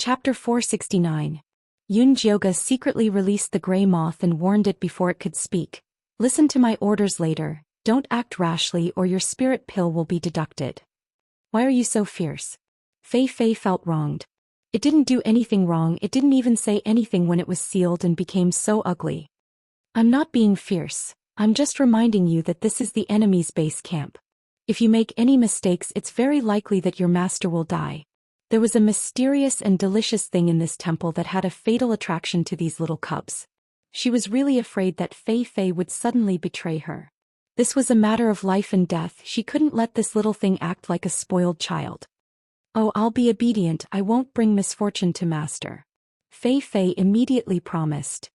Chapter 469. Yun Jioga secretly released the gray moth and warned it before it could speak. Listen to my orders later, don't act rashly or your spirit pill will be deducted. Why are you so fierce? Fei Fei felt wronged. It didn't do anything wrong, it didn't even say anything when it was sealed and became so ugly. I'm not being fierce, I'm just reminding you that this is the enemy's base camp. If you make any mistakes, it's very likely that your master will die. There was a mysterious and delicious thing in this temple that had a fatal attraction to these little cubs. She was really afraid that Fei Fei would suddenly betray her. This was a matter of life and death, she couldn't let this little thing act like a spoiled child. Oh, I'll be obedient, I won't bring misfortune to master. Fei Fei immediately promised.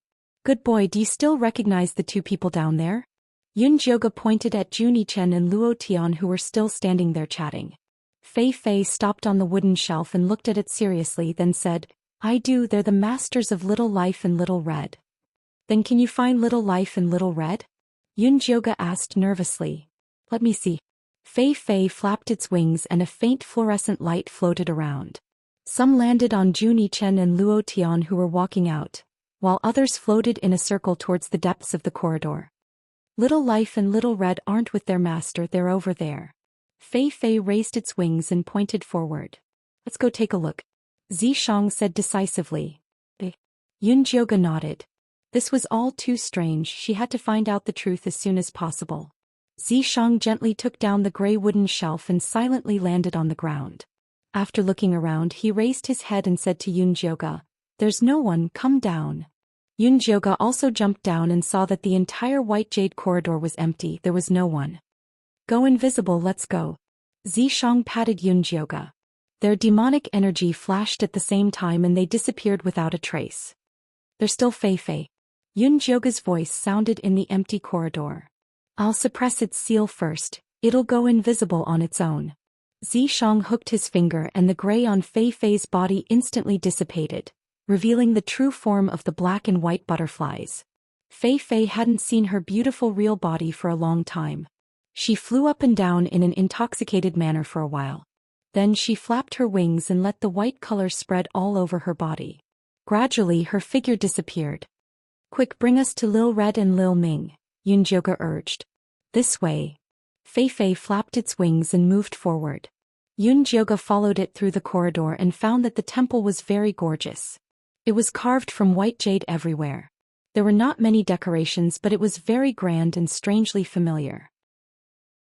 Good boy, do you still recognize the two people down there? Yun Jioga pointed at Zhou Xian and Luo Tian who were still standing there chatting. Fei Fei stopped on the wooden shelf and looked at it seriously, then said, I do, they're the masters of Little Life and Little Red. Then can you find Little Life and Little Red? Yun Jioga asked nervously. Let me see. Fei Fei flapped its wings and a faint fluorescent light floated around. Some landed on Zhou Xian and Luo Tian who were walking out, while others floated in a circle towards the depths of the corridor. Little Life and Little Red aren't with their master, they're over there. Fei Fei raised its wings and pointed forward. Let's go take a look. Xianxia said decisively. Yun Jioga nodded. This was all too strange, she had to find out the truth as soon as possible. Xianxia gently took down the gray wooden shelf and silently landed on the ground. After looking around, he raised his head and said to Yun Jioga, There's no one, come down. Yun Jioga also jumped down and saw that the entire white jade corridor was empty, there was no one. Go invisible, let's go. Xianxia patted Yun Jioga. Their demonic energy flashed at the same time and they disappeared without a trace. They're still Fei Fei. Yun Jioga's voice sounded in the empty corridor. I'll suppress its seal first, it'll go invisible on its own. Xianxia hooked his finger and the gray on Fei Fei's body instantly dissipated, revealing the true form of the black and white butterflies. Fei Fei hadn't seen her beautiful real body for a long time. She flew up and down in an intoxicated manner for a while. Then she flapped her wings and let the white color spread all over her body. Gradually her figure disappeared. Quick, bring us to Lil Red and Lil Ming, Yun Jioga urged. This way. Fei Fei flapped its wings and moved forward. Yun Jioga followed it through the corridor and found that the temple was very gorgeous. It was carved from white jade everywhere. There were not many decorations, but it was very grand and strangely familiar.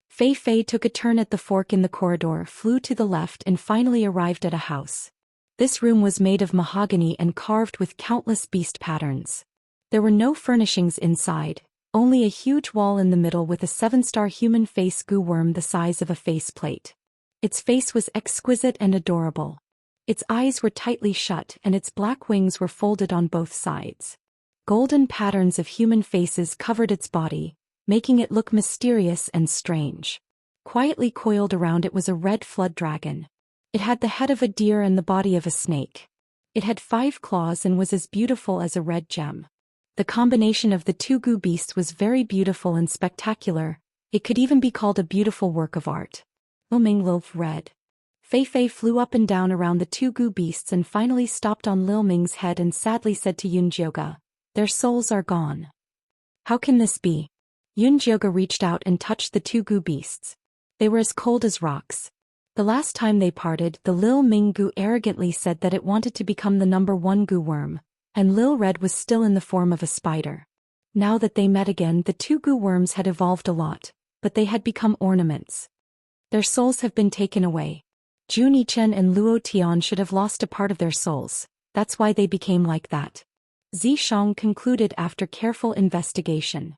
Fei Fei took a turn at the fork in the corridor, flew to the left and finally arrived at a house. This room was made of mahogany and carved with countless beast patterns. There were no furnishings inside, only a huge wall in the middle with a 7-star human face goo worm the size of a faceplate. Its face was exquisite and adorable. Its eyes were tightly shut and its black wings were folded on both sides. Golden patterns of human faces covered its body, making it look mysterious and strange. Quietly coiled around it was a red flood dragon. It had the head of a deer and the body of a snake. It had 5 claws and was as beautiful as a red gem. The combination of the two goo beasts was very beautiful and spectacular, it could even be called a beautiful work of art. Lil Ming Lil Red. Fei Fei flew up and down around the two goo beasts and finally stopped on Lil Ming's head and sadly said to Yun Jioga, Their souls are gone. How can this be? Yun Jioga reached out and touched the two goo beasts. They were as cold as rocks. The last time they parted, the Lil Ming goo arrogantly said that it wanted to become the #1 goo worm, and Lil Red was still in the form of a spider. Now that they met again, the two goo worms had evolved a lot, but they had become ornaments. Their souls have been taken away. Zhou Xian and Luo Tian should have lost a part of their souls, that's why they became like that. Xianxia concluded after careful investigation.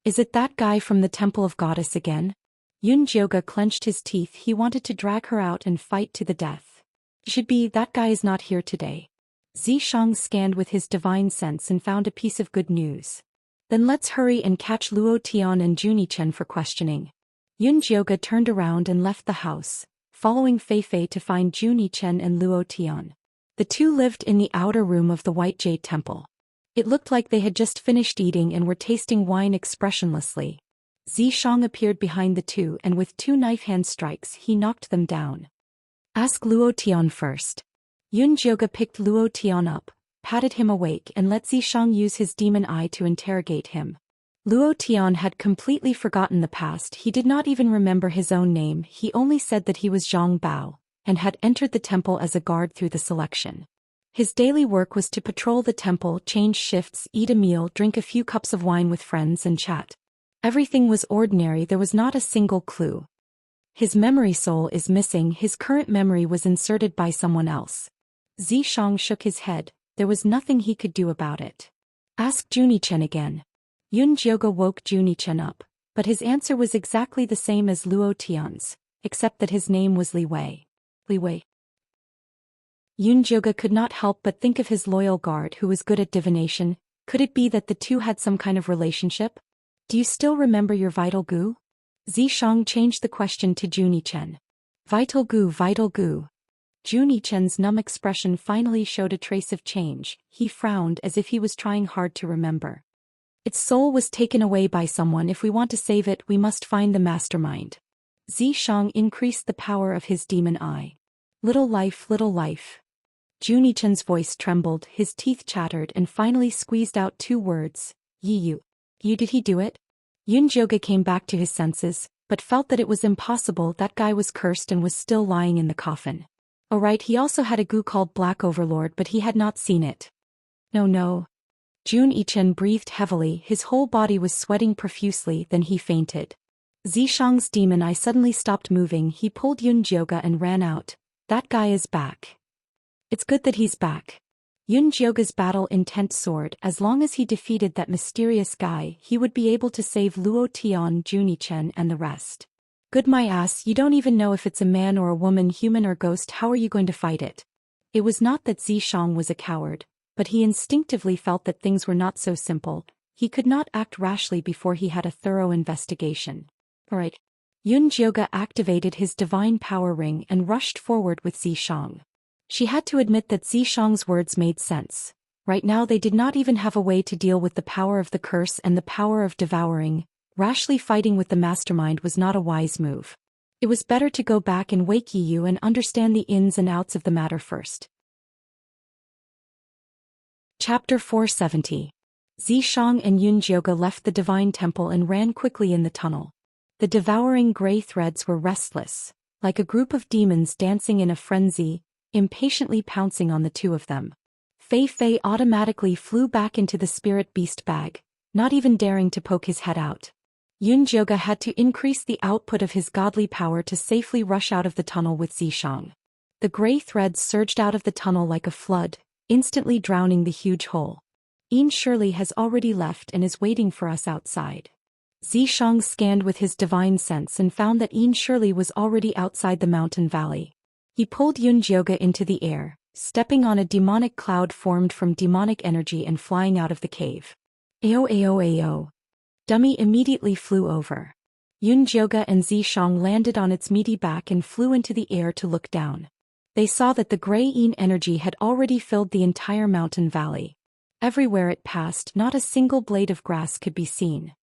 Is it that guy from the Temple of Goddess again? Yun Jioga clenched his teeth, he wanted to drag her out and fight to the death. Should be, that guy is not here today. Xianxia scanned with his divine sense and found a piece of good news. Then let's hurry and catch Luo Tian and Zhou Xian for questioning. Yun Jioga turned around and left the house, following Fei Fei to find Zhou Xian and Luo Tian. The two lived in the outer room of the White Jade Temple. It looked like they had just finished eating and were tasting wine expressionlessly. Xianxia appeared behind the two and with 2 knife hand strikes he knocked them down. Ask Luo Tian first. Yunjioge picked Luo Tian up, patted him awake and let Zishang use his demon eye to interrogate him. Luo Tian had completely forgotten the past. He did not even remember his own name. He only said that he was Zhang Bao, and had entered the temple as a guard through the selection. His daily work was to patrol the temple, change shifts, eat a meal, drink a few cups of wine with friends and chat. Everything was ordinary. There was not a single clue. His memory soul is missing. His current memory was inserted by someone else. Zishang shook his head. There was nothing he could do about it. Ask Junichen again. Yunjioge woke Junichen up, but his answer was exactly the same as Luo Tian's, except that his name was Li Wei. Li Wei. Yunjioge could not help but think of his loyal guard who was good at divination. Could it be that the two had some kind of relationship? Do you still remember your vital goo? Zishang changed the question to Junichen. Vital goo, vital goo. Junichen's numb expression finally showed a trace of change. He frowned as if he was trying hard to remember. Its soul was taken away by someone. If we want to save it, we must find the mastermind. Zishang increased the power of his demon eye. Little life, little life. Junichen's voice trembled, his teeth chattered and finally squeezed out two words. You. Did he do it? Yunjioge came back to his senses, but felt that it was impossible. That guy was cursed and was still lying in the coffin. Oh right, he also had a goo called Black Overlord, but he had not seen it. No. Junichen breathed heavily, his whole body was sweating profusely, then he fainted. Zishang's demon eye suddenly stopped moving. He pulled Yunjioge and ran out. That guy is back. It's good that he's back. Yunjioge's battle intent soared. As long as he defeated that mysterious guy, he would be able to save Luo Tian, Junichen and the rest. Good my ass, you don't even know if it's a man or a woman, human or ghost. How are you going to fight it? It was not that Zishang was a coward, but he instinctively felt that things were not so simple. He could not act rashly before he had a thorough investigation. Alright. Yunjioge activated his divine power ring and rushed forward with Zishang. She had to admit that Zishang's words made sense. Right now they did not even have a way to deal with the power of the curse and the power of devouring. Rashly fighting with the mastermind was not a wise move. It was better to go back and wake Yiyu and understand the ins and outs of the matter first. Chapter 470. Zishang and Yunjioge left the divine temple and ran quickly in the tunnel. The devouring gray threads were restless, like a group of demons dancing in a frenzy, impatiently pouncing on the two of them. Fei Fei automatically flew back into the spirit beast bag, not even daring to poke his head out. Yunjioge had to increase the output of his godly power to safely rush out of the tunnel with Zishang. The gray threads surged out of the tunnel like a flood, instantly drowning the huge hole. Shirley has already left and is waiting for us outside. Zishang scanned with his divine sense and found that Shirley was already outside the mountain valley. He pulled Yunjioge into the air, stepping on a demonic cloud formed from demonic energy and flying out of the cave. Ao. Dummy immediately flew over. Yunjioge and Zishang landed on its meaty back and flew into the air to look down. They saw that the gray energy had already filled the entire mountain valley. Everywhere it passed, not a single blade of grass could be seen.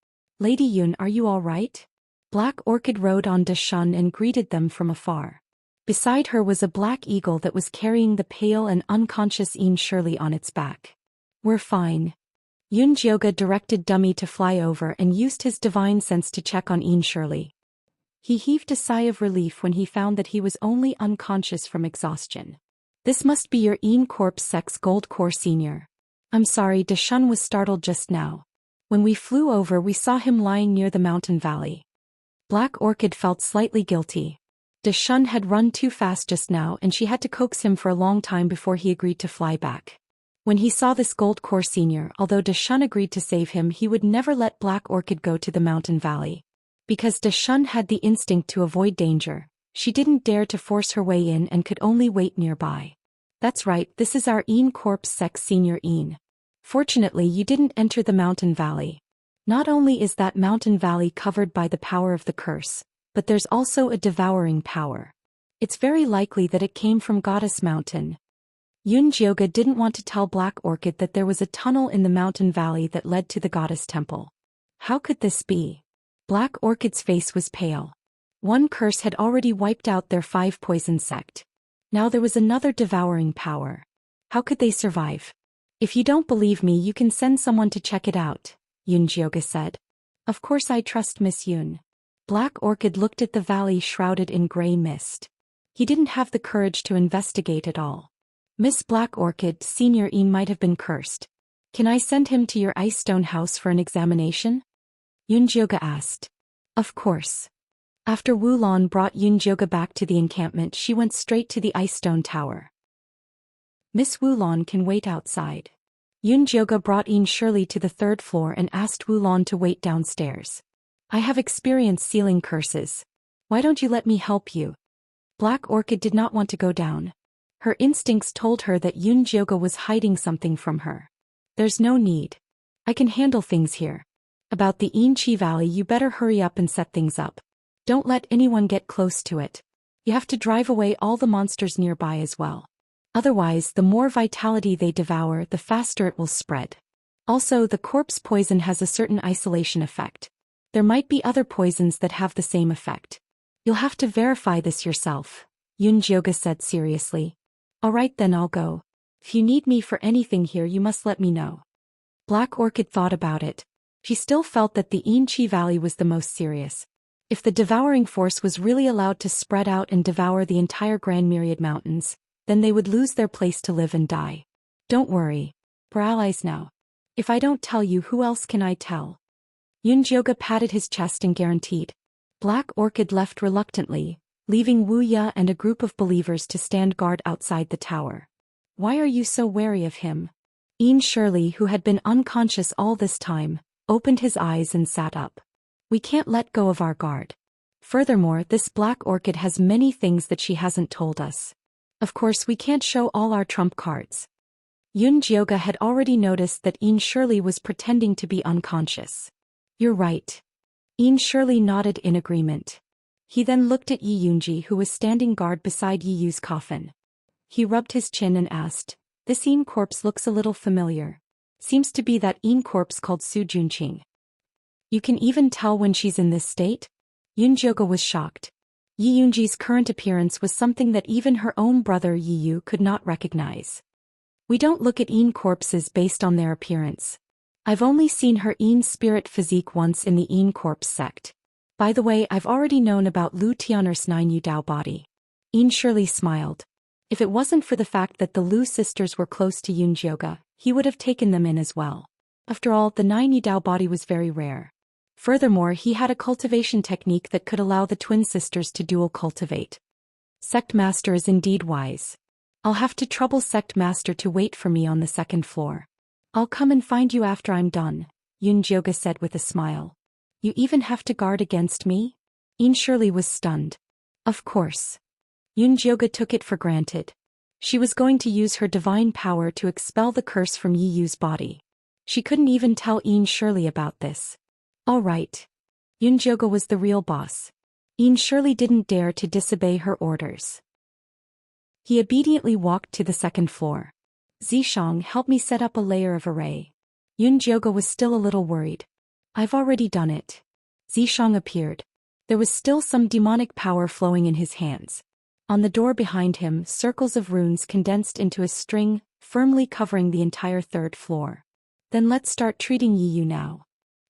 Lady Yun, are you all right? Black Orchid rode on Deshun and greeted them from afar. Beside her was a black eagle that was carrying the pale and unconscious Shirley on its back. We're fine. Yunjioge directed Dummy to fly over and used his divine sense to check on Shirley. He heaved a sigh of relief when he found that he was only unconscious from exhaustion. This must be your corpse sex Gold Core Senior. I'm sorry, Deshun was startled just now. When we flew over we saw him lying near the mountain valley. Black Orchid felt slightly guilty. Deshun had run too fast just now and she had to coax him for a long time before he agreed to fly back. When he saw this Gold Core Senior, although Deshun agreed to save him, he would never let Black Orchid go to the mountain valley. Because Deshun had the instinct to avoid danger, she didn't dare to force her way in and could only wait nearby. That's right, this is our corpse sex Senior. Fortunately you didn't enter the mountain valley. Not only is that mountain valley covered by the power of the curse, but there's also a devouring power. It's very likely that it came from Goddess Mountain. Yunjioge didn't want to tell Black Orchid that there was a tunnel in the mountain valley that led to the goddess temple. How could this be? Black Orchid's face was pale. One curse had already wiped out their 5 poison sect. Now there was another devouring power. How could they survive? If you don't believe me, you can send someone to check it out, Yunjioge said. Of course I trust Miss Yun. Black Orchid looked at the valley shrouded in gray mist. He didn't have the courage to investigate at all. Miss Black Orchid, Senior Yin might have been cursed. Can I send him to your ice stone house for an examination? Yunjioge asked. Of course. After Wulon brought Yunjioge back to the encampment, she went straight to the ice stone tower. Miss Wulon can wait outside. Yunjioge brought Yin Shirley to the third floor and asked Wulon to wait downstairs. I have experience sealing curses. Why don't you let me help you? Black Orchid did not want to go down. Her instincts told her that Yunjioge was hiding something from her. There's no need. I can handle things here. About the Yinchi Valley, you better hurry up and set things up. Don't let anyone get close to it. You have to drive away all the monsters nearby as well. Otherwise, the more vitality they devour, the faster it will spread. Also, the corpse poison has a certain isolation effect. There might be other poisons that have the same effect. You'll have to verify this yourself, Yunjioge said seriously. Alright then, I'll go. If you need me for anything here, you must let me know. Black Orchid thought about it. She still felt that the Yinchi Valley was the most serious. If the devouring force was really allowed to spread out and devour the entire Grand Myriad Mountains, then they would lose their place to live and die. Don't worry. We're allies now. If I don't tell you, who else can I tell? Yunjioge patted his chest and guaranteed. Black Orchid left reluctantly, leaving Wuxia and a group of believers to stand guard outside the tower. Why are you so wary of him? Yin Shirley, who had been unconscious all this time, opened his eyes and sat up. We can't let go of our guard. Furthermore, this Black Orchid has many things that she hasn't told us. Of course, we can't show all our trump cards. Yunjioge had already noticed that Yin Shirley was pretending to be unconscious. You're right. Yin Shirley nodded in agreement. He then looked at Yi Yunji, who was standing guard beside Yi Yu's coffin. He rubbed his chin and asked, This Yin corpse looks a little familiar. Seems to be that Yin corpse called Su Junqing. You can even tell when she's in this state? Yunjioge was shocked. Yi Yunji's current appearance was something that even her own brother Yi Yu could not recognize. We don't look at Yin corpses based on their appearance. I've only seen her Yin spirit physique once in the Yin corpse sect. By the way, I've already known about Lu Tian'er's 9 Yu Dao body. Yin Shirley smiled. If it wasn't for the fact that the Lu sisters were close to Yunjioge, he would have taken them in as well. After all, the 9 Yu Dao body was very rare. Furthermore, he had a cultivation technique that could allow the twin sisters to dual cultivate. Sect Master is indeed wise. I'll have to trouble Sect Master to wait for me on the second floor. I'll come and find you after I'm done, Yunjioge said with a smile. You even have to guard against me? Yin Shirley was stunned. Of course. Yunjioge took it for granted. She was going to use her divine power to expel the curse from Yi Yu's body. She couldn't even tell Yin Shirley about this. All right. Yunjioge was the real boss. Yin Shirley didn't dare to disobey her orders. He obediently walked to the second floor. Zishang, help me set up a layer of array. Yunjioge was still a little worried. I've already done it. Zishang appeared. There was still some demonic power flowing in his hands. On the door behind him, circles of runes condensed into a string, firmly covering the entire third floor. Then let's start treating Yi Yu now.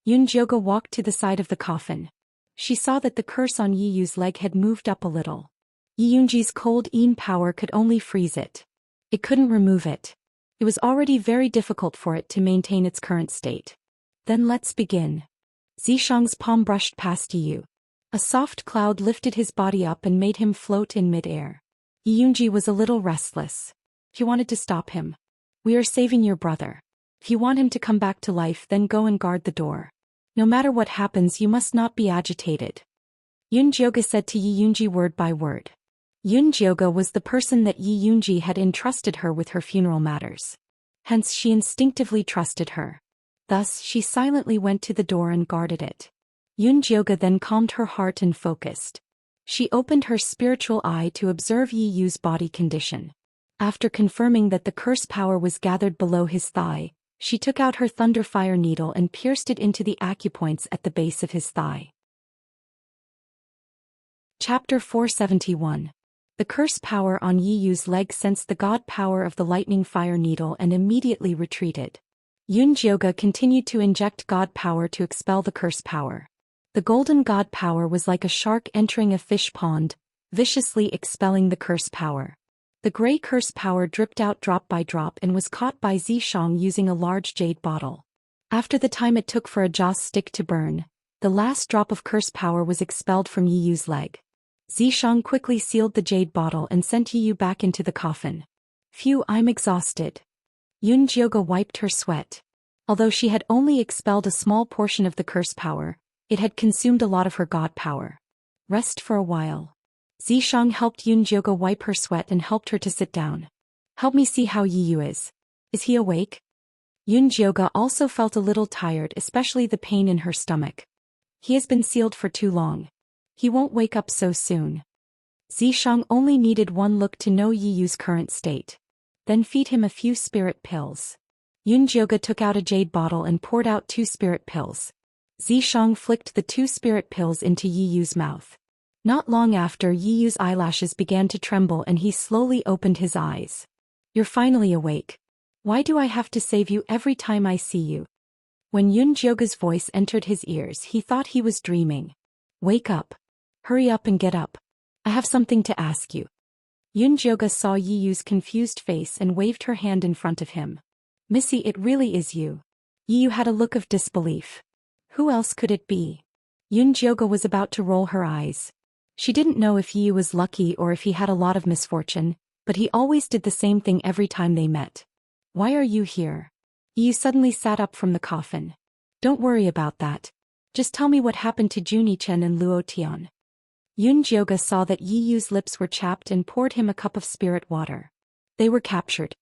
Yunjioge walked to the side of the coffin. She saw that the curse on Yi Yu's leg had moved up a little. Yi Yunji's cold Yin power could only freeze it. It couldn't remove it. It was already very difficult for it to maintain its current state. Then let's begin. Zishang's palm brushed past Yi Yu. A soft cloud lifted his body up and made him float in mid-air. Yi Yunji was a little restless. He wanted to stop him. We are saving your brother. If you want him to come back to life, then go and guard the door. No matter what happens, you must not be agitated. Yunjioge said to Yi Yunji word by word. Yunjioge was the person that Yi Yunji had entrusted her with her funeral matters. Hence she instinctively trusted her. Thus she silently went to the door and guarded it. Yunjioge then calmed her heart and focused. She opened her spiritual eye to observe Yi Yu's body condition. After confirming that the curse power was gathered below his thigh, she took out her thunderfire needle and pierced it into the acupoints at the base of his thigh. Chapter 471. The curse power on Yi Yu's leg sensed the god power of the lightning fire needle and immediately retreated. Yunjioga continued to inject god power to expel the curse power. The golden god power was like a shark entering a fish pond, viciously expelling the curse power. The gray curse power dripped out drop by drop and was caught by Zishang using a large jade bottle. After the time it took for a joss stick to burn, the last drop of curse power was expelled from Yi Yu's leg. Zishang quickly sealed the jade bottle and sent Yi Yu back into the coffin. Phew, I'm exhausted. Yunjioga wiped her sweat. Although she had only expelled a small portion of the curse power, it had consumed a lot of her god power. Rest for a while. Zishang helped Yunjioga wipe her sweat and helped her to sit down. Help me see how Yi Yu is. Is he awake? Yunjioga also felt a little tired, especially the pain in her stomach. He has been sealed for too long. He won't wake up so soon. Zishang only needed one look to know Yi Yu's current state. Then feed him a few spirit pills. Yunjioga took out a jade bottle and poured out 2 spirit pills. Zishang flicked the 2 spirit pills into Yi Yu's mouth. Not long after, Yi Yu's eyelashes began to tremble and he slowly opened his eyes. You're finally awake. Why do I have to save you every time I see you? When Yunjioga's voice entered his ears, he thought he was dreaming. Wake up. Hurry up and get up. I have something to ask you. Yunjioga saw Yi Yu's confused face and waved her hand in front of him. Missy, it really is you. Yi Yu had a look of disbelief. Who else could it be? Yunjioga was about to roll her eyes. She didn't know if Yi Yu was lucky or if he had a lot of misfortune, but he always did the same thing every time they met. Why are you here? Yi Yu suddenly sat up from the coffin. Don't worry about that. Just tell me what happened to Zhou and Luo Tian. Yunjioga saw that Yi Yu's lips were chapped and poured him a cup of spirit water. They were captured.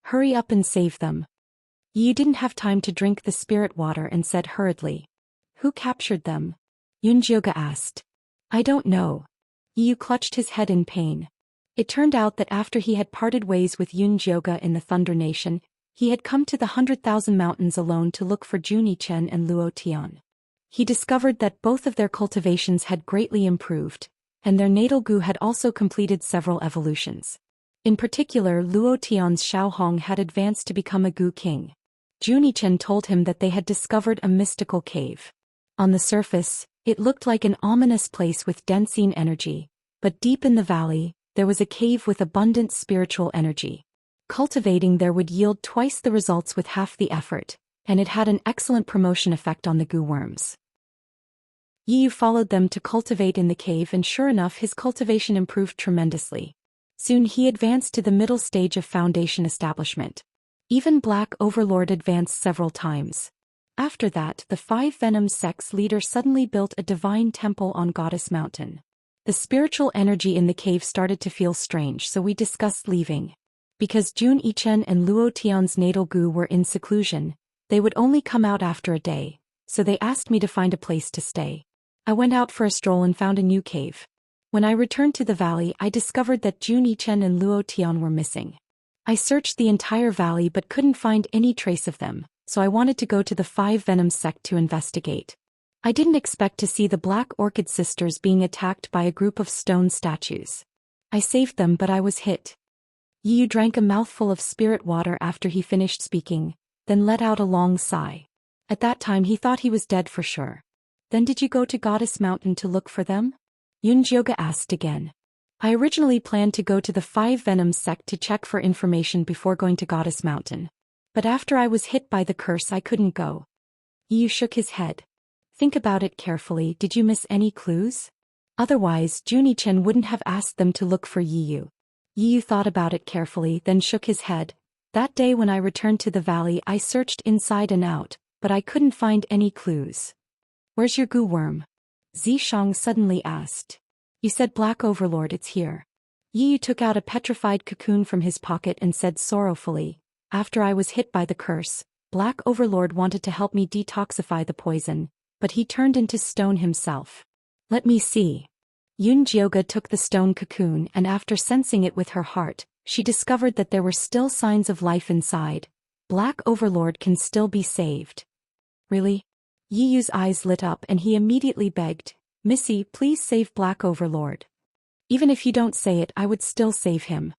Hurry up and save them. Yi Yu didn't have time to drink the spirit water and said hurriedly. Who captured them? Yunjioga asked. I don't know. Yi Yu clutched his head in pain. It turned out that after he had parted ways with Yunjioga in the Thunder Nation, he had come to the 100,000 Mountains alone to look for Zhou and Luo Tian. He discovered that both of their cultivations had greatly improved, and their natal gu had also completed several evolutions. In particular, Luo Tian's Xiaohong had advanced to become a gu king. Zhou told him that they had discovered a mystical cave. On the surface, it looked like an ominous place with densine energy, but deep in the valley, there was a cave with abundant spiritual energy. Cultivating there would yield twice the results with half the effort, and it had an excellent promotion effect on the gu worms. Yi Yu followed them to cultivate in the cave, and sure enough, his cultivation improved tremendously. Soon he advanced to the middle stage of foundation establishment. Even Black Overlord advanced several times. After that, the 5 Venom sect's leader suddenly built a divine temple on Goddess Mountain. The spiritual energy in the cave started to feel strange, so we discussed leaving. Because Zhou and Luo Tian's natal gu were in seclusion, they would only come out after a day, so they asked me to find a place to stay. I went out for a stroll and found a new cave. When I returned to the valley, I discovered that Zhou and Luo Tian were missing. I searched the entire valley but couldn't find any trace of them, so I wanted to go to the 5 Venom sect to investigate. I didn't expect to see the Black Orchid sisters being attacked by a group of stone statues. I saved them, but I was hit. Yi Yu drank a mouthful of spirit water after he finished speaking, then let out a long sigh. At that time he thought he was dead for sure. Then did you go to Goddess Mountain to look for them? Yunjioga asked again. I originally planned to go to the 5 Venom sect to check for information before going to Goddess Mountain. But after I was hit by the curse, I couldn't go. Yi Yu shook his head. Think about it carefully. Did you miss any clues? Otherwise, Zhou wouldn't have asked them to look for Yi Yu. Yi Yu thought about it carefully, then shook his head. That day when I returned to the valley, I searched inside and out, but I couldn't find any clues. Where's your gu worm? Zishang suddenly asked. You said Black Overlord, it's here. Yi Yu took out a petrified cocoon from his pocket and said sorrowfully, after I was hit by the curse, Black Overlord wanted to help me detoxify the poison, but he turned into stone himself. Let me see. Yunjioga took the stone cocoon, and after sensing it with her heart, she discovered that there were still signs of life inside. Black Overlord can still be saved. Really? Yi Yu's eyes lit up and he immediately begged, Missy, please save Black Overlord. Even if you don't say it, I would still save him.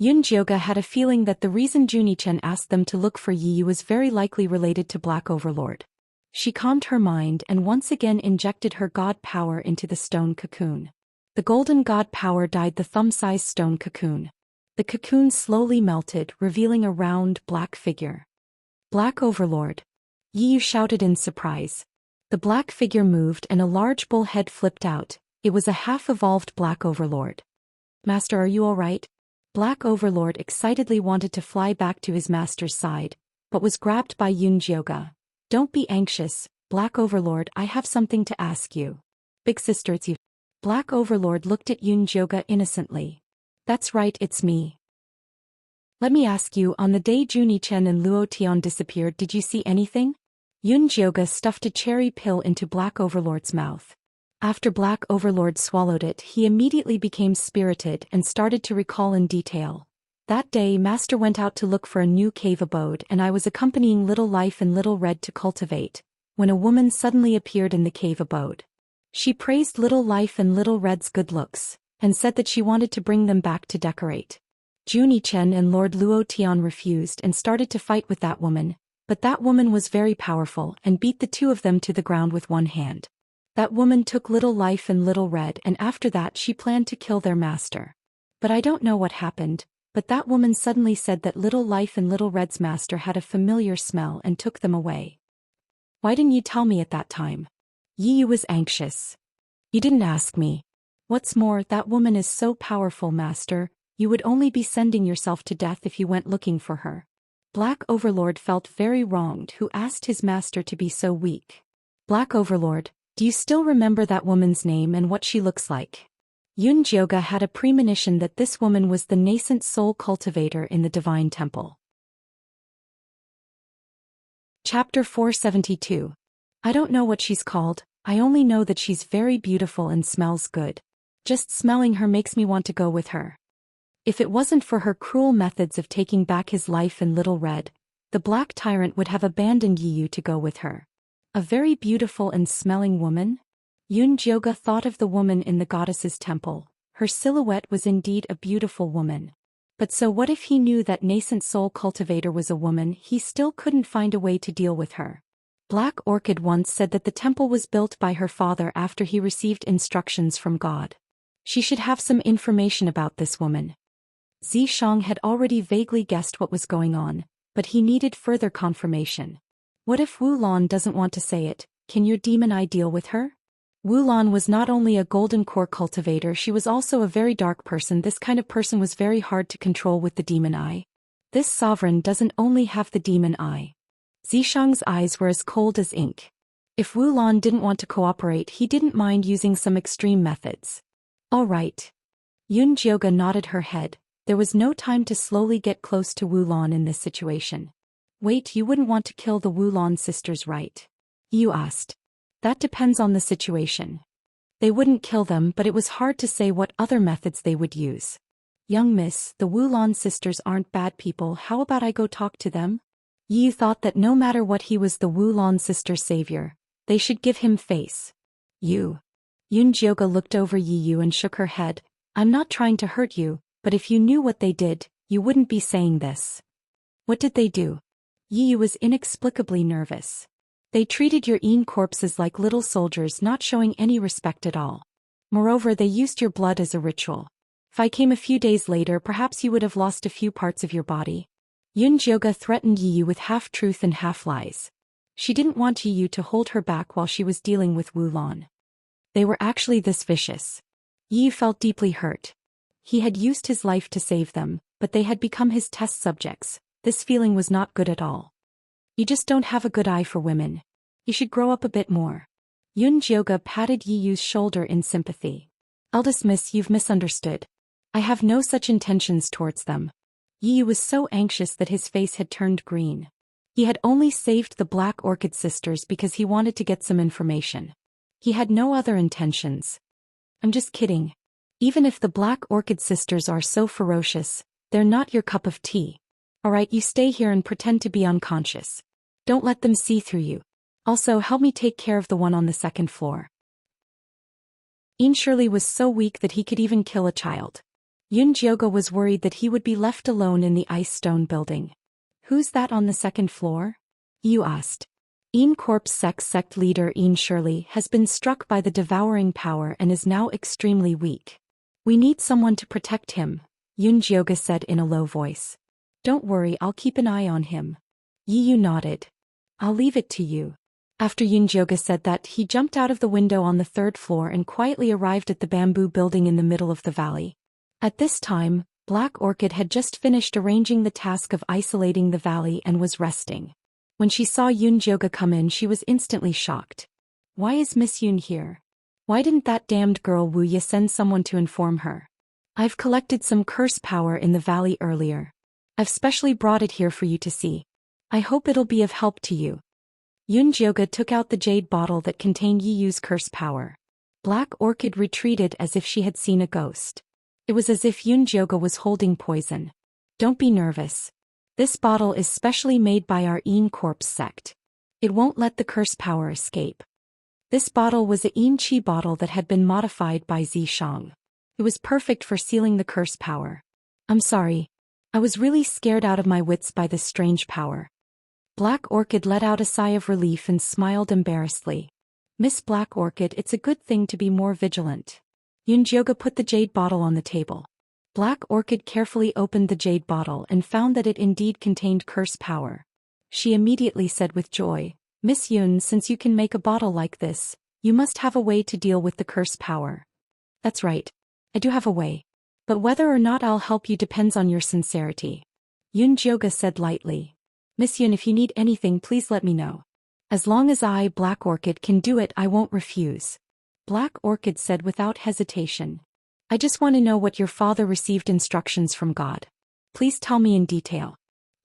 Yunjioga had a feeling that the reason Juni-chen asked them to look for Yi Yu was very likely related to Black Overlord. She calmed her mind and once again injected her god power into the stone cocoon. The golden god power dyed the thumb-sized stone cocoon. The cocoon slowly melted, revealing a round, black figure. Black Overlord. Yi Yu shouted in surprise. The black figure moved and a large bull head flipped out. It was a half-evolved Black Overlord. Master, are you all right? Black Overlord excitedly wanted to fly back to his master's side, but was grabbed by Yunjioga. Don't be anxious, Black Overlord, I have something to ask you. Big sister, it's you. Black Overlord looked at Yunjioga innocently. That's right, it's me. Let me ask you, on the day Juni-chen and Luo Tian disappeared, did you see anything? Yunjioga stuffed a cherry pill into Black Overlord's mouth. After Black Overlord swallowed it, he immediately became spirited and started to recall in detail. That day, Master went out to look for a new cave abode and I was accompanying Little Life and Little Red to cultivate, when a woman suddenly appeared in the cave abode. She praised Little Life and Little Red's good looks, and said that she wanted to bring them back to decorate. Juni-chen and Lord Luo Tian refused and started to fight with that woman, but that woman was very powerful and beat the two of them to the ground with one hand. That woman took Little Life and Little Red and after that she planned to kill their master. But I don't know what happened, but that woman suddenly said that Little Life and Little Red's master had a familiar smell and took them away. Why didn't you tell me at that time? Yi Yu was anxious. You didn't ask me. What's more, that woman is so powerful, master, you would only be sending yourself to death if you went looking for her. Black Overlord felt very wronged who asked his master to be so weak. Black Overlord, do you still remember that woman's name and what she looks like? Yunjioga had a premonition that this woman was the nascent soul cultivator in the Divine Temple. Chapter 472. I don't know what she's called, I only know that she's very beautiful and smells good. Just smelling her makes me want to go with her. If it wasn't for her cruel methods of taking back his life and Little Red, the Black Tyrant would have abandoned Yi Yu to go with her. A very beautiful and smelling woman? Yunjioga thought of the woman in the goddess's temple. Her silhouette was indeed a beautiful woman. But so what if he knew that nascent soul cultivator was a woman? He still couldn't find a way to deal with her. Black Orchid once said that the temple was built by her father after he received instructions from God. She should have some information about this woman. Zhishang had already vaguely guessed what was going on, but he needed further confirmation. What if Wulan doesn't want to say it? Can your demon eye deal with her? Wulan was not only a golden core cultivator, she was also a very dark person. This kind of person was very hard to control with the demon eye. This sovereign doesn't only have the demon eye. Zhishang's eyes were as cold as ink. If Wulan didn't want to cooperate, he didn't mind using some extreme methods. All right. Yunjioga nodded her head. There was no time to slowly get close to Wulan in this situation. Wait, you wouldn't want to kill the Wulan sisters, right? You asked. That depends on the situation. They wouldn't kill them, but it was hard to say what other methods they would use. Young miss, the Wulan sisters aren't bad people, how about I go talk to them? Yi Yu thought that no matter what, he was the Wulan sister savior. They should give him face. Yunjioga looked over Yi Yu and shook her head. I'm not trying to hurt you, but if you knew what they did, you wouldn't be saying this. What did they do? Yi Yu was inexplicably nervous. They treated your corpses like little soldiers, not showing any respect at all. Moreover, they used your blood as a ritual. If I came a few days later, perhaps you would have lost a few parts of your body. Yunjioga threatened Yi Yu with half-truth and half-lies. She didn't want Yi Yu to hold her back while she was dealing with Wulan. They were actually this vicious. Yi Yu felt deeply hurt. He had used his life to save them, but they had become his test subjects. This feeling was not good at all. You just don't have a good eye for women. You should grow up a bit more. Yunjioga patted Yi Yu's shoulder in sympathy. Eldest miss, you've misunderstood. I have no such intentions towards them. Yi Yu was so anxious that his face had turned green. He had only saved the Black Orchid sisters because he wanted to get some information. He had no other intentions. I'm just kidding. Even if the Black Orchid sisters are so ferocious, they're not your cup of tea. Alright, you stay here and pretend to be unconscious. Don't let them see through you. Also, help me take care of the one on the second floor. Shirley was so weak that he could even kill a child. Jioge was worried that he would be left alone in the ice stone building. Who's that on the second floor? Yu asked. Corp's sect leader Shirley has been struck by the devouring power and is now extremely weak. We need someone to protect him, Jioge said in a low voice. Don't worry, I'll keep an eye on him. Yu nodded. I'll leave it to you. After Jioge said that, he jumped out of the window on the third floor and quietly arrived at the bamboo building in the middle of the valley. At this time, Black Orchid had just finished arranging the task of isolating the valley and was resting. When she saw Jioge come in, she was instantly shocked. Why is Miss Yun here? Why didn't that damned girl Wuxia send someone to inform her? I've collected some curse power in the valley earlier. I've specially brought it here for you to see. I hope it'll be of help to you. Jioge took out the jade bottle that contained Yiyu's curse power. Black Orchid retreated as if she had seen a ghost. It was as if Jioge was holding poison. Don't be nervous. This bottle is specially made by our Corp's sect. It won't let the curse power escape. This bottle was a Qi bottle that had been modified by Zhou Xian. It was perfect for sealing the curse power. I'm sorry. I was really scared out of my wits by this strange power. Black Orchid let out a sigh of relief and smiled embarrassedly. Miss Black Orchid, it's a good thing to be more vigilant. Jioge put the jade bottle on the table. Black Orchid carefully opened the jade bottle and found that it indeed contained curse power. She immediately said with joy, Miss Yun, since you can make a bottle like this, you must have a way to deal with the curse power. That's right. I do have a way. But whether or not I'll help you depends on your sincerity. Jioge said lightly. Miss Yun, if you need anything, please let me know. As long as I, Black Orchid, can do it, I won't refuse. Black Orchid said without hesitation. I just want to know what your father received instructions from God. Please tell me in detail.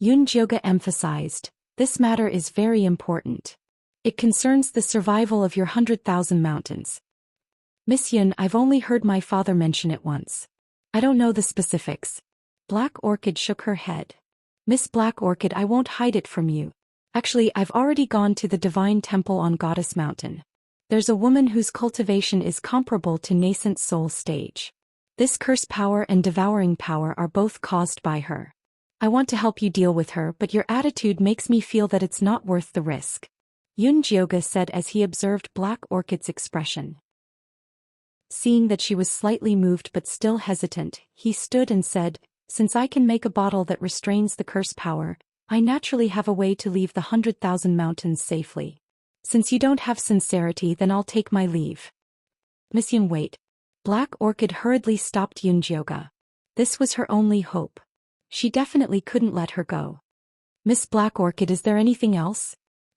Jioge emphasized, this matter is very important. It concerns the survival of your 100,000 mountains. Miss Yun, I've only heard my father mention it once. I don't know the specifics. Black Orchid shook her head. Miss Black Orchid, I won't hide it from you. Actually, I've already gone to the Divine Temple on Goddess Mountain. There's a woman whose cultivation is comparable to nascent soul stage. This curse power and devouring power are both caused by her. I want to help you deal with her, but your attitude makes me feel that it's not worth the risk. Jioge said as he observed Black Orchid's expression. Seeing that she was slightly moved but still hesitant, he stood and said, since I can make a bottle that restrains the curse power, I naturally have a way to leave the 100,000 mountains safely. Since you don't have sincerity, then I'll take my leave. Miss Yun, wait. Black Orchid hurriedly stopped Jioge. This was her only hope. She definitely couldn't let her go. Miss Black Orchid, is there anything else?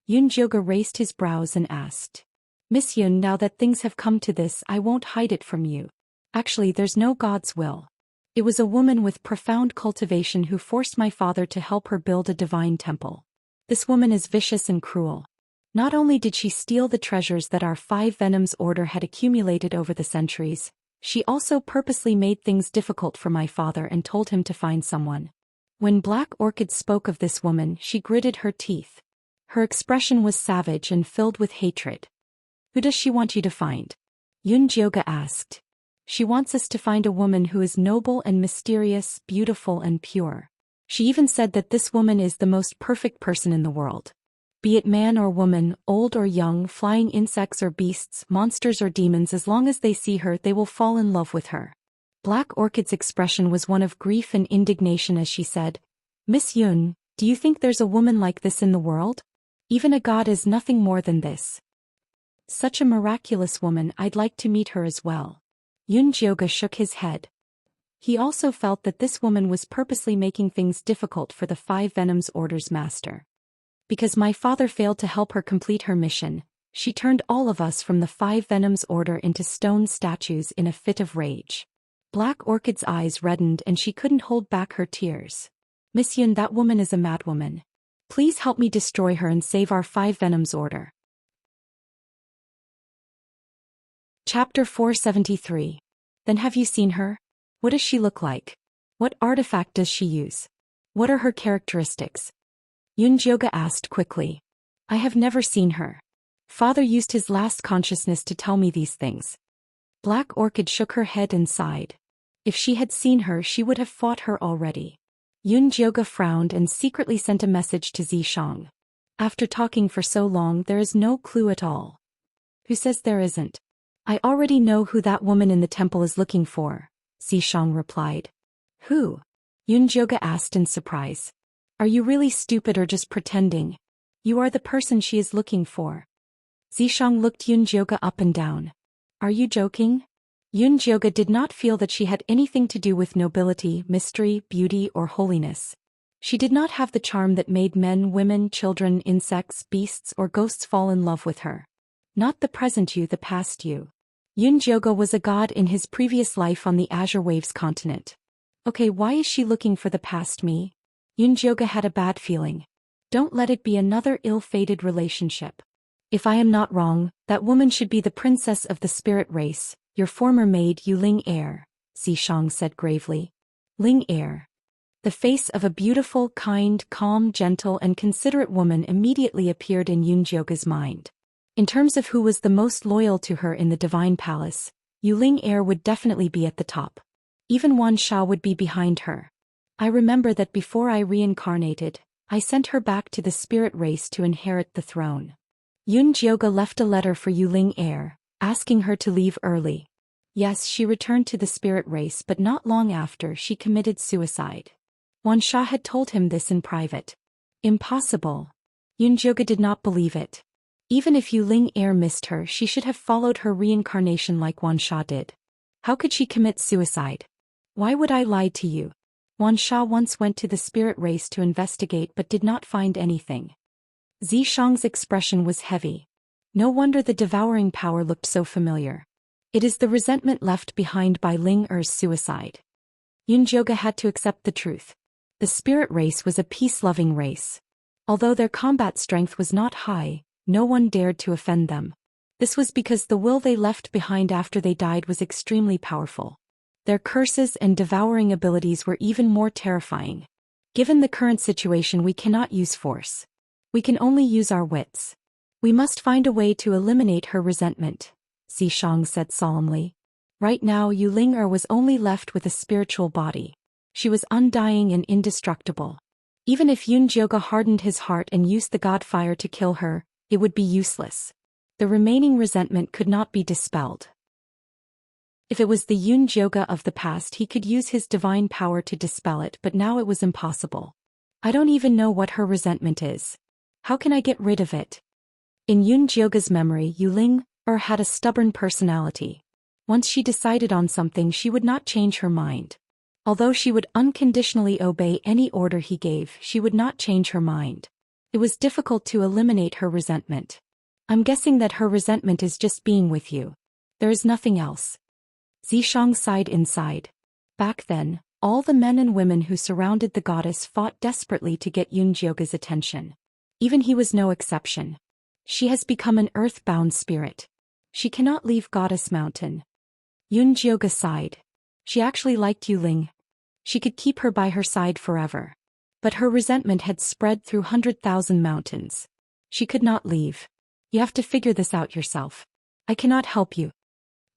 Jioge raised his brows and asked. Miss Yun, now that things have come to this, I won't hide it from you. Actually, there's no God's will. It was a woman with profound cultivation who forced my father to help her build a divine temple. This woman is vicious and cruel. Not only did she steal the treasures that our Five Venoms Order had accumulated over the centuries, she also purposely made things difficult for my father and told him to find someone. When Black Orchid spoke of this woman, she gritted her teeth. Her expression was savage and filled with hatred. Who does she want you to find? Jioge asked. She wants us to find a woman who is noble and mysterious, beautiful and pure. She even said that this woman is the most perfect person in the world. Be it man or woman, old or young, flying insects or beasts, monsters or demons, as long as they see her, they will fall in love with her. Black Orchid's expression was one of grief and indignation as she said, Miss Yun, do you think there's a woman like this in the world? Even a god is nothing more than this. Such a miraculous woman, I'd like to meet her as well. Jioge shook his head. He also felt that this woman was purposely making things difficult for the Five Venoms Order's master. Because my father failed to help her complete her mission, she turned all of us from the Five Venoms Order into stone statues in a fit of rage. Black Orchid's eyes reddened and she couldn't hold back her tears. Miss Yun, that woman is a madwoman. Please help me destroy her and save our Five Venoms Order. Chapter 473. Then have you seen her? What does she look like? What artifact does she use? What are her characteristics? Jioge asked quickly. I have never seen her. Father used his last consciousness to tell me these things. Black Orchid shook her head and sighed. If she had seen her, she would have fought her already. Jioge frowned and secretly sent a message to Xiang. After talking for so long, there is no clue at all. Who says there isn't? I already know who that woman in the temple is looking for, Xiang replied. Who? Jioge asked in surprise. Are you really stupid or just pretending? You are the person she is looking for. Xiang looked Jioge up and down. Are you joking? Jioge did not feel that she had anything to do with nobility, mystery, beauty, or holiness. She did not have the charm that made men, women, children, insects, beasts, or ghosts fall in love with her. Not the present you, the past you. Jioge was a god in his previous life on the Azure Waves continent. Okay, why is she looking for the past me? Jioge had a bad feeling. Don't let it be another ill-fated relationship. If I am not wrong, that woman should be the princess of the spirit race, your former maid Ling Heir, Xiang said gravely. Ling Heir. The face of a beautiful, kind, calm, gentle and considerate woman immediately appeared in Jioge's mind. In terms of who was the most loyal to her in the Divine Palace, Ling Heir would definitely be at the top. Even Wan Sha would be behind her. I remember that before I reincarnated, I sent her back to the spirit race to inherit the throne. Jioge left a letter for Ling Heir, asking her to leave early. Yes, she returned to the spirit race, but not long after she committed suicide. Wan Sha had told him this in private. Impossible. Jioge did not believe it. Even if Ling Heir missed her, she should have followed her reincarnation like Wan Sha did. How could she commit suicide? Why would I lie to you? Wan Sha once went to the spirit race to investigate but did not find anything. Xiang's expression was heavy. No wonder the devouring power looked so familiar. It is the resentment left behind by Ling Er's suicide. Jioge had to accept the truth. The spirit race was a peace-loving race. Although their combat strength was not high, no one dared to offend them. This was because the will they left behind after they died was extremely powerful. Their curses and devouring abilities were even more terrifying. Given the current situation, we cannot use force. We can only use our wits. We must find a way to eliminate her resentment, Xiang said solemnly. Right now Ling Er was only left with a spiritual body. She was undying and indestructible. Even if Jioge hardened his heart and used the god fire to kill her, it would be useless. The remaining resentment could not be dispelled. If it was the Jioge of the past, he could use his divine power to dispel it, but now it was impossible. I don't even know what her resentment is. How can I get rid of it? In Jioge's memory, Ling Er had a stubborn personality. Once she decided on something, she would not change her mind. Although she would unconditionally obey any order he gave, she would not change her mind. It was difficult to eliminate her resentment. I'm guessing that her resentment is just being with you. There is nothing else. Xiang sighed inside. Back then, all the men and women who surrounded the goddess fought desperately to get Jioge's attention. Even he was no exception. She has become an earth-bound spirit. She cannot leave Goddess Mountain. Jioge sighed. She actually liked Ling. She could keep her by her side forever. But her resentment had spread through 100,000 mountains. She could not leave. You have to figure this out yourself. I cannot help you.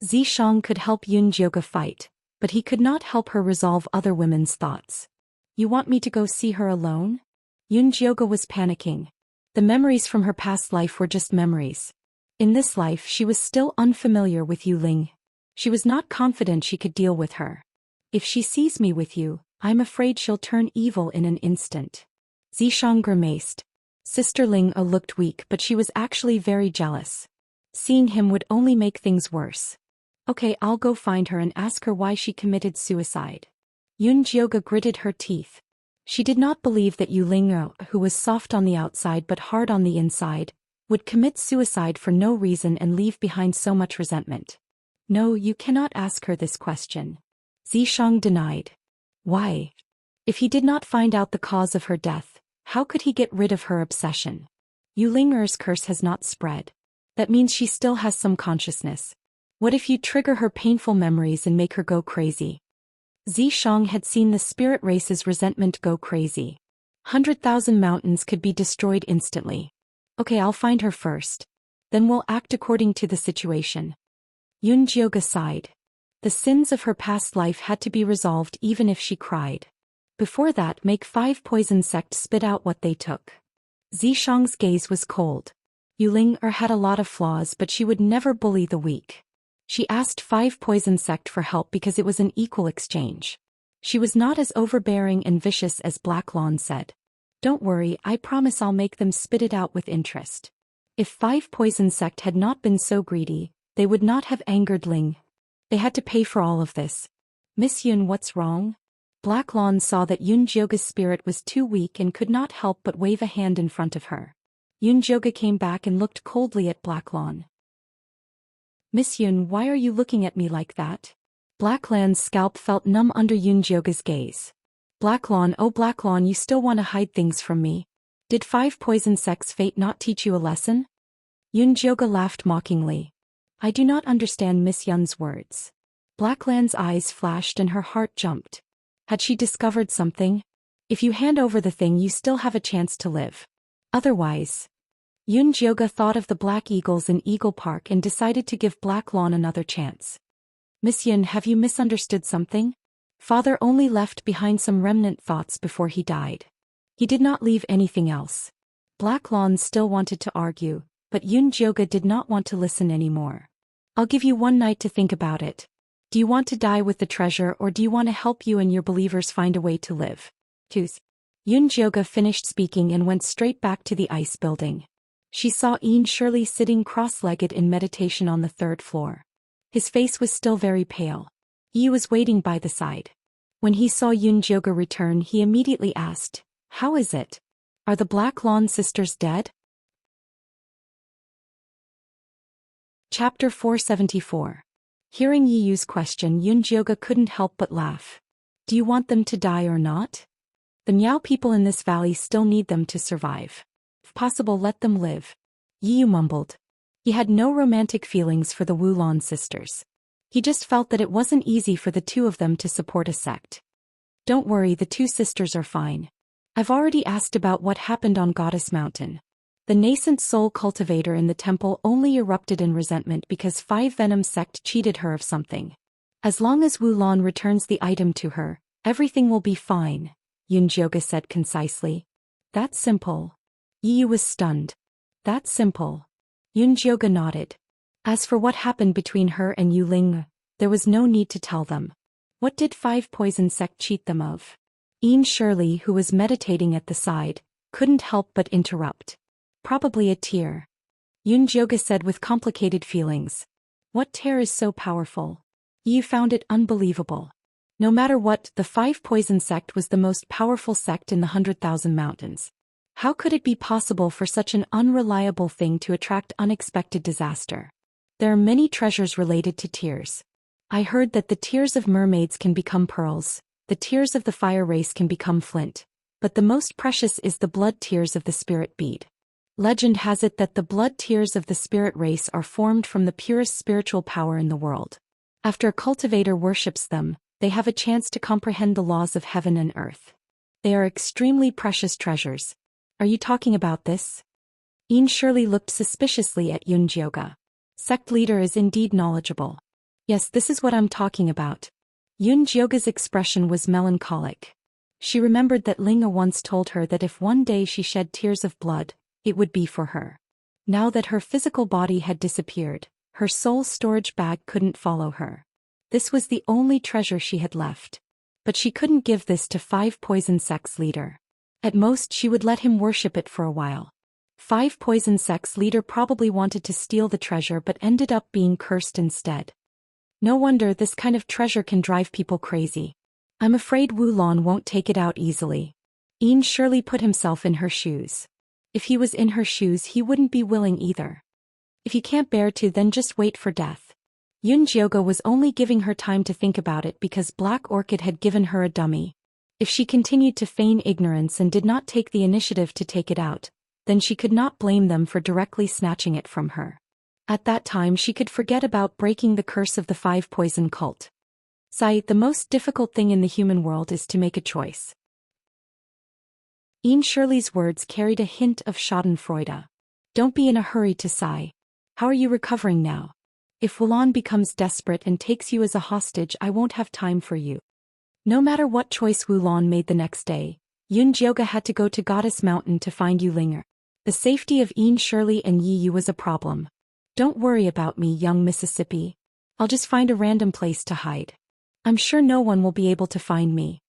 Xiang could help Jioge fight, but he could not help her resolve other women's thoughts. You want me to go see her alone? Jioge was panicking. The memories from her past life were just memories. In this life she was still unfamiliar with Ling. She was not confident she could deal with her. If she sees me with you, I'm afraid she'll turn evil in an instant. Xiang grimaced. Sister Ling looked weak, but she was actually very jealous. Seeing him would only make things worse. Okay, I'll go find her and ask her why she committed suicide. Jioge gritted her teeth. She did not believe that Ling, who was soft on the outside but hard on the inside, would commit suicide for no reason and leave behind so much resentment. No, you cannot ask her this question. Xiang denied. Why? If he did not find out the cause of her death, how could he get rid of her obsession? Linger's curse has not spread. That means she still has some consciousness. What if you trigger her painful memories and make her go crazy? Xiang had seen the spirit race's resentment go crazy. 100,000 mountains could be destroyed instantly. Okay, I'll find her first. Then we'll act according to the situation. Yunjioga sighed. The sins of her past life had to be resolved even if she cried. Before that, make 5 poison sects spit out what they took. Zishang's gaze was cold. Yuling had a lot of flaws, but she would never bully the weak. She asked 5 poison sect for help because it was an equal exchange. She was not as overbearing and vicious as Black Lawn said. Don't worry, I promise I'll make them spit it out with interest. If 5 poison sect had not been so greedy, they would not have angered Ling. They had to pay for all of this. Miss Yun, what's wrong? Black Lawn saw that Yunjioga's spirit was too weak and could not help but wave a hand in front of her. Yunjioga came back and looked coldly at Black Lawn. Miss Yun, why are you looking at me like that? Black Lawn's scalp felt numb under Yunjioga's gaze. Black Lawn, oh Black Lawn, you still want to hide things from me? Did 5 poison sects fate not teach you a lesson? Yunjioga laughed mockingly. I do not understand Miss Yun's words. Black Lawn's eyes flashed and her heart jumped. Had she discovered something? If you hand over the thing, you still have a chance to live. Otherwise. Yunjioga thought of the Black Eagles in Eagle Park and decided to give Black Lawn another chance. Miss Yun, have you misunderstood something? Father only left behind some remnant thoughts before he died. He did not leave anything else. Black Lawn still wanted to argue, but Yunjioga did not want to listen anymore. I'll give you 1 night to think about it. Do you want to die with the treasure, or do you want to help you and your believers find a way to live? Choose. Yunjioga finished speaking and went straight back to the ice building. She saw Ian Shirley sitting cross-legged in meditation on the 3rd floor. His face was still very pale. Yi was waiting by the side. When he saw Yunjioga return, he immediately asked, How is it? Are the Black Lawn sisters dead? Chapter 474. Hearing Yiyu's question, Yunjioga couldn't help but laugh. Do you want them to die or not? The Miao people in this valley still need them to survive. If possible, let them live. Yiyu mumbled. He had no romantic feelings for the Wulon sisters. He just felt that it wasn't easy for the 2 of them to support a sect. Don't worry, the 2 sisters are fine. I've already asked about what happened on Goddess Mountain. The nascent soul cultivator in the temple only erupted in resentment because 5 Venom sect cheated her of something. As long as Wulon returns the item to her, everything will be fine, Yunjioga said concisely. That's simple. Yiyu was stunned. That's simple. Yunjioga nodded. As for what happened between her and Yuling, there was no need to tell them. What did 5 poison sect cheat them of? Ian Shirley, who was meditating at the side, couldn't help but interrupt. Probably a tear. Yunjioga said with complicated feelings. What tear is so powerful? Yi found it unbelievable. No matter what, the 5 poison sect was the most powerful sect in the 100,000 mountains. How could it be possible for such an unreliable thing to attract unexpected disaster? There are many treasures related to tears. I heard that the tears of mermaids can become pearls, the tears of the fire race can become flint, but the most precious is the blood tears of the spirit bead. Legend has it that the blood tears of the spirit race are formed from the purest spiritual power in the world. After a cultivator worships them, they have a chance to comprehend the laws of heaven and earth. They are extremely precious treasures. Are you talking about this? Ian Shirley looked suspiciously at Yunjioga. Sect leader is indeed knowledgeable. Yes, this is what I'm talking about. Yunjioga's expression was melancholic. She remembered that Linga once told her that if one day she shed tears of blood, it would be for her. Now that her physical body had disappeared, her soul storage bag couldn't follow her. This was the only treasure she had left. But she couldn't give this to 5 poison sects leader. At most she would let him worship it for a while. 5 poison sects leader probably wanted to steal the treasure but ended up being cursed instead. No wonder this kind of treasure can drive people crazy. I'm afraid Wulon won't take it out easily. Ian Shirley put himself in her shoes. If he was in her shoes, he wouldn't be willing either. If you can't bear to, then just wait for death. Yunjioga was only giving her time to think about it because Black Orchid had given her a dummy. If she continued to feign ignorance and did not take the initiative to take it out, then she could not blame them for directly snatching it from her. At that time she could forget about breaking the curse of the 5 poison cult. Sai, the most difficult thing in the human world is to make a choice. Ian Shirley's words carried a hint of schadenfreude. Don't be in a hurry to sigh. How are you recovering now? If Wulan becomes desperate and takes you as a hostage, I won't have time for you. No matter what choice Wulan made the next day, Yunjioga had to go to Goddess Mountain to find Yulinger. The safety of Ian Shirley and Yi Yu was a problem. Don't worry about me, young Mississippi. I'll just find a random place to hide. I'm sure no one will be able to find me.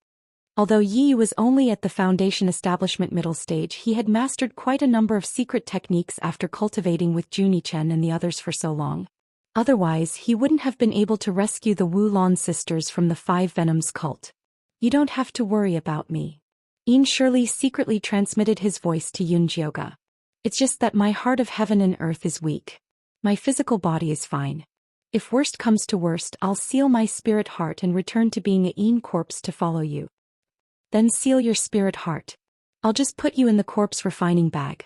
Although Yi Yu was only at the Foundation Establishment middle stage, he had mastered quite a number of secret techniques after cultivating with Junichen and the others for so long. Otherwise, he wouldn't have been able to rescue the Wulan sisters from the Five Venoms cult. You don't have to worry about me. Ian Shirley secretly transmitted his voice to Yunjioga. It's just that my heart of heaven and earth is weak. My physical body is fine. If worst comes to worst, I'll seal my spirit heart and return to being a Ian corpse to follow you. Then seal your spirit heart. I'll just put you in the corpse refining bag.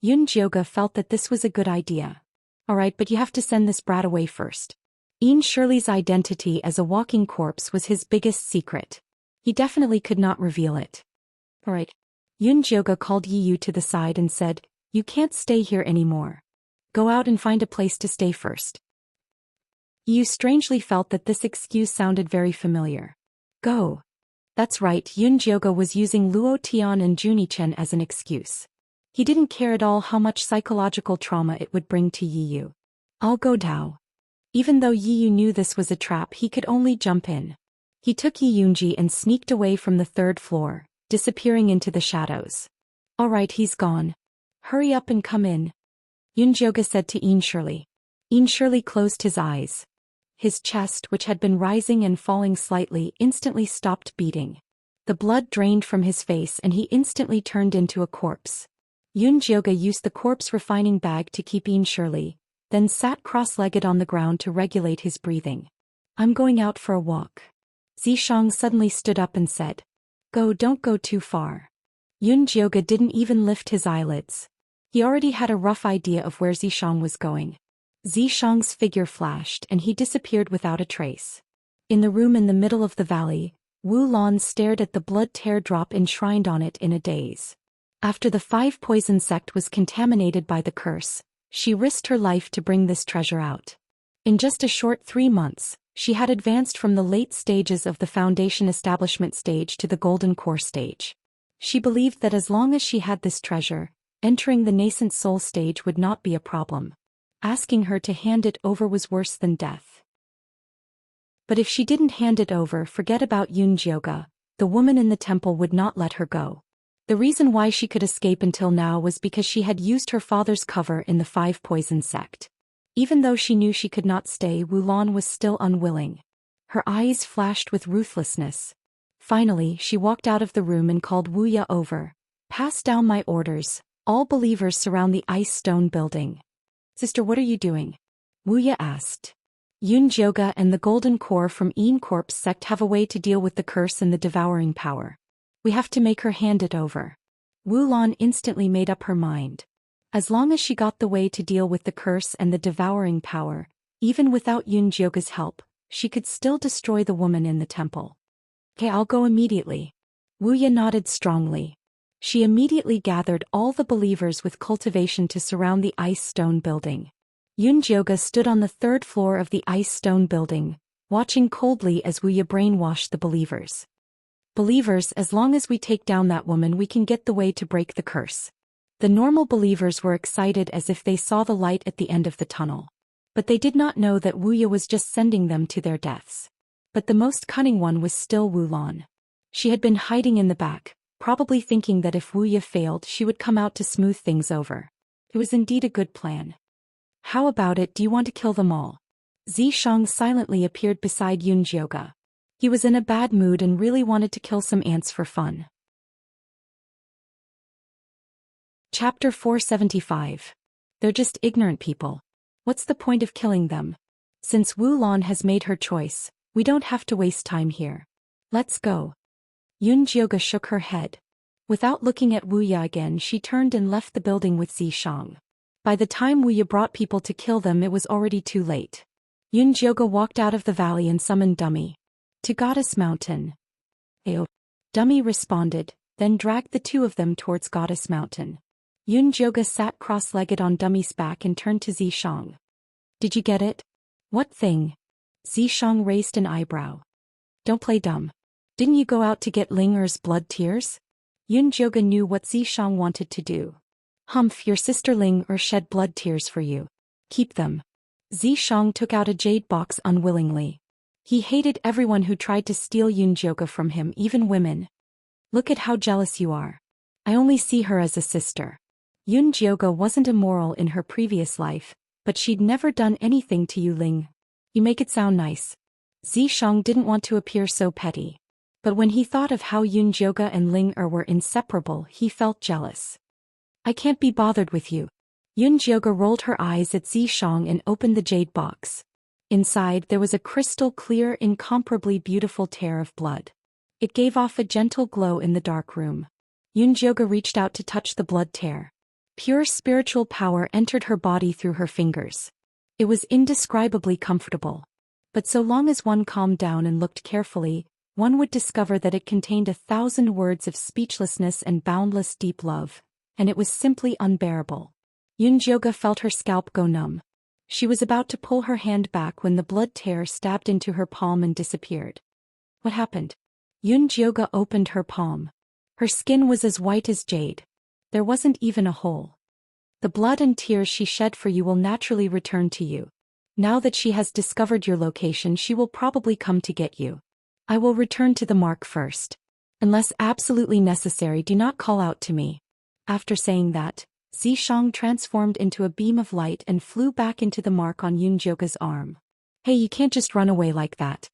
Yunjioga felt that this was a good idea. Alright, but you have to send this brat away first. Ian Shirley's identity as a walking corpse was his biggest secret. He definitely could not reveal it. Alright. Yunjioga called Yi Yu to the side and said, "You can't stay here anymore. Go out and find a place to stay first." Yi Yu strangely felt that this excuse sounded very familiar. Go. That's right, Yunjioga was using Luo Tian and Junichen as an excuse. He didn't care at all how much psychological trauma it would bring to Yi Yu. I'll go Dao. Even though Yi Yu knew this was a trap, he could only jump in. He took Yi Yunji and sneaked away from the third floor, disappearing into the shadows. Alright, he's gone. Hurry up and come in, Yunjioga said to Ian Shirley. Ian Shirley closed his eyes. His chest, which had been rising and falling slightly, instantly stopped beating. The blood drained from his face and he instantly turned into a corpse. Yunjioga used the corpse refining bag to keep Ian Shirley, then sat cross-legged on the ground to regulate his breathing. I'm going out for a walk. Zishang suddenly stood up and said. Don't go too far. Yunjioga didn't even lift his eyelids. He already had a rough idea of where Zishang was going. Zishang's figure flashed and he disappeared without a trace. In the room in the middle of the valley, Wu Lan stared at the blood teardrop enshrined on it in a daze. After the five poison sect was contaminated by the curse, she risked her life to bring this treasure out. In just a short 3 months, she had advanced from the late stages of the Foundation Establishment stage to the Golden Core stage. She believed that as long as she had this treasure, entering the nascent soul stage would not be a problem. Asking her to hand it over was worse than death. But if she didn't hand it over, forget about Yunjioga, the woman in the temple would not let her go. The reason why she could escape until now was because she had used her father's cover in the five poison sect. Even though she knew she could not stay, Wu Lan was still unwilling. Her eyes flashed with ruthlessness. Finally, she walked out of the room and called Wuya over. Pass down my orders. All believers surround the ice stone building. Sister, what are you doing? Wuya asked. Yunjioga and the Golden Core from Ian Corp's sect have a way to deal with the curse and the devouring power. We have to make her hand it over. Wu Lan instantly made up her mind. As long as she got the way to deal with the curse and the devouring power, even without Yunjioga's help, she could still destroy the woman in the temple. Okay, I'll go immediately. Wuya nodded strongly. She immediately gathered all the believers with cultivation to surround the ice stone building. Yunjioga stood on the third floor of the ice stone building, watching coldly as Wuya brainwashed the believers. Believers, as long as we take down that woman, we can get the way to break the curse. The normal believers were excited as if they saw the light at the end of the tunnel. But they did not know that Wuya was just sending them to their deaths. But the most cunning one was still Wu Lan. She had been hiding in the back, probably thinking that if Wuya failed, she would come out to smooth things over. It was indeed a good plan. How about it, do you want to kill them all? Zishang silently appeared beside Yunjioga. He was in a bad mood and really wanted to kill some ants for fun. Chapter 475. They're just ignorant people. What's the point of killing them? Since Wu Lan has made her choice, we don't have to waste time here. Let's go. Yunjioga shook her head. Without looking at Wuya again, she turned and left the building with Zishang. By the time Wuya brought people to kill them, it was already too late. Yunjioga walked out of the valley and summoned Dummy. To Goddess Mountain. Ayo. Dummy responded, then dragged the two of them towards Goddess Mountain. Yunjioga sat cross-legged on Dummy's back and turned to Zishang. Did you get it? What thing? Zhang raised an eyebrow. Don't play dumb. Didn't you go out to get Ling Er's blood tears? Yunjioge knew what Zhang wanted to do. Humph, your sister Ling Er shed blood tears for you. Keep them. Zhang took out a jade box unwillingly. He hated everyone who tried to steal Yunjioge from him, even women. Look at how jealous you are. I only see her as a sister. Yunjioge wasn't immoral in her previous life, but she'd never done anything to you, Ling. You make it sound nice. Zhang didn't want to appear so petty. But when he thought of how Yunjioge and Ling Er were inseparable, he felt jealous. I can't be bothered with you. Yunjioge rolled her eyes at Zhang and opened the jade box. Inside there was a crystal clear, incomparably beautiful tear of blood. It gave off a gentle glow in the dark room. Yunjioge reached out to touch the blood tear. Pure spiritual power entered her body through her fingers. It was indescribably comfortable. But so long as one calmed down and looked carefully, one would discover that it contained 1,000 words of speechlessness and boundless deep love, and it was simply unbearable. Yunjioge felt her scalp go numb. She was about to pull her hand back when the blood tear stabbed into her palm and disappeared. What happened? Yunjioge opened her palm. Her skin was as white as jade. There wasn't even a hole. The blood and tears she shed for you will naturally return to you. Now that she has discovered your location, she will probably come to get you. I will return to the mark first. Unless absolutely necessary, do not call out to me. After saying that, Zhang transformed into a beam of light and flew back into the mark on Yunjioge's arm. Hey, you can't just run away like that.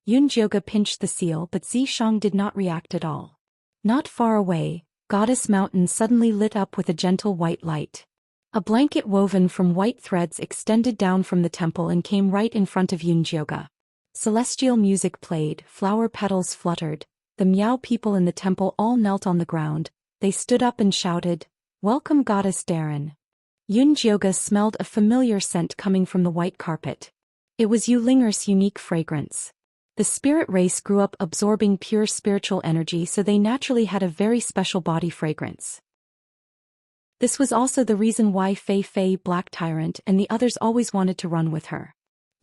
Yunjioge pinched the seal, but Zhang did not react at all. Not far away, Goddess Mountain suddenly lit up with a gentle white light. A blanket woven from white threads extended down from the temple and came right in front of Yunjioge. Celestial music played, flower petals fluttered, the Miao people in the temple all knelt on the ground, they stood up and shouted, "Welcome Goddess Darren." Yunjioge smelled a familiar scent coming from the white carpet. It was Ling Er's unique fragrance. The spirit race grew up absorbing pure spiritual energy, so they naturally had a very special body fragrance. This was also the reason why Fei Fei, Black Tyrant, and the others always wanted to run with her.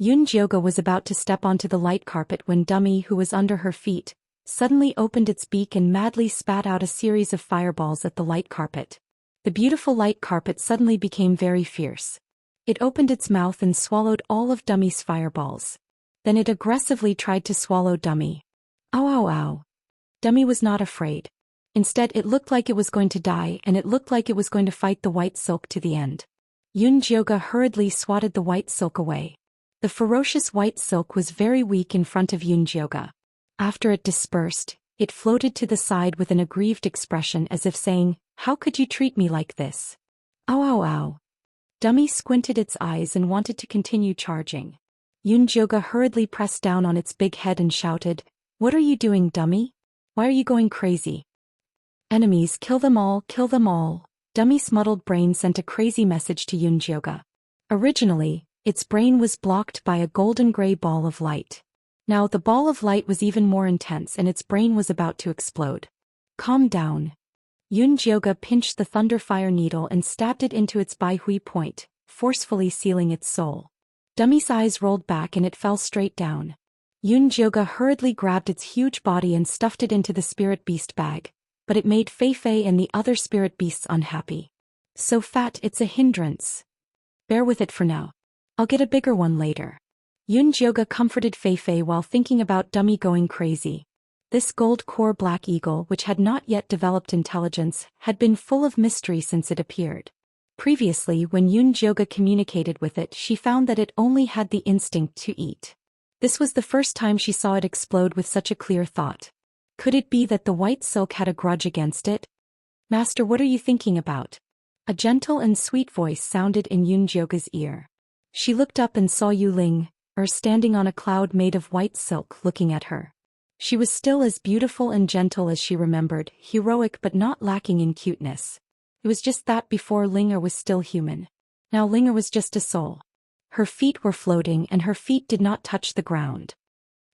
Yunjioge was about to step onto the light carpet when Dummy, who was under her feet, suddenly opened its beak and madly spat out a series of fireballs at the light carpet. The beautiful light carpet suddenly became very fierce. It opened its mouth and swallowed all of Dummy's fireballs. Then it aggressively tried to swallow Dummy. Ow ow ow. Dummy was not afraid. Instead, it looked like it was going to die, and it looked like it was going to fight the white silk to the end. Yunjioge hurriedly swatted the white silk away. The ferocious white silk was very weak in front of Yunjioge. After it dispersed, it floated to the side with an aggrieved expression as if saying, "How could you treat me like this?" Ow ow ow. Dummy squinted its eyes and wanted to continue charging. Yunjioge hurriedly pressed down on its big head and shouted, "What are you doing, Dummy? Why are you going crazy? Enemies, kill them all, kill them all." Dummy's muddled brain sent a crazy message to Yunjioge. Originally, its brain was blocked by a golden gray ball of light. Now the ball of light was even more intense and its brain was about to explode. Calm down. Yunjioge pinched the thunderfire needle and stabbed it into its Baihui point, forcefully sealing its soul. Dummy's eyes rolled back and it fell straight down. Yunjioge hurriedly grabbed its huge body and stuffed it into the spirit beast bag, but it made Fei Fei and the other spirit beasts unhappy. So fat, it's a hindrance. Bear with it for now. I'll get a bigger one later. Yunjioge comforted Fei Fei while thinking about Dummy going crazy. This gold core black eagle, which had not yet developed intelligence, had been full of mystery since it appeared. Previously, when Yunjioge communicated with it, she found that it only had the instinct to eat. This was the first time she saw it explode with such a clear thought. Could it be that the white silk had a grudge against it? "Master, what are you thinking about?" A gentle and sweet voice sounded in Yunjioge's ear. She looked up and saw Ling Er standing on a cloud made of white silk looking at her. She was still as beautiful and gentle as she remembered, heroic but not lacking in cuteness. It was just that before Ling Er was still human. Now Ling Er was just a soul. Her feet were floating and her feet did not touch the ground.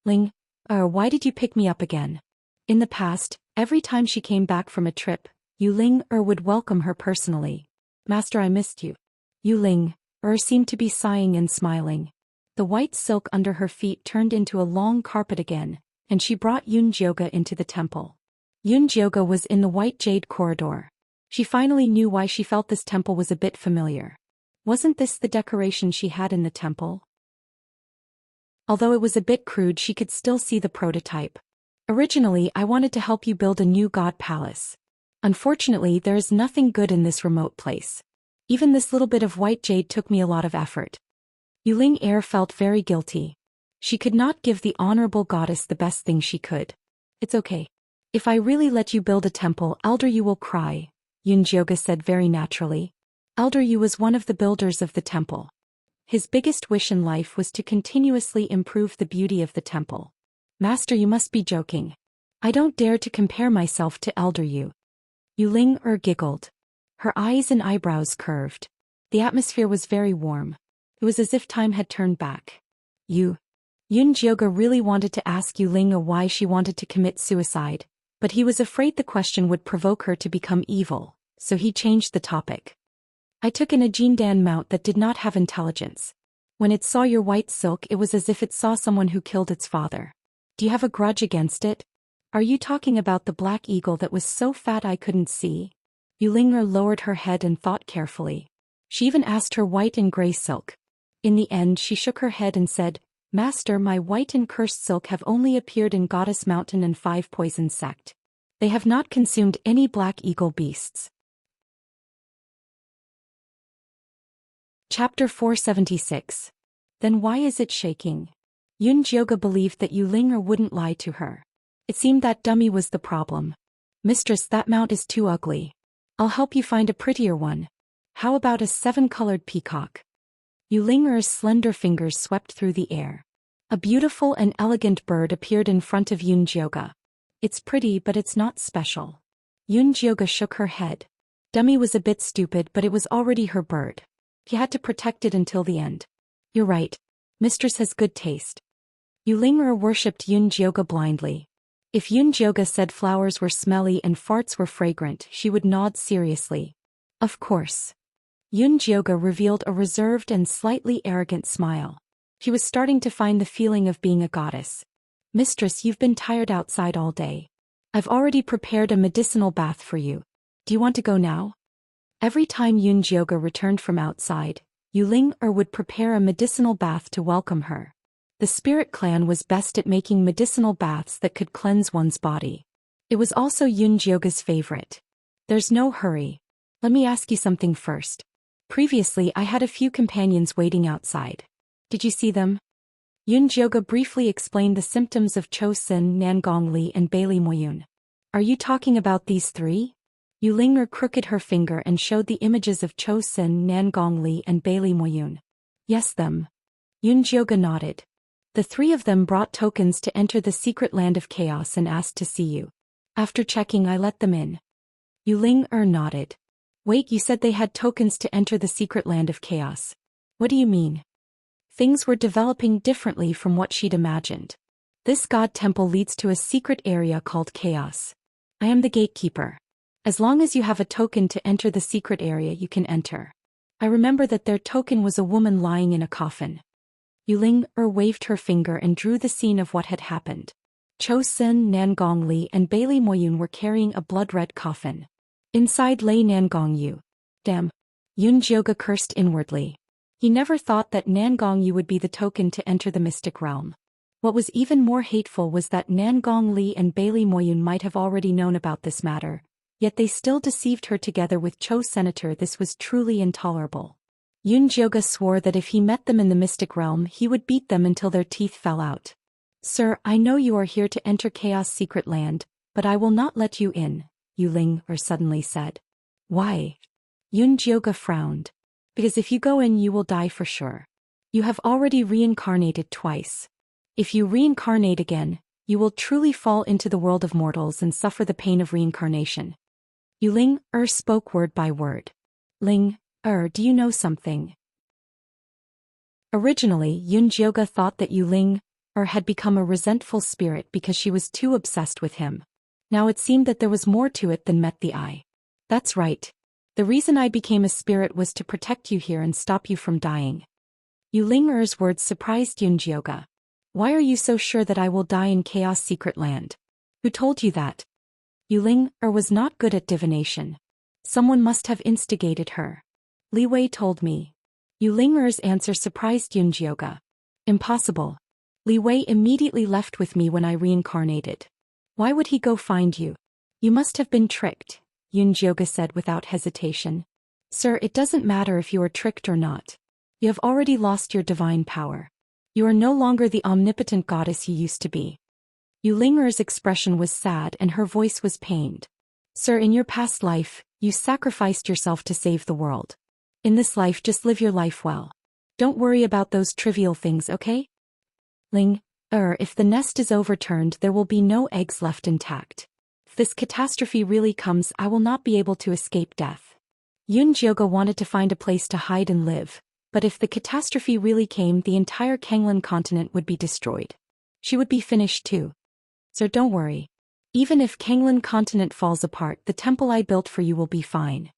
"Ling Er, why did you pick me up again?" In the past, every time she came back from a trip, Ling Er would welcome her personally. "Master, I missed you." Ling Er seemed to be sighing and smiling. The white silk under her feet turned into a long carpet again, and she brought Yunjioge into the temple. Yunjioge was in the white jade corridor. She finally knew why she felt this temple was a bit familiar. Wasn't this the decoration she had in the temple? Although it was a bit crude, she could still see the prototype. Originally, I wanted to help you build a new god palace. Unfortunately, there is nothing good in this remote place. Even this little bit of white jade took me a lot of effort. Yuling Air felt very guilty. She could not give the honorable goddess the best thing she could. It's okay. If I really let you build a temple, Elder Yu will cry, Yunjioge said very naturally. Elder Yu was one of the builders of the temple. His biggest wish in life was to continuously improve the beauty of the temple. Master, you must be joking. I don't dare to compare myself to Elder Yu. Yuling giggled. Her eyes and eyebrows curved. The atmosphere was very warm. It was as if time had turned back. Yunjioge really wanted to ask Yuling why she wanted to commit suicide, but he was afraid the question would provoke her to become evil, so he changed the topic. I took in a Jindan mount that did not have intelligence. When it saw your white silk, it was as if it saw someone who killed its father. Do you have a grudge against it? Are you talking about the black eagle that was so fat I couldn't see? Yuling lowered her head and thought carefully. She even asked her white and gray silk. In the end, she shook her head and said, Master, my white and cursed silk have only appeared in Goddess Mountain and 5 poison sect. They have not consumed any black eagle beasts. Chapter 476. Then why is it shaking? Yunjioge believed that Yuling wouldn't lie to her. It seemed that dummy was the problem. Mistress, that mount is too ugly. I'll help you find a prettier one. How about a 7-colored peacock? Yuling's slender fingers swept through the air. A beautiful and elegant bird appeared in front of Yunjioge. It's pretty, but it's not special. Yunjioge shook her head. Dummy was a bit stupid, but it was already her bird. He had to protect it until the end. You're right. Mistress has good taste. Yuling worshipped Yunjioge blindly. If Yunjioge said flowers were smelly and farts were fragrant, she would nod seriously. Of course. Yunjioge revealed a reserved and slightly arrogant smile. She was starting to find the feeling of being a goddess. Mistress, you've been tired outside all day. I've already prepared a medicinal bath for you. Do you want to go now? Every time Yunjioge returned from outside, Yuling would prepare a medicinal bath to welcome her. The spirit clan was best at making medicinal baths that could cleanse one's body. It was also Yunjioge's favorite. There's no hurry. Let me ask you something first. Previously, I had a few companions waiting outside. Did you see them? Yunjioge briefly explained the symptoms of Zhou Xian, Nangongli, and Bailey Moyun. Are you talking about these 3? Yuling crooked her finger and showed the images of Zhou Xian, Nangongli, and Bailey Moyun. Yes, them. Yunjioge nodded. The 3 of them brought tokens to enter the secret land of chaos and asked to see you. After checking, I let them in. Yuling nodded. Wait, you said they had tokens to enter the secret land of chaos. What do you mean? Things were developing differently from what she'd imagined. This god temple leads to a secret area called chaos. I am the gatekeeper. As long as you have a token to enter the secret area, you can enter. I remember that their token was a woman lying in a coffin. Yuling waved her finger and drew the scene of what had happened. Zhou Xian, Nangongli, and Bailey Moyun were carrying a blood-red coffin. Inside lay Nangongyu. Damn. Yunjioge cursed inwardly. He never thought that Nangongyu would be the token to enter the mystic realm. What was even more hateful was that Nangongli and Bailey Moyun might have already known about this matter, yet they still deceived her together with Zhou Senator. This was truly intolerable. Yunjioge swore that if he met them in the mystic realm, he would beat them until their teeth fell out. Sir, I know you are here to enter Chaos' secret land, but I will not let you in, Yuling suddenly said. Why? Yunjioge frowned. Because if you go in, you will die for sure. You have already reincarnated twice. If you reincarnate again, you will truly fall into the world of mortals and suffer the pain of reincarnation. Yuling spoke word by word. Ling, do you know something? Originally, Yunjioge thought that Yuling had become a resentful spirit because she was too obsessed with him. Now it seemed that there was more to it than met the eye. That's right. The reason I became a spirit was to protect you here and stop you from dying. Ling Er's words surprised Yunjioga. Why are you so sure that I will die in Chaos Secret Land? Who told you that? Ling Er was not good at divination. Someone must have instigated her. Li Wei told me. Ling Er's answer surprised Yunjioga. Impossible. Li Wei immediately left with me when I reincarnated. Why would he go find you? You must have been tricked, Yunjioga said without hesitation. Sir, it doesn't matter if you are tricked or not. You have already lost your divine power. You are no longer the omnipotent goddess you used to be. Ling Er's expression was sad and her voice was pained. Sir, in your past life, you sacrificed yourself to save the world. In this life, just live your life well. Don't worry about those trivial things, okay? Ling Er, if the nest is overturned, there will be no eggs left intact. If this catastrophe really comes, I will not be able to escape death. Yunjioga wanted to find a place to hide and live, but if the catastrophe really came, the entire Kanglan continent would be destroyed. She would be finished too. So don't worry. Even if Kanglan continent falls apart, the temple I built for you will be fine.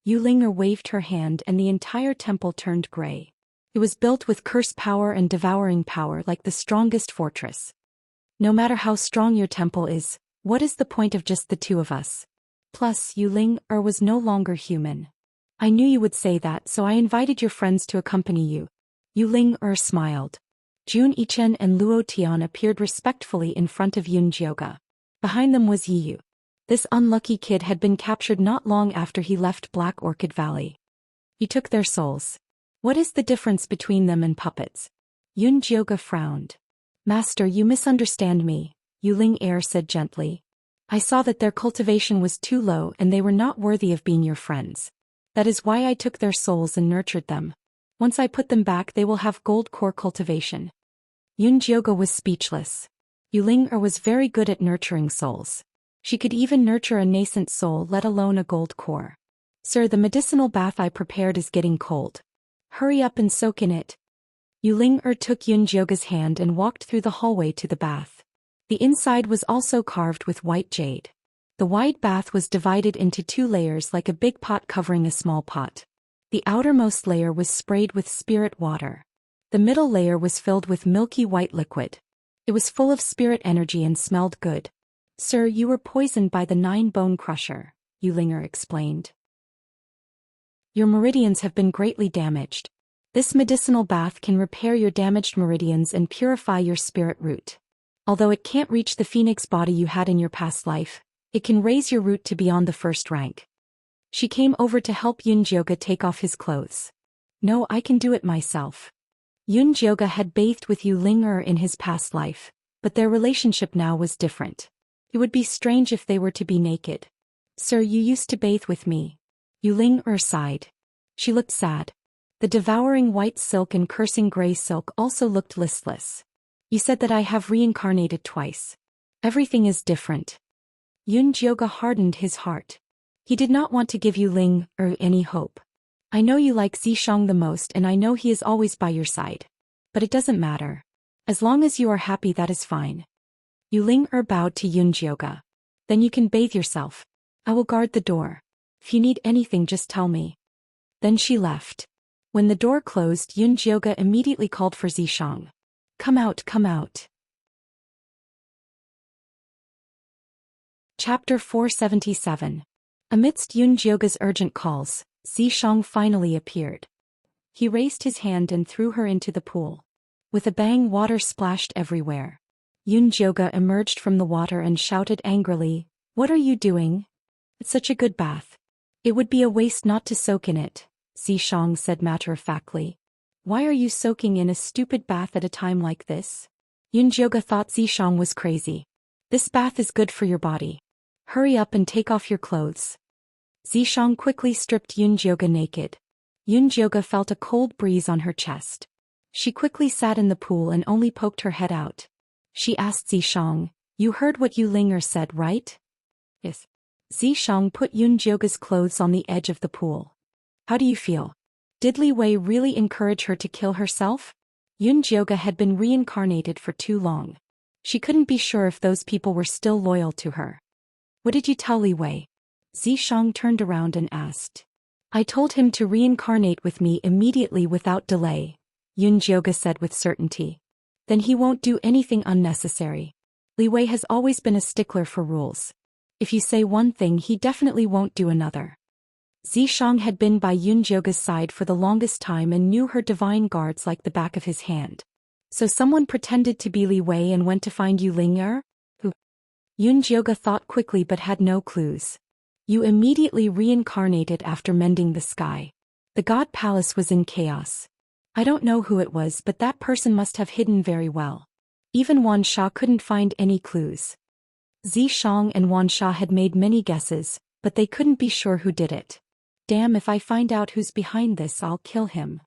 Ling Er waved her hand and the entire temple turned gray. It was built with curse power and devouring power like the strongest fortress. No matter how strong your temple is, what is the point of just the two of us? Plus, Ling Er was no longer human. I knew you would say that, so I invited your friends to accompany you. Ling Er smiled. Jun Yichen and Luo Tian appeared respectfully in front of Yunjioga. Behind them was Yiyu. This unlucky kid had been captured not long after he left Black Orchid Valley. He took their souls. What is the difference between them and puppets? Yunjioga frowned. Master, you misunderstand me, Ling Er said gently. I saw that their cultivation was too low and they were not worthy of being your friends. That is why I took their souls and nurtured them. Once I put them back, they will have gold core cultivation. Yunjioga was speechless. Ling Er was very good at nurturing souls. She could even nurture a nascent soul, let alone a gold core. Sir, the medicinal bath I prepared is getting cold. Hurry up and soak in it. Ling Er took Yunjioga's hand and walked through the hallway to the bath. The inside was also carved with white jade. The wide bath was divided into 2 layers like a big pot covering a small pot. The outermost layer was sprayed with spirit water. The middle layer was filled with milky white liquid. It was full of spirit energy and smelled good. Sir, you were poisoned by the 9-bone crusher, Ling Er explained. Your meridians have been greatly damaged. This medicinal bath can repair your damaged meridians and purify your spirit root. Although it can't reach the phoenix body you had in your past life, it can raise your root to beyond the 1st rank. She came over to help Yunjioga take off his clothes. No, I can do it myself. Yunjioga had bathed with Ling Er in his past life, but their relationship now was different. It would be strange if they were to be naked. Sir, you used to bathe with me. Ling Er sighed. She looked sad. The devouring white silk and cursing gray silk also looked listless. You said that I have reincarnated twice. Everything is different. Yunjioga hardened his heart. He did not want to give Ling Er any hope. I know you like Xianxia the most and I know he is always by your side. But it doesn't matter. As long as you are happy, that is fine. Ling Er bowed to Yunjioga. Then you can bathe yourself. I will guard the door. If you need anything, just tell me. Then she left. When the door closed, Yunjioga immediately called for Xianxia. Come out, come out. Chapter 477. Amidst Yunjioga's urgent calls, Xianxia finally appeared. He raised his hand and threw her into the pool. With a bang, water splashed everywhere. Yunjioga emerged from the water and shouted angrily, "What are you doing? It's such a good bath. It would be a waste not to soak in it," Xianxia said matter-of-factly. Why are you soaking in a stupid bath at a time like this? Yunjioga thought Xianxia was crazy. This bath is good for your body. Hurry up and take off your clothes. Xianxia quickly stripped Yunjioga naked. Yunjioga felt a cold breeze on her chest. She quickly sat in the pool and only poked her head out. She asked Xianxia, "You heard what Ling Er said, right?" "Yes." Xianxia put Yunjioga's clothes on the edge of the pool. "How do you feel? Did Li Wei really encourage her to kill herself?" Yunjioga had been reincarnated for too long. She couldn't be sure if those people were still loyal to her. "What did you tell Li Wei?" Xianxia turned around and asked. "I told him to reincarnate with me immediately without delay," Jioge said with certainty. Then he won't do anything unnecessary. Li Wei has always been a stickler for rules. If you say one thing, he definitely won't do another. Zishang had been by Jioge's side for the longest time and knew her divine guards like the back of his hand. So someone pretended to be Li Wei and went to find Yu Ling'er? Who? Jioge thought quickly but had no clues. You immediately reincarnated after mending the sky. The god palace was in chaos. I don't know who it was, but that person must have hidden very well. Even Wan Sha couldn't find any clues. Zishang and Wan Sha had made many guesses, but they couldn't be sure who did it. Damn, if I find out who's behind this, I'll kill him.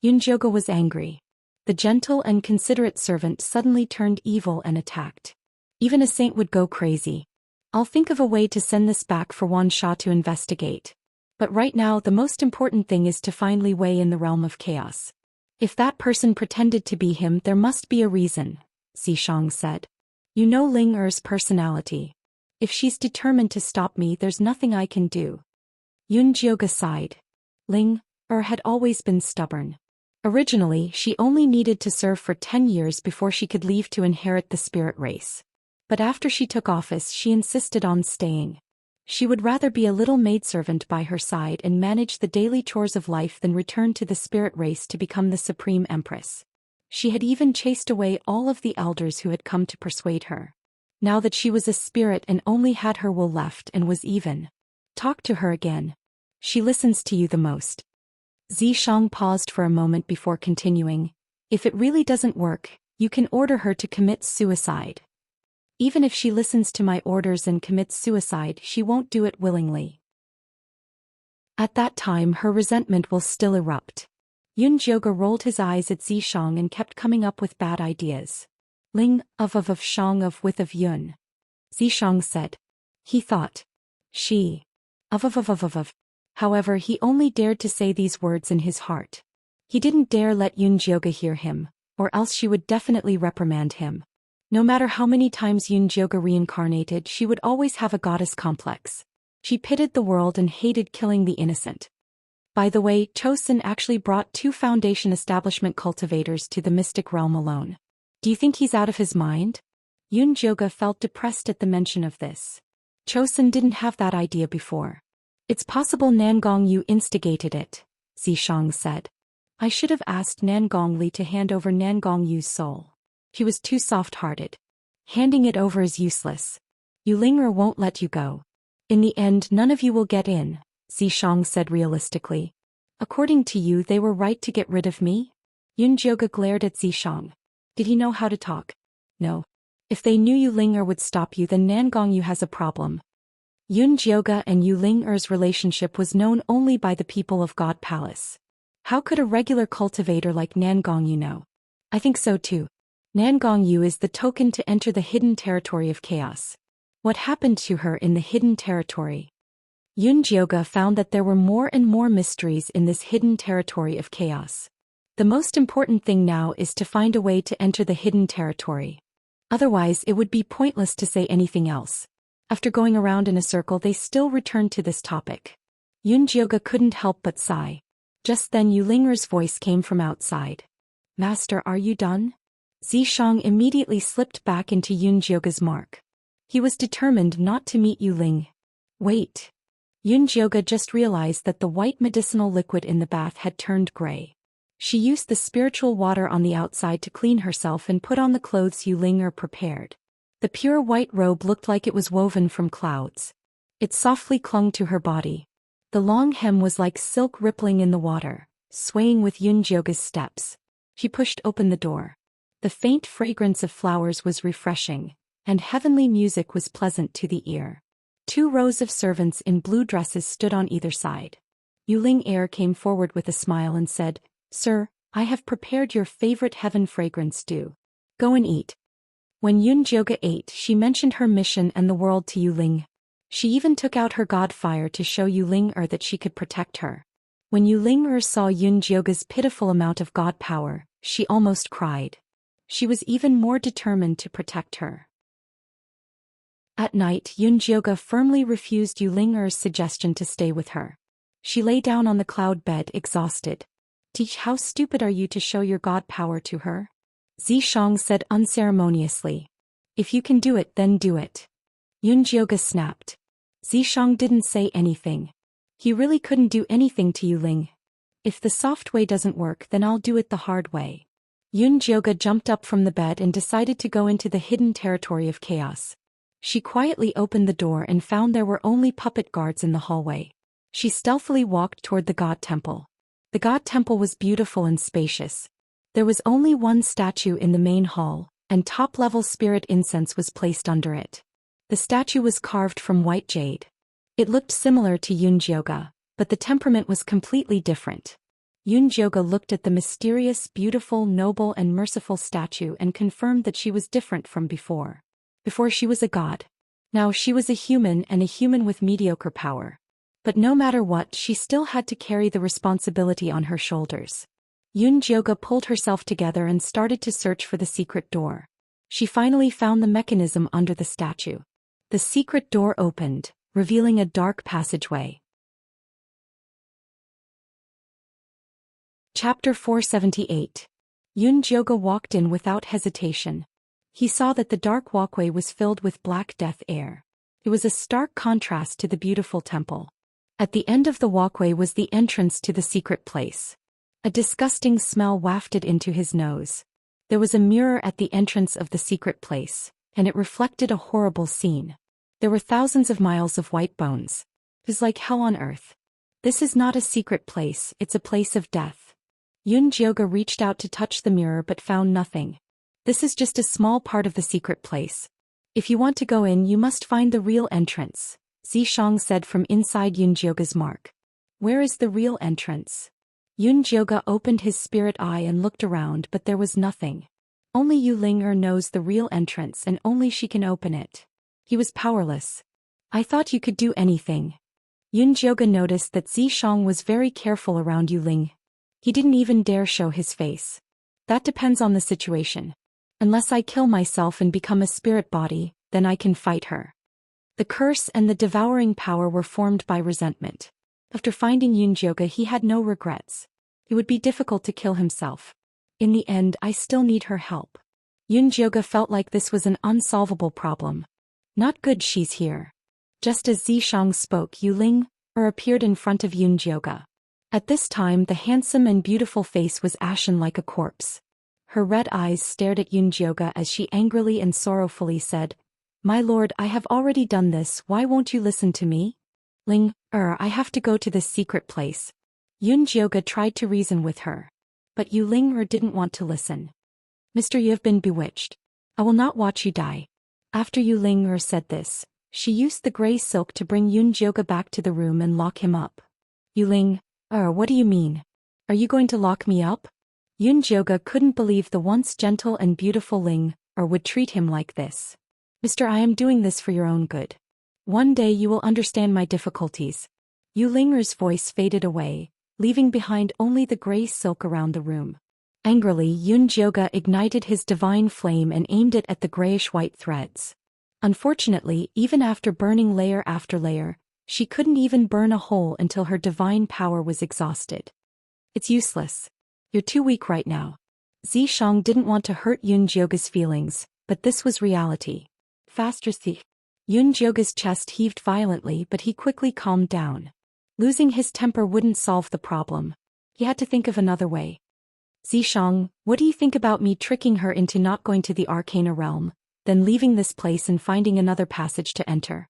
Jioge was angry. The gentle and considerate servant suddenly turned evil and attacked. Even a saint would go crazy. I'll think of a way to send this back for Wan Sha to investigate. But right now the most important thing is to find Li Wei in the realm of chaos. If that person pretended to be him, there must be a reason, Zishang said. You know Ling'er's personality. If she's determined to stop me, there's nothing I can do. Jioge sighed. Ling'er had always been stubborn. Originally, she only needed to serve for 10 years before she could leave to inherit the spirit race. But after she took office, she insisted on staying. She would rather be a little maidservant by her side and manage the daily chores of life than return to the spirit race to become the supreme empress. She had even chased away all of the elders who had come to persuade her. Now that she was a spirit and only had her will left and was even. Talk to her again. She listens to you the most. Zishang paused for a moment before continuing. If it really doesn't work, you can order her to commit suicide. Even if she listens to my orders and commits suicide, she won't do it willingly. At that time her resentment will still erupt. Jioge rolled his eyes at Zishang and kept coming up with bad ideas. Ling, of Shang of with of Yun. Zishang said. He thought. She. Of. However, he only dared to say these words in his heart. He didn't dare let Jioge hear him, or else she would definitely reprimand him. No matter how many times Jioge reincarnated, she would always have a goddess complex. She pitted the world and hated killing the innocent. By the way, Chosun actually brought 2 Foundation establishment cultivators to the mystic realm alone. Do you think he's out of his mind? Jioge felt depressed at the mention of this. Chosun didn't have that idea before. It's possible Nangong Yu instigated it, Zishang said. I should have asked Nangong Li to hand over Nangong Yu's soul. He was too soft-hearted. Handing it over is useless. Yu Ling'er won't let you go. In the end, none of you will get in, Zishang said realistically. According to you, they were right to get rid of me? Jioge glared at Zishang. Did he know how to talk? No. If they knew Yu Ling'er would stop you, then Nangong Yu has a problem. Jioge and Yu Ling'er's relationship was known only by the people of God Palace. How could a regular cultivator like Nangong Yu know? I think so too. Nangong Yu is the token to enter the hidden territory of chaos. What happened to her in the hidden territory? Jioge found that there were more and more mysteries in this hidden territory of chaos. The most important thing now is to find a way to enter the hidden territory. Otherwise, it would be pointless to say anything else. After going around in a circle, they still returned to this topic. Jioge couldn't help but sigh. Just then Yu Ling'er's voice came from outside. Master, are you done? Zishang immediately slipped back into Jioge's mark. He was determined not to meet Yu Ling. Wait. Jioge just realized that the white medicinal liquid in the bath had turned gray. She used the spiritual water on the outside to clean herself and put on the clothes Yu Ling'er prepared. The pure white robe looked like it was woven from clouds. It softly clung to her body. The long hem was like silk rippling in the water, swaying with Jioge's steps. She pushed open the door. The faint fragrance of flowers was refreshing, and heavenly music was pleasant to the ear. 2 rows of servants in blue dresses stood on either side. Yu Ling'er came forward with a smile and said, Sir, I have prepared your favorite heaven fragrance do. Go and eat. When Jioge ate, she mentioned her mission and the world to Yu Ling. She even took out her god fire to show Yu Ling'er that she could protect her. When Yu Ling'er saw Jioge's pitiful amount of god power, she almost cried. She was even more determined to protect her. At night, Jioge firmly refused Yu Ling'er's suggestion to stay with her. She lay down on the cloud bed exhausted. Teach, how stupid are you to show your god power to her? Xianxia said unceremoniously. If you can do it, then do it. Yunjioga snapped. Xianxia didn't say anything. He really couldn't do anything to Yuling. If the soft way doesn't work, then I'll do it the hard way. Yunjioga jumped up from the bed and decided to go into the hidden territory of chaos. She quietly opened the door and found there were only puppet guards in the hallway. She stealthily walked toward the god temple. The god temple was beautiful and spacious. There was only one statue in the main hall, and top-level spirit incense was placed under it. The statue was carved from white jade. It looked similar to Yunjioga, but the temperament was completely different. Yunjioga looked at the mysterious, beautiful, noble and merciful statue and confirmed that she was different from before. Before she was a god. Now she was a human, and a human with mediocre power. But no matter what, she still had to carry the responsibility on her shoulders. Yunjioga pulled herself together and started to search for the secret door. She finally found the mechanism under the statue. The secret door opened, revealing a dark passageway. Chapter 478. Yunjioga walked in without hesitation. He saw that the dark walkway was filled with black death air. It was a stark contrast to the beautiful temple. At the end of the walkway was the entrance to the secret place. A disgusting smell wafted into his nose. There was a mirror at the entrance of the secret place, and it reflected a horrible scene. There were thousands of miles of white bones. It was like hell on earth. This is not a secret place, it's a place of death. Yunjioga reached out to touch the mirror but found nothing. This is just a small part of the secret place. If you want to go in, you must find the real entrance, Xianxia said from inside Yunjioga's mark. Where is the real entrance? Yunjioga opened his spirit eye and looked around, but there was nothing. Only Yuling knows the real entrance, and only she can open it. He was powerless. I thought you could do anything. Yunjioga noticed that Xianxia was very careful around Yuling. He didn't even dare show his face. That depends on the situation. Unless I kill myself and become a spirit body, then I can fight her. The curse and the devouring power were formed by resentment. After finding Yunjioga, he had no regrets. It would be difficult to kill himself. In the end, I still need her help. Yunjioga felt like this was an unsolvable problem. Not good she's here. Just as Xianxia spoke, Yuling appeared in front of Yunjioga. At this time, the handsome and beautiful face was ashen like a corpse. Her red eyes stared at Yunjioga as she angrily and sorrowfully said, "My lord, I have already done this, why won't you listen to me? I have to go to this secret place." Yunjioga tried to reason with her. But Yuling didn't want to listen. "Mister, you have been bewitched. I will not watch you die." After Yuling said this, she used the gray silk to bring Yunjioga back to the room and lock him up. Yuling, what do you mean? Are you going to lock me up? Yunjioga couldn't believe the once gentle and beautiful Ling would treat him like this. "Mister, I am doing this for your own good. One day you will understand my difficulties." Yuling's voice faded away, leaving behind only the gray silk around the room. Angrily, Yunjioga ignited his divine flame and aimed it at the grayish-white threads. Unfortunately, even after burning layer after layer, she couldn't even burn a hole until her divine power was exhausted. "It's useless. You're too weak right now." Xianxia didn't want to hurt Yunjioga's feelings, but this was reality. "Faster, thief." Yunjioga's chest heaved violently, but he quickly calmed down. Losing his temper wouldn't solve the problem. He had to think of another way. "Xianxia, what do you think about me tricking her into not going to the Arcana realm, then leaving this place and finding another passage to enter?"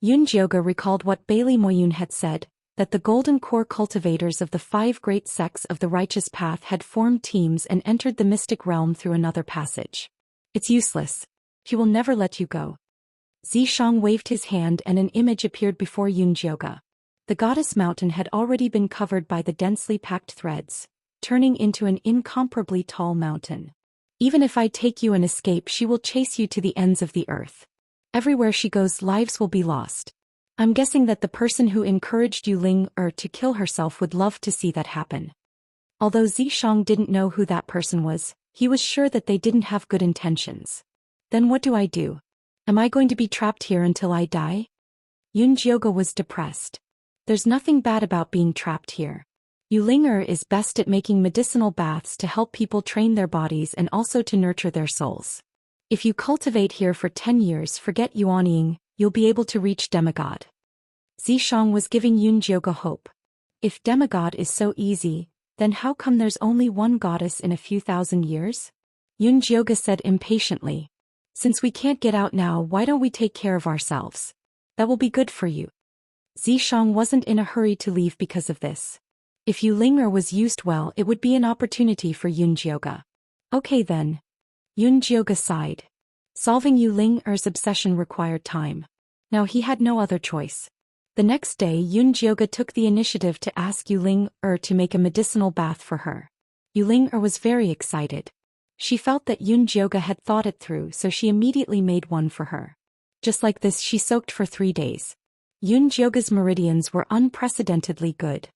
Yunjioga recalled what Bailey Moyun had said, that the Golden Core cultivators of the 5 great sects of the righteous path had formed teams and entered the mystic realm through another passage. "It's useless. He will never let you go." Xianxia waved his hand and an image appeared before Yunjioga. The goddess mountain had already been covered by the densely packed threads, turning into an incomparably tall mountain. "Even if I take you and escape, she will chase you to the ends of the earth. Everywhere she goes, lives will be lost. I'm guessing that the person who encouraged Yuling to kill herself would love to see that happen." Although Xianxia didn't know who that person was, he was sure that they didn't have good intentions. "Then what do I do? Am I going to be trapped here until I die?" Yunjioga was depressed. "There's nothing bad about being trapped here. Yulinger is best at making medicinal baths to help people train their bodies and also to nurture their souls. If you cultivate here for 10 years, forget Yuanying, you'll be able to reach demigod. Zishang was giving Yunjioge hope. If demigod is so easy, then how come there's only one goddess in a few thousand years? Yunjioge said impatiently. Since we can't get out now, why don't we take care of ourselves? That will be good for you. Zishang wasn't in a hurry to leave because of this. If Yulinger was used well, it would be an opportunity for Yunjioge. Okay then. Yunjioge sighed. Solving Yulinger's obsession required time. Now he had no other choice. The next day Yunjioge took the initiative to ask Yulinger to make a medicinal bath for her. Yulinger was very excited. She felt that Yunjioge had thought it through, so she immediately made one for her. Just like this, she soaked for 3 days. Yunjioge's meridians were unprecedentedly good.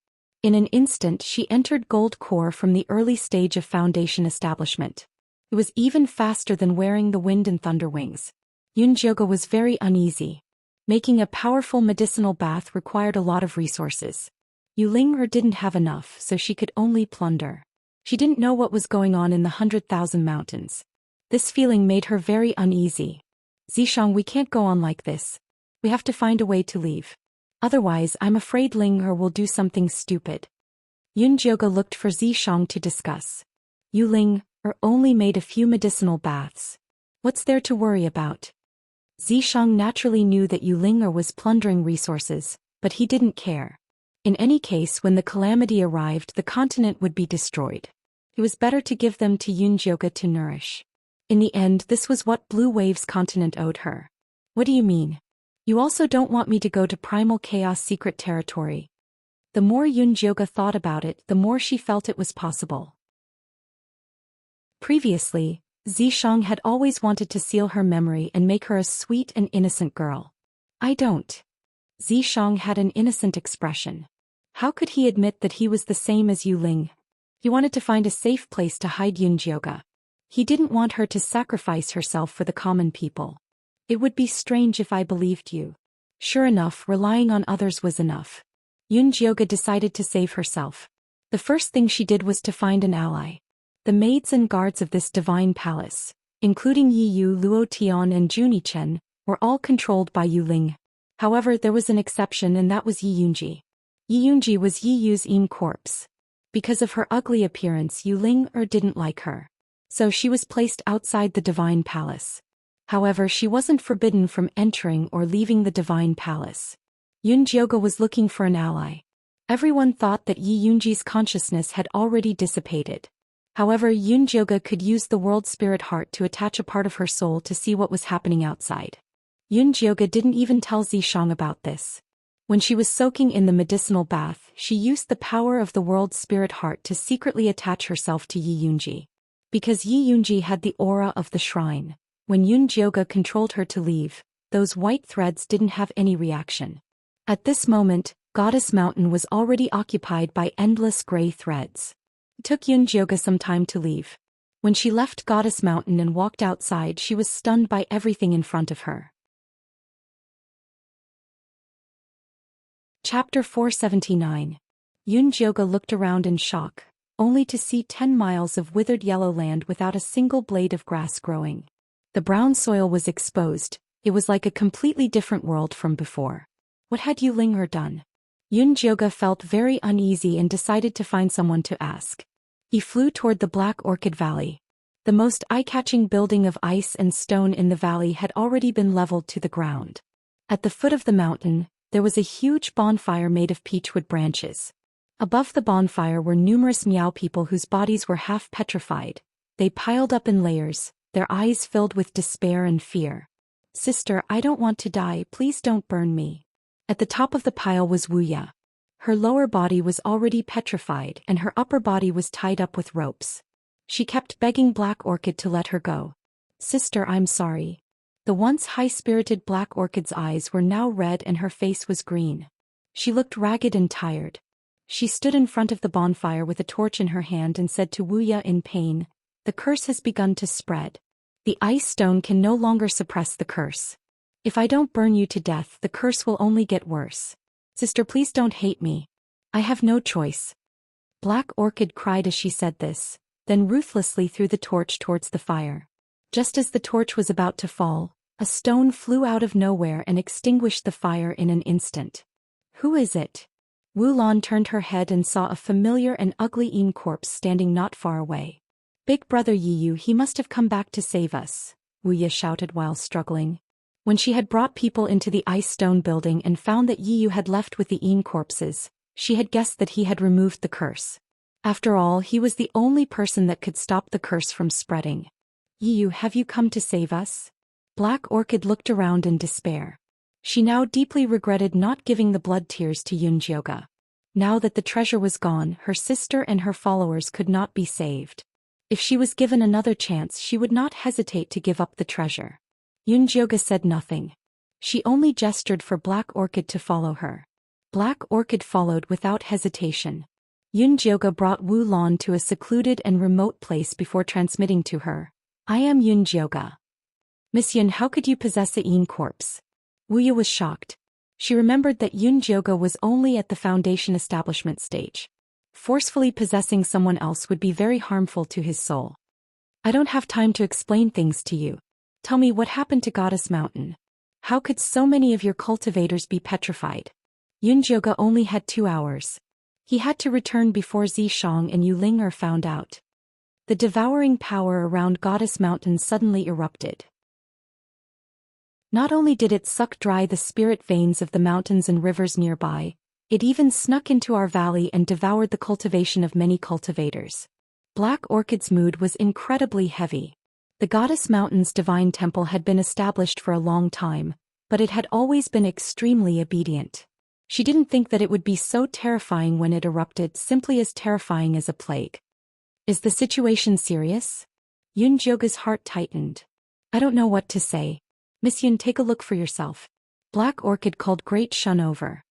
In an instant she entered gold core from the early stage of foundation establishment. It was even faster than wearing the wind and thunder wings. Yunjioge was very uneasy. Making a powerful medicinal bath required a lot of resources. Yulinger didn't have enough, so she could only plunder. She didn't know what was going on in the 100,000 mountains. This feeling made her very uneasy. Zishang, we can't go on like this. We have to find a way to leave. Otherwise, I'm afraid Linger will do something stupid. Yunjioge looked for Zishang to discuss. Yulinger only made a few medicinal baths. What's there to worry about? Zishang naturally knew that Yulinger was plundering resources, but he didn't care. In any case, when the calamity arrived, the continent would be destroyed. It was better to give them to Yunjioge to nourish. In the end, this was what Blue Wave's continent owed her. What do you mean? You also don't want me to go to Primal Chaos secret territory. The more Yunjioge thought about it, the more she felt it was possible. Previously, Zishang had always wanted to seal her memory and make her a sweet and innocent girl. I don't. Zishang had an innocent expression. How could he admit that he was the same as Yuling? He wanted to find a safe place to hide Yunjioge. He didn't want her to sacrifice herself for the common people. It would be strange if I believed you. Sure enough, relying on others was enough. Yunjioge decided to save herself. The first thing she did was to find an ally. The maids and guards of this divine palace, including Yiyu, Luotian and Junichen, were all controlled by Yuling. However, there was an exception, and that was Yiyunji. Yiyunji was Yiyu's own corpse. Because of her ugly appearance, Yuling didn't like her. So she was placed outside the divine palace. However, she wasn't forbidden from entering or leaving the divine palace. Yunjioge was looking for an ally. Everyone thought that Yiyunji's consciousness had already dissipated. However, Yunjioge could use the world spirit heart to attach a part of her soul to see what was happening outside. Yunjioge didn't even tell Zishang about this. When she was soaking in the medicinal bath, she used the power of the world spirit heart to secretly attach herself to Yiyunji. Because Yiyunji had the aura of the shrine, when Yunjioge controlled her to leave, those white threads didn't have any reaction. At this moment, Goddess Mountain was already occupied by endless gray threads. It took Yunjioge some time to leave. When she left Goddess Mountain and walked outside, she was stunned by everything in front of her. Chapter 479. Yunjioge looked around in shock, only to see 10 miles of withered yellow land without a single blade of grass growing. The brown soil was exposed. It was like a completely different world from before. What had Yulinger done? Yunjioge felt very uneasy and decided to find someone to ask. He flew toward the Black Orchid Valley. The most eye-catching building of ice and stone in the valley had already been leveled to the ground. At the foot of the mountain, there was a huge bonfire made of peachwood branches. Above the bonfire were numerous Miao people whose bodies were half petrified. They piled up in layers, their eyes filled with despair and fear. Sister, I don't want to die, please don't burn me. At the top of the pile was Wuxia. Her lower body was already petrified and her upper body was tied up with ropes. She kept begging Black Orchid to let her go. Sister, I'm sorry. The once high-spirited Black Orchid's eyes were now red and her face was green. She looked ragged and tired. She stood in front of the bonfire with a torch in her hand and said to Wuxia in pain, "The curse has begun to spread. The ice stone can no longer suppress the curse. If I don't burn you to death, the curse will only get worse. Sister, please don't hate me. I have no choice." Black Orchid cried as she said this, then ruthlessly threw the torch towards the fire. Just as the torch was about to fall, a stone flew out of nowhere and extinguished the fire in an instant. Who is it? Wu Lan turned her head and saw a familiar and ugly Yin corpse standing not far away. Big brother Yiyu, he must have come back to save us, Wuya shouted while struggling. When she had brought people into the ice stone building and found that Yiyu had left with the Yin corpses, she had guessed that he had removed the curse. After all, he was the only person that could stop the curse from spreading. Yiyu, have you come to save us? Black Orchid looked around in despair. She now deeply regretted not giving the blood tears to Yunjioga. Now that the treasure was gone, her sister and her followers could not be saved. If she was given another chance, she would not hesitate to give up the treasure. Yunjioga said nothing. She only gestured for Black Orchid to follow her. Black Orchid followed without hesitation. Yunjioga brought Wu Lan to a secluded and remote place before transmitting to her. I am Yunjioga. Miss Yun, how could you possess a Yin corpse? Wuya was shocked. She remembered that Yunjioga was only at the foundation establishment stage. Forcefully possessing someone else would be very harmful to his soul. I don't have time to explain things to you. Tell me what happened to Goddess Mountain. How could so many of your cultivators be petrified? Yunjioga only had 2 hours. He had to return before Zishang and Yu Ling found out. The devouring power around Goddess Mountain suddenly erupted. Not only did it suck dry the spirit veins of the mountains and rivers nearby, it even snuck into our valley and devoured the cultivation of many cultivators. Black Orchid's mood was incredibly heavy. The Goddess Mountain's divine temple had been established for a long time, but it had always been extremely obedient. She didn't think that it would be so terrifying when it erupted, simply as terrifying as a plague. Is the situation serious? Yunjioga's heart tightened. I don't know what to say. Miss Yun, take a look for yourself. Black Orchid called Great Shun over.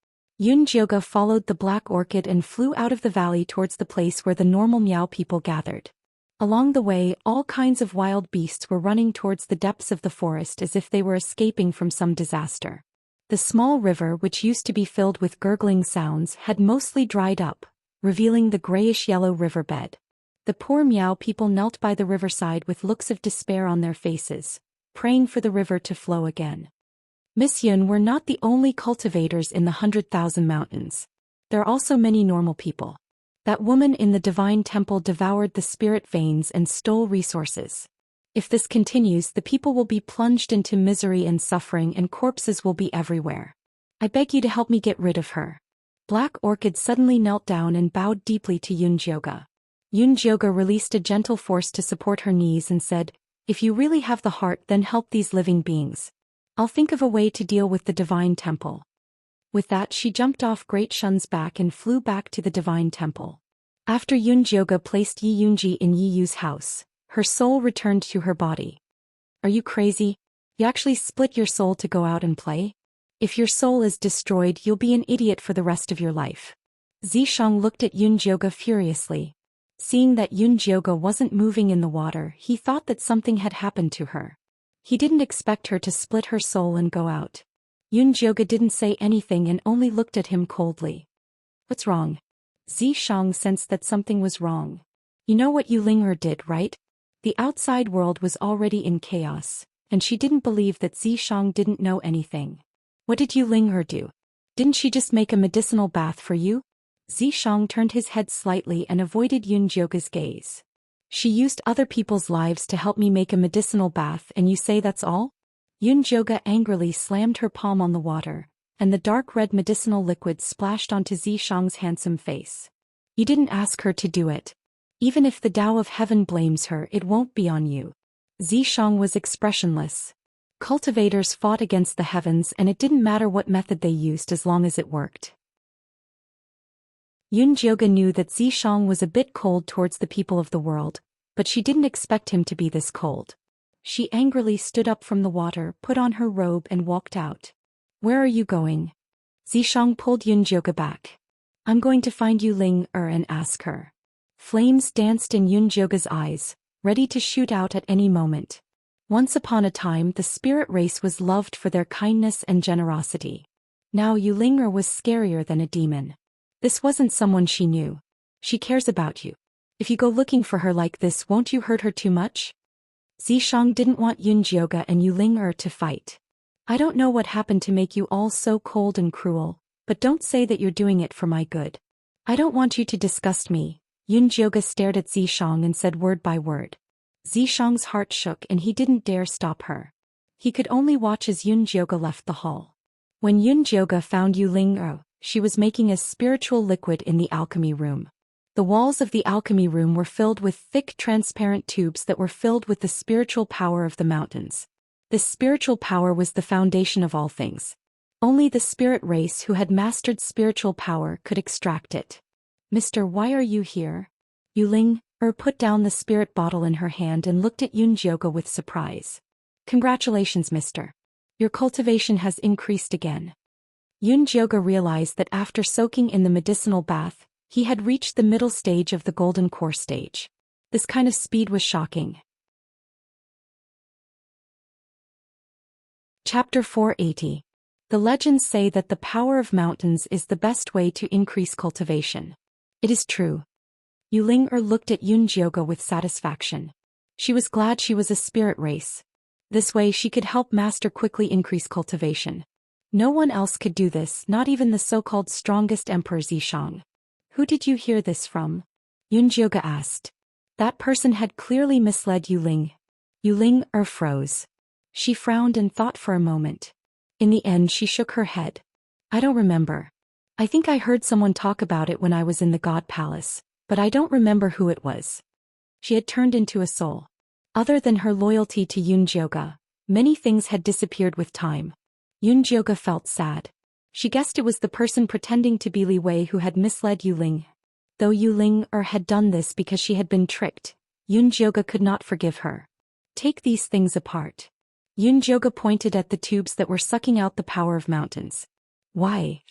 Yunjioga followed the Black Orchid and flew out of the valley towards the place where the normal Miao people gathered. Along the way, all kinds of wild beasts were running towards the depths of the forest as if they were escaping from some disaster. The small river, which used to be filled with gurgling sounds, had mostly dried up, revealing the grayish-yellow riverbed. The poor Miao people knelt by the riverside with looks of despair on their faces, praying for the river to flow again. Miss Yun were not the only cultivators in the 100,000 mountains. There are also many normal people. That woman in the divine temple devoured the spirit veins and stole resources. If this continues, the people will be plunged into misery and suffering and corpses will be everywhere. I beg you to help me get rid of her. Black Orchid suddenly knelt down and bowed deeply to Yunjioga. Yunjioga released a gentle force to support her knees and said, if you really have the heart, then help these living beings. I'll think of a way to deal with the divine temple. With that, she jumped off Great Shun's back and flew back to the divine temple. After Yunjioga placed Yi Yunji in Yi Yu's house, her soul returned to her body. Are you crazy? You actually split your soul to go out and play? If your soul is destroyed, you'll be an idiot for the rest of your life. Zishang looked at Yunjioga furiously. Seeing that Yunjioga wasn't moving in the water, he thought that something had happened to her. He didn't expect her to split her soul and go out. Yunjioga didn't say anything and only looked at him coldly. What's wrong? Zishang sensed that something was wrong. You know what Yu Ling did, right? The outside world was already in chaos, and she didn't believe that Zishang didn't know anything. What did Yu Ling do? Didn't she just make a medicinal bath for you? Zishang turned his head slightly and avoided Yunjioga's gaze. She used other people's lives to help me make a medicinal bath, and you say that's all? Yunjioga angrily slammed her palm on the water, and the dark red medicinal liquid splashed onto Zishang's handsome face. You didn't ask her to do it. Even if the Tao of Heaven blames her, it won't be on you. Zishang was expressionless. Cultivators fought against the heavens, and it didn't matter what method they used as long as it worked. Yunjioga knew that Zishang was a bit cold towards the people of the world, but she didn't expect him to be this cold. She angrily stood up from the water, put on her robe and walked out. Where are you going? Zishang pulled Yunjioga back. I'm going to find Yu Ling and ask her. Flames danced in Yunjioga's eyes, ready to shoot out at any moment. Once upon a time, the spirit race was loved for their kindness and generosity. Now Yu Ling was scarier than a demon. This wasn't someone she knew. She cares about you. If you go looking for her like this, won't you hurt her too much? Zishang didn't want Yunjioge and Yuling to fight. I don't know what happened to make you all so cold and cruel, but don't say that you're doing it for my good. I don't want you to disgust me. Yunjioge stared at Zishang and said word by word. Zishang's heart shook and he didn't dare stop her. He could only watch as Yunjioge left the hall. When Yunjioge found Yuling, she was making a spiritual liquid in the alchemy room. The walls of the alchemy room were filled with thick transparent tubes that were filled with the spiritual power of the mountains. This spiritual power was the foundation of all things. Only the spirit race who had mastered spiritual power could extract it. Mister, why are you here? Yuling put down the spirit bottle in her hand and looked at Yunjioge with surprise. Congratulations, mister. Your cultivation has increased again. Yunjioge realized that after soaking in the medicinal bath, he had reached the middle stage of the golden core stage. This kind of speed was shocking. Chapter 480. The legends say that the power of mountains is the best way to increase cultivation. It is true. Yuling looked at Yunjioge with satisfaction. She was glad she was a spirit race. This way she could help master quickly increase cultivation. No one else could do this, not even the so-called strongest Emperor Zishang. Who did you hear this from? Yunjioge asked. That person had clearly misled Yuling. Yuling froze. She frowned and thought for a moment. In the end she shook her head. I don't remember. I think I heard someone talk about it when I was in the God Palace, but I don't remember who it was. She had turned into a soul. Other than her loyalty to Yunjioge, many things had disappeared with time. Yunjioge felt sad. She guessed it was the person pretending to be Li Wei who had misled Yuling. Though Yuling had done this because she had been tricked, Yunjioge could not forgive her. Take these things apart. Yunjioge pointed at the tubes that were sucking out the power of mountains. Why?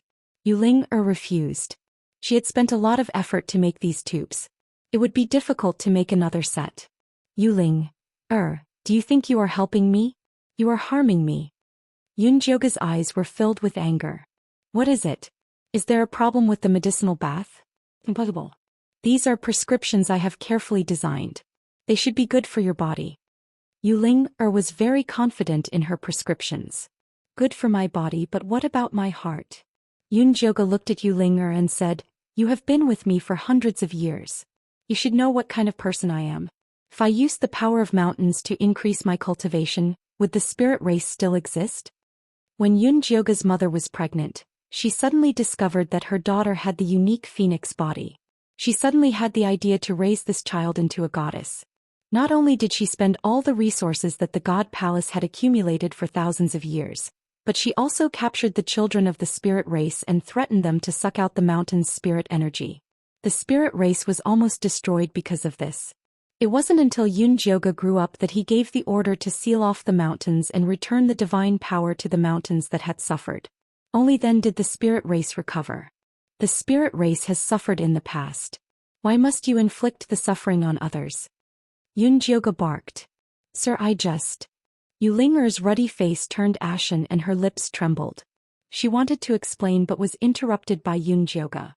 Yuling refused. She had spent a lot of effort to make these tubes. It would be difficult to make another set. Yuling, do you think you are helping me? You are harming me. Yunjioge's eyes were filled with anger. What is it? Is there a problem with the medicinal bath? Impossible. These are prescriptions I have carefully designed. They should be good for your body. Yuling was very confident in her prescriptions. Good for my body, but what about my heart? Yunjioge looked at Yuling and said, You have been with me for hundreds of years. You should know what kind of person I am. If I used the power of mountains to increase my cultivation, would the spirit race still exist? When Yunjioge's mother was pregnant, she suddenly discovered that her daughter had the unique phoenix body. She suddenly had the idea to raise this child into a goddess. Not only did she spend all the resources that the God Palace had accumulated for thousands of years, but she also captured the children of the spirit race and threatened them to suck out the mountain's spirit energy. The spirit race was almost destroyed because of this. It wasn't until Yunjioge grew up that he gave the order to seal off the mountains and return the divine power to the mountains that had suffered. Only then did the spirit race recover. The spirit race has suffered in the past. Why must you inflict the suffering on others? Yunjioge barked. Sir, Yuling's ruddy face turned ashen and her lips trembled. She wanted to explain but was interrupted by Yunjioge.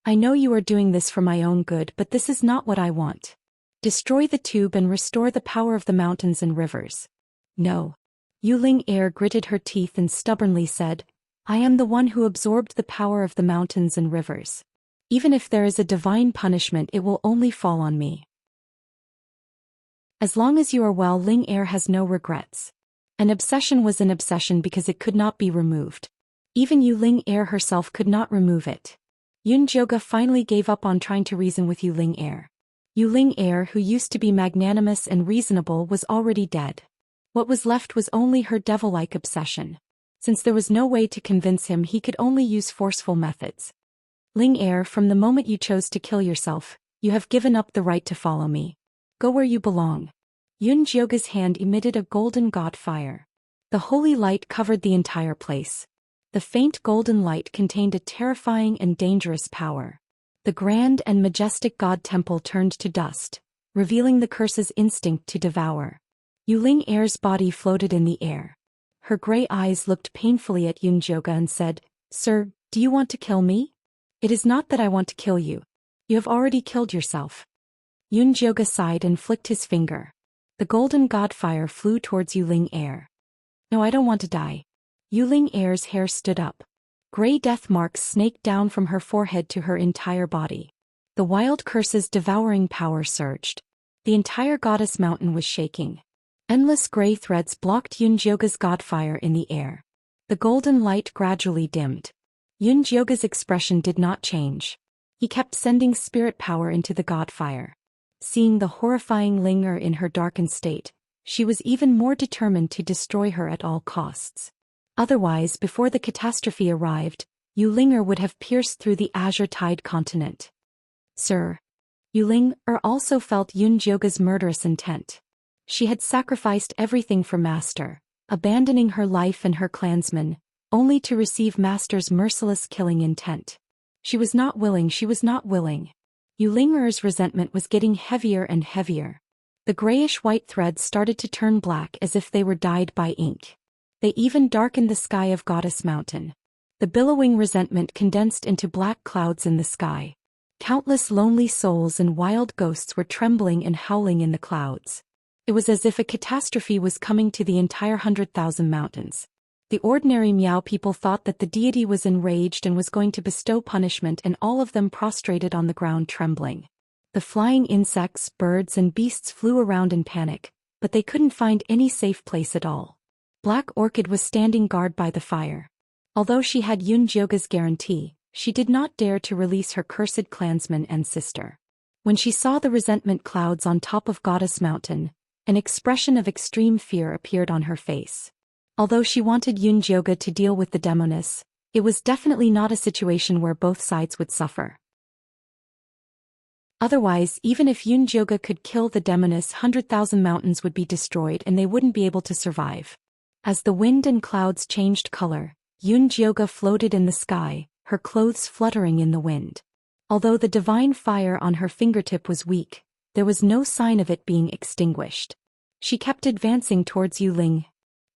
I know you are doing this for my own good, but this is not what I want. Destroy the tube and restore the power of the mountains and rivers. No. Yuling gritted her teeth and stubbornly said, I am the one who absorbed the power of the mountains and rivers. Even if there is a divine punishment, it will only fall on me. As long as you are well, Ling has no regrets. An obsession was an obsession because it could not be removed. Even Yuling herself could not remove it. Yunjioge finally gave up on trying to reason with Yuling. Yuling, who used to be magnanimous and reasonable, was already dead. What was left was only her devil-like obsession. Since there was no way to convince him, he could only use forceful methods. Ling, from the moment you chose to kill yourself, you have given up the right to follow me. Go where you belong. Yunjioge's hand emitted a golden god fire. The holy light covered the entire place. The faint golden light contained a terrifying and dangerous power. The grand and majestic god temple turned to dust, revealing the curse's instinct to devour. Yuling's body floated in the air. Her gray eyes looked painfully at Yunjioge and said, Sir, do you want to kill me? It is not that I want to kill you. You have already killed yourself. Yunjioge sighed and flicked his finger. The golden godfire flew towards Yuling Air. No, I don't want to die. Yuling Air's hair stood up. Gray death marks snaked down from her forehead to her entire body. The wild curse's devouring power surged. The entire goddess mountain was shaking. Endless gray threads blocked Yunjioge's godfire in the air. The golden light gradually dimmed. Yunjioge's expression did not change. He kept sending spirit power into the godfire. Seeing the horrifying Linger in her darkened state, she was even more determined to destroy her at all costs. Otherwise, before the catastrophe arrived, Yulinger would have pierced through the azure tide continent. Sir. Yulinger also felt Yunjioge's murderous intent. She had sacrificed everything for Master, abandoning her life and her clansmen, only to receive Master's merciless killing intent. She was not willing. Yulinger's resentment was getting heavier and heavier. The grayish-white threads started to turn black as if they were dyed by ink. They even darkened the sky of Goddess Mountain. The billowing resentment condensed into black clouds in the sky. Countless lonely souls and wild ghosts were trembling and howling in the clouds. It was as if a catastrophe was coming to the entire 100,000 mountains. The ordinary Miao people thought that the deity was enraged and was going to bestow punishment, and all of them prostrated on the ground trembling. The flying insects, birds and beasts flew around in panic, but they couldn't find any safe place at all. Black Orchid was standing guard by the fire. Although she had Yunjioge's guarantee, she did not dare to release her cursed clansman and sister. When she saw the resentment clouds on top of Goddess Mountain, an expression of extreme fear appeared on her face. Although she wanted Yunjioge to deal with the demoness, it was definitely not a situation where both sides would suffer. Otherwise, even if Yunjioge could kill the demoness, 100,000 mountains would be destroyed and they wouldn't be able to survive. As the wind and clouds changed color, Yunjioge floated in the sky, her clothes fluttering in the wind. Although the divine fire on her fingertip was weak, there was no sign of it being extinguished. She kept advancing towards Yuling.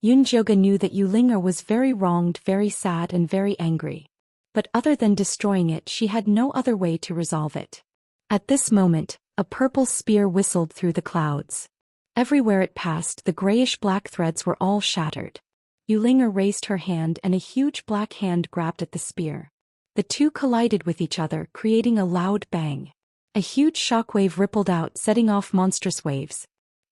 Yunjioge knew that Yulinger was very wronged, very sad and very angry. But other than destroying it, she had no other way to resolve it. At this moment, a purple spear whistled through the clouds. Everywhere it passed, the grayish-black threads were all shattered. Yulinger raised her hand and a huge black hand grabbed at the spear. The two collided with each other, creating a loud bang. A huge shockwave rippled out, setting off monstrous waves.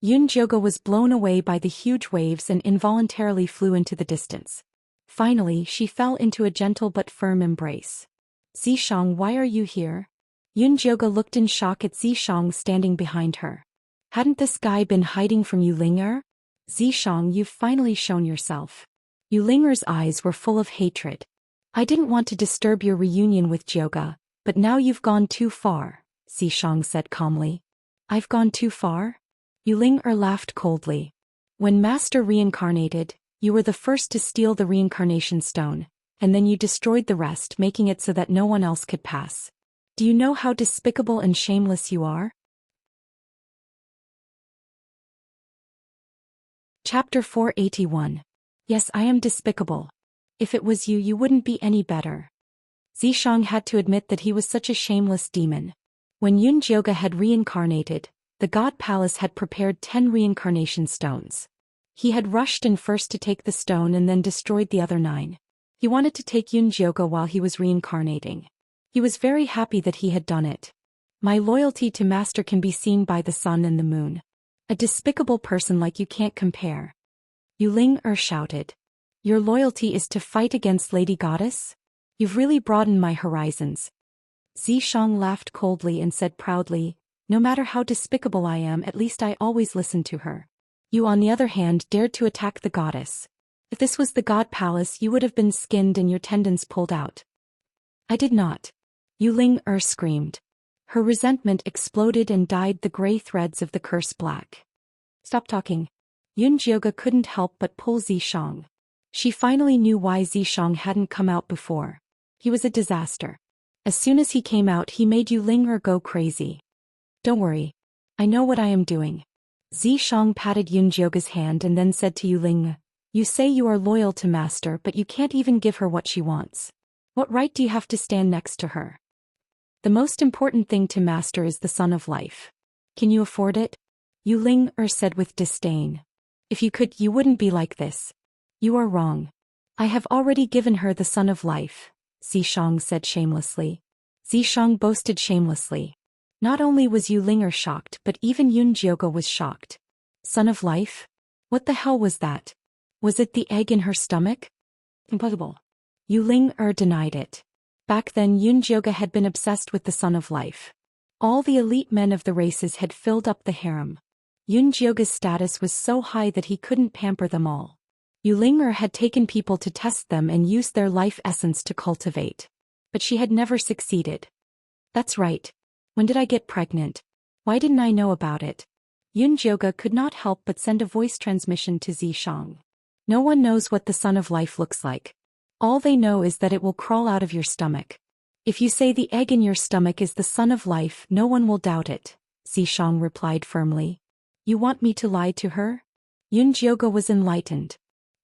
Yunjioge was blown away by the huge waves and involuntarily flew into the distance. Finally, she fell into a gentle but firm embrace. Zishang, why are you here? Yunjioge looked in shock at Zishang standing behind her. Hadn't this guy been hiding from Yulinger? Zishang, you've finally shown yourself. Yulinger's eyes were full of hatred. I didn't want to disturb your reunion with Jioge, but now you've gone too far, Zishang said calmly. I've gone too far? Yulinger laughed coldly. When Master reincarnated, you were the first to steal the reincarnation stone, and then you destroyed the rest, making it so that no one else could pass. Do you know how despicable and shameless you are? Chapter 481. Yes, I am despicable. If it was you, you wouldn't be any better. Zishang had to admit that he was such a shameless demon. When Yunjioge had reincarnated, the God Palace had prepared 10 reincarnation stones. He had rushed in first to take the stone and then destroyed the other 9. He wanted to take Yunjioge while he was reincarnating. He was very happy that he had done it. My loyalty to Master can be seen by the sun and the moon. A despicable person like you can't compare. Yulinger shouted. Your loyalty is to fight against Lady Goddess? You've really broadened my horizons. Zishang laughed coldly and said proudly, no matter how despicable I am, at least I always listen to her. You, on the other hand, dared to attack the goddess. If this was the God Palace, you would have been skinned and your tendons pulled out. I did not. Yulinger screamed. Her resentment exploded and dyed the gray threads of the curse black. Stop talking. Yunjioge couldn't help but pull Zishang. She finally knew why Zishang hadn't come out before. He was a disaster. As soon as he came out, he made Yulinger go crazy. Don't worry. I know what I am doing. Zishang patted Yunjioge's hand and then said to Yulinger, you say you are loyal to Master, but you can't even give her what she wants. What right do you have to stand next to her? The most important thing to master is the Sun of Life. Can you afford it? Yu Ling said with disdain. If you could, you wouldn't be like this. You are wrong. I have already given her the Sun of Life, Zishang said shamelessly. Zishang boasted shamelessly. Not only was Yu Ling shocked, but even Yun Jioge was shocked. Sun of Life? What the hell was that? Was it the egg in her stomach? Impossible. Yu Ling denied it. Back then Yun Jioge had been obsessed with the Sun of Life. All the elite men of the races had filled up the harem. Yun Jioge's status was so high that he couldn't pamper them all. Yu Ling had taken people to test them and use their life essence to cultivate. But she had never succeeded. That's right. When did I get pregnant? Why didn't I know about it? Yun Jioge could not help but send a voice transmission to Zishang. No one knows what the Sun of Life looks like. All they know is that it will crawl out of your stomach. If you say the egg in your stomach is the Sun of Life, no one will doubt it, Zishang replied firmly. You want me to lie to her? Yun Jioge was enlightened.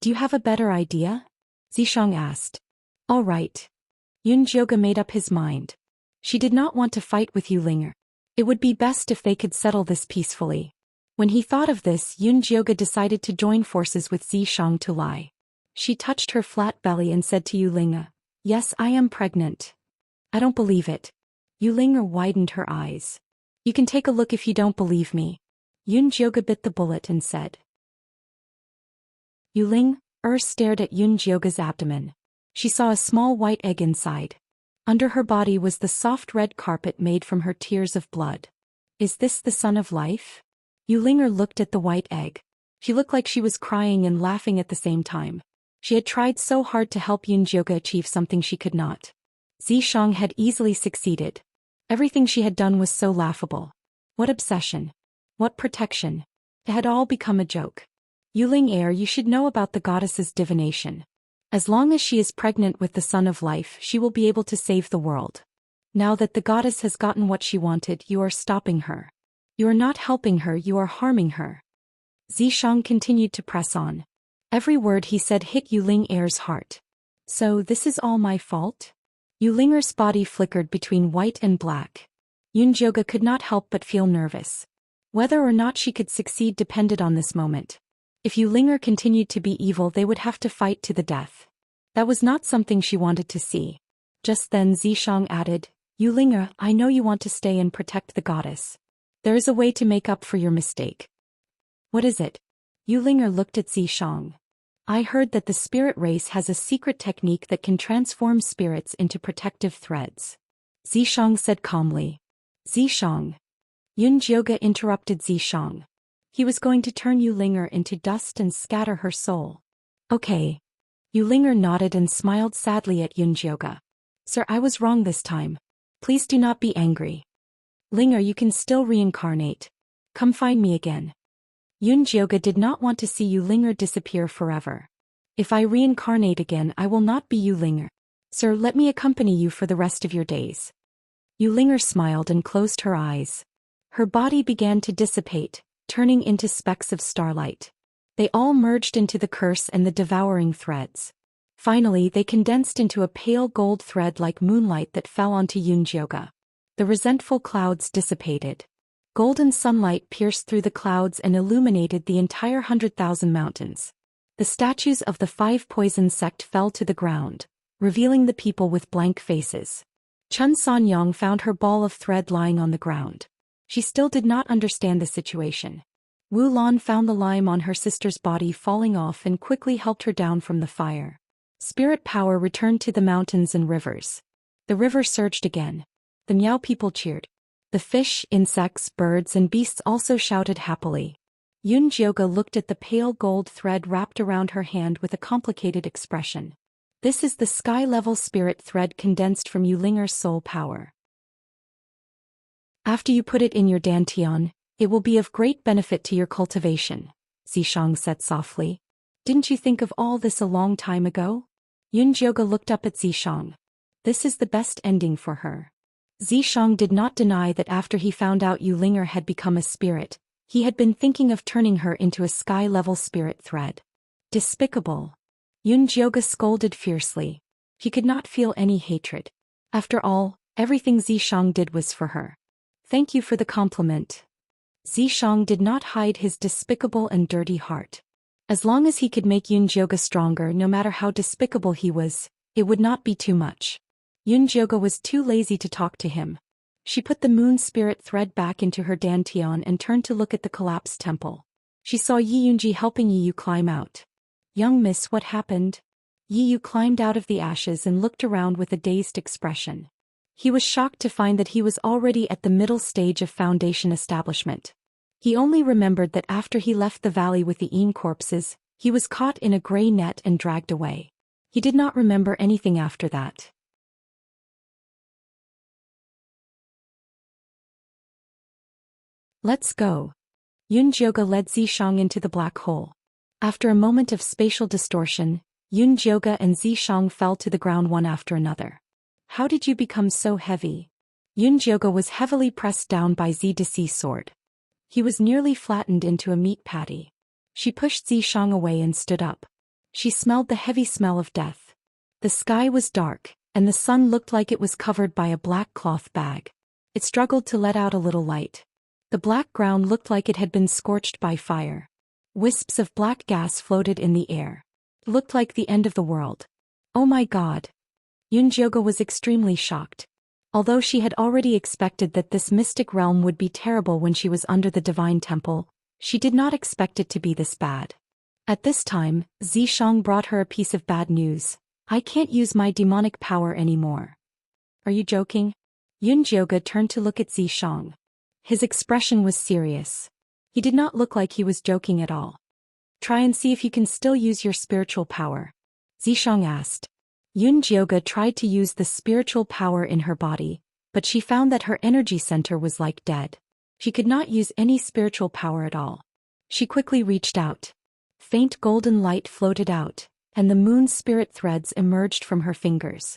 Do you have a better idea? Zishang asked. All right. Yun Jioge made up his mind. She did not want to fight with Yu Ling. It would be best if they could settle this peacefully. When he thought of this, Yun Jioge decided to join forces with Zishang to lie. She touched her flat belly and said to Yu Ling, Yes, I am pregnant. I don't believe it. Yu Ling widened her eyes. You can take a look if you don't believe me. Yun Jioge bit the bullet and said. Yu Ling stared at Yun Jioge's abdomen. She saw a small white egg inside. Under her body was the soft red carpet made from her tears of blood. Is this the Sun of Life? Yu Ling looked at the white egg. She looked like she was crying and laughing at the same time. She had tried so hard to help Yun Jioge achieve something she could not. Zishang had easily succeeded. Everything she had done was so laughable. What obsession. What protection. It had all become a joke. Yu Ling, you should know about the goddess's divination. As long as she is pregnant with the Sun of Life, she will be able to save the world. Now that the goddess has gotten what she wanted, you are stopping her. You are not helping her, you are harming her. Zishang continued to press on. Every word he said hit Yu Ling-er's heart. So this is all my fault? Yu Ling-er's body flickered between white and black. Yun Jioge could not help but feel nervous. Whether or not she could succeed depended on this moment. If Yu Ling-er continued to be evil, they would have to fight to the death. That was not something she wanted to see. Just then Zishang added, Yu Ling-er, I know you want to stay and protect the goddess. There is a way to make up for your mistake. What is it? Yu Ling-er looked at Zishang. I heard that the spirit race has a secret technique that can transform spirits into protective threads. Zishang said calmly. Zishang. Yun Jioge interrupted Zishang. He was going to turn Yu Ling-er into dust and scatter her soul. Okay. Yu Ling-er nodded and smiled sadly at Yun Jioge. Sir, I was wrong this time. Please do not be angry. Ling-er, you can still reincarnate. Come find me again. Yun Jioge did not want to see Yu Ling-er disappear forever. If I reincarnate again, I will not be Yu Ling-er. Sir, let me accompany you for the rest of your days. Yu Ling-er smiled and closed her eyes. Her body began to dissipate, turning into specks of starlight. They all merged into the curse and the devouring threads. Finally, they condensed into a pale gold thread like moonlight that fell onto Yun Jioge. The resentful clouds dissipated. Golden sunlight pierced through the clouds and illuminated the entire 100,000 mountains. The statues of the 5 poison sect fell to the ground, revealing the people with blank faces. Chun Sanyong found her ball of thread lying on the ground. She still did not understand the situation. Wu Lan found the lime on her sister's body falling off and quickly helped her down from the fire. Spirit power returned to the mountains and rivers. The river surged again. The Miao people cheered. The fish, insects, birds and beasts also shouted happily. Yun Jioge looked at the pale gold thread wrapped around her hand with a complicated expression. This is the sky-level spirit thread condensed from Yu Ling-er's soul power. After you put it in your dantian, it will be of great benefit to your cultivation, Zishang said softly. Didn't you think of all this a long time ago? Yun Jioge looked up at Zishang. This is the best ending for her. Zishang did not deny that after he found out Yu Ling-er had become a spirit, he had been thinking of turning her into a sky-level spirit thread. Despicable. Yun Jioge scolded fiercely. He could not feel any hatred. After all, Everything Zishang did was for her. Thank you for the compliment. Zishang did not hide his despicable and dirty heart. As long as he could make Yunjioge stronger, no matter how despicable he was, it would not be too much. Yunjioge was too lazy to talk to him. She put the moon spirit thread back into her dantian and turned to look at the collapsed temple. She saw Yi Yunji helping Yi climb out. Young miss, what happened? Yi climbed out of the ashes and looked around with a dazed expression. He was shocked to find that he was already at the middle stage of foundation establishment. He only remembered that after he left the valley with the Yin corpses, he was caught in a gray net and dragged away. He did not remember anything after that. Let's go. Yunjioge led Zishang into the black hole. After a moment of spatial distortion, Yunjioge and Zishang fell to the ground one after another. How did you become so heavy? Yunjioge was heavily pressed down by Zidici's sword. He was nearly flattened into a meat patty. She pushed Zishang away and stood up. She smelled the heavy smell of death. The sky was dark, and the sun looked like it was covered by a black cloth bag. It struggled to let out a little light. The black ground looked like it had been scorched by fire. Wisps of black gas floated in the air. It looked like the end of the world. Oh my God! Yunjioge was extremely shocked. Although she had already expected that this mystic realm would be terrible when she was under the divine temple, she did not expect it to be this bad. At this time, Zishang brought her a piece of bad news. I can't use my demonic power anymore. Are you joking? Yunjioge turned to look at Zishang. His expression was serious. He did not look like he was joking at all. Try and see if you can still use your spiritual power. Zishang asked. Yunjioge tried to use the spiritual power in her body, but she found that her energy center was like dead. She could not use any spiritual power at all. She quickly reached out. Faint golden light floated out, and the moon's spirit threads emerged from her fingers.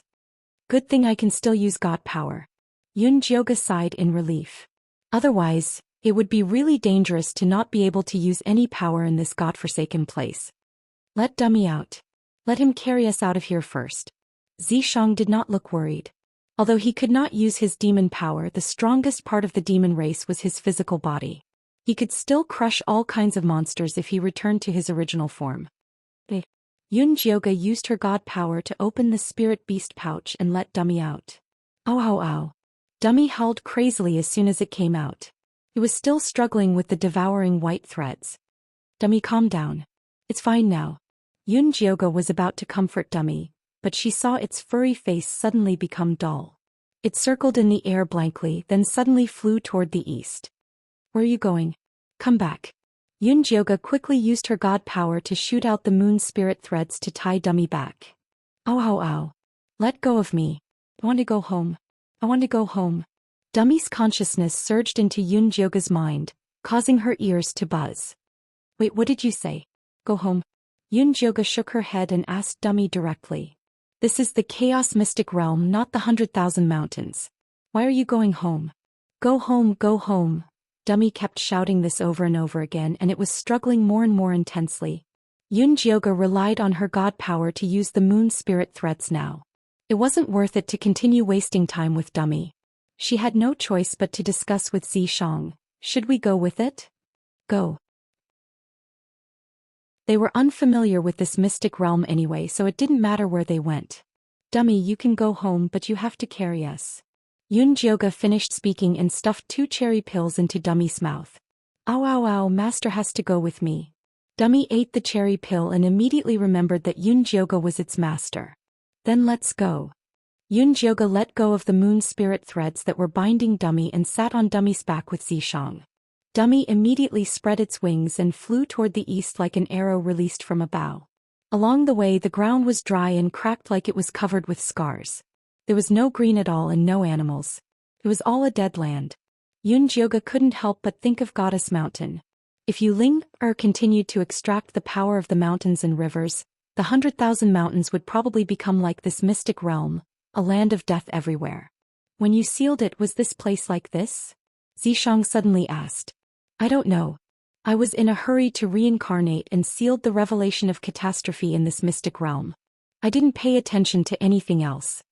Good thing I can still use God power. Yunjioge sighed in relief. Otherwise, it would be really dangerous to not be able to use any power in this godforsaken place. Let Dummy out. Let him carry us out of here first. Zishang did not look worried. Although he could not use his demon power, the strongest part of the demon race was his physical body. He could still crush all kinds of monsters if he returned to his original form. Yunjioge used her god power to open the spirit beast pouch and let Dummy out. Ow ow ow. Dummy howled crazily as soon as it came out. He was still struggling with the devouring white threads. Dummy, calm down. It's fine now. Yunjioge was about to comfort Dummy, but she saw its furry face suddenly become dull. It circled in the air blankly, then suddenly flew toward the east. Where are you going? Come back. Yunjioge quickly used her god power to shoot out the moon spirit threads to tie Dummy back. Ow ow ow. Let go of me. I want to go home. I want to go home. Dummy's consciousness surged into Yunjioge's mind, causing her ears to buzz. Wait, what did you say? Go home? Yunjioge shook her head and asked Dummy directly. This is the chaos mystic realm, not the 100,000 mountains. Why are you going home? Go home, go home. Dummy kept shouting this over and over again, and it was struggling more and more intensely. Yunjioge relied on her god power to use the moon spirit threads now. It wasn't worth it to continue wasting time with Dummy. She had no choice but to discuss with Zishang. Should we go with it? Go. They were unfamiliar with this mystic realm anyway, so it didn't matter where they went. Dummy, you can go home, but you have to carry us. Yunjioge finished speaking and stuffed 2 cherry pills into Dummy's mouth. Ow ow ow, master has to go with me. Dummy ate the cherry pill and immediately remembered that Yunjioge was its master. Then let's go. Yunjioge let go of the moon spirit threads that were binding Dummy and sat on Dummy's back with Zishang. Dummy immediately spread its wings and flew toward the east like an arrow released from a bow. Along the way, the ground was dry and cracked like it was covered with scars. There was no green at all and no animals. It was all a dead land. Yunjioge couldn't help but think of Goddess Mountain. If Yuling continued to extract the power of the mountains and rivers, the 100,000 mountains would probably become like this mystic realm, a land of death everywhere. When you sealed it, was this place like this? Zishang suddenly asked. I don't know. I was in a hurry to reincarnate and sealed the revelation of catastrophe in this mystic realm. I didn't pay attention to anything else.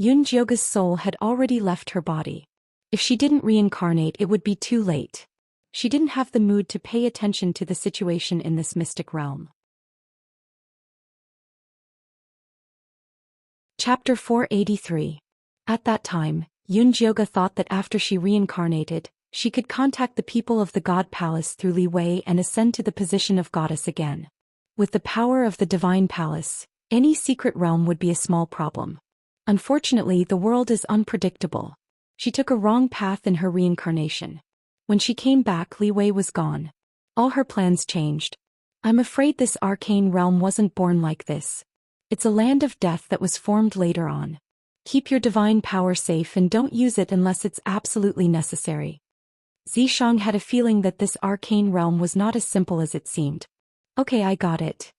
Yunjioga's soul had already left her body. If she didn't reincarnate, it would be too late. She didn't have the mood to pay attention to the situation in this mystic realm. Chapter 483. At that time, Yunjioga thought that after she reincarnated, she could contact the people of the God Palace through Li Wei and ascend to the position of goddess again. With the power of the Divine Palace, any secret realm would be a small problem. Unfortunately, the world is unpredictable. She took a wrong path in her reincarnation. When she came back, Li Wei was gone. All her plans changed. I'm afraid this arcane realm wasn't born like this. It's a land of death that was formed later on. Keep your divine power safe and don't use it unless it's absolutely necessary. Zhixiang had a feeling that this arcane realm was not as simple as it seemed. Okay, I got it.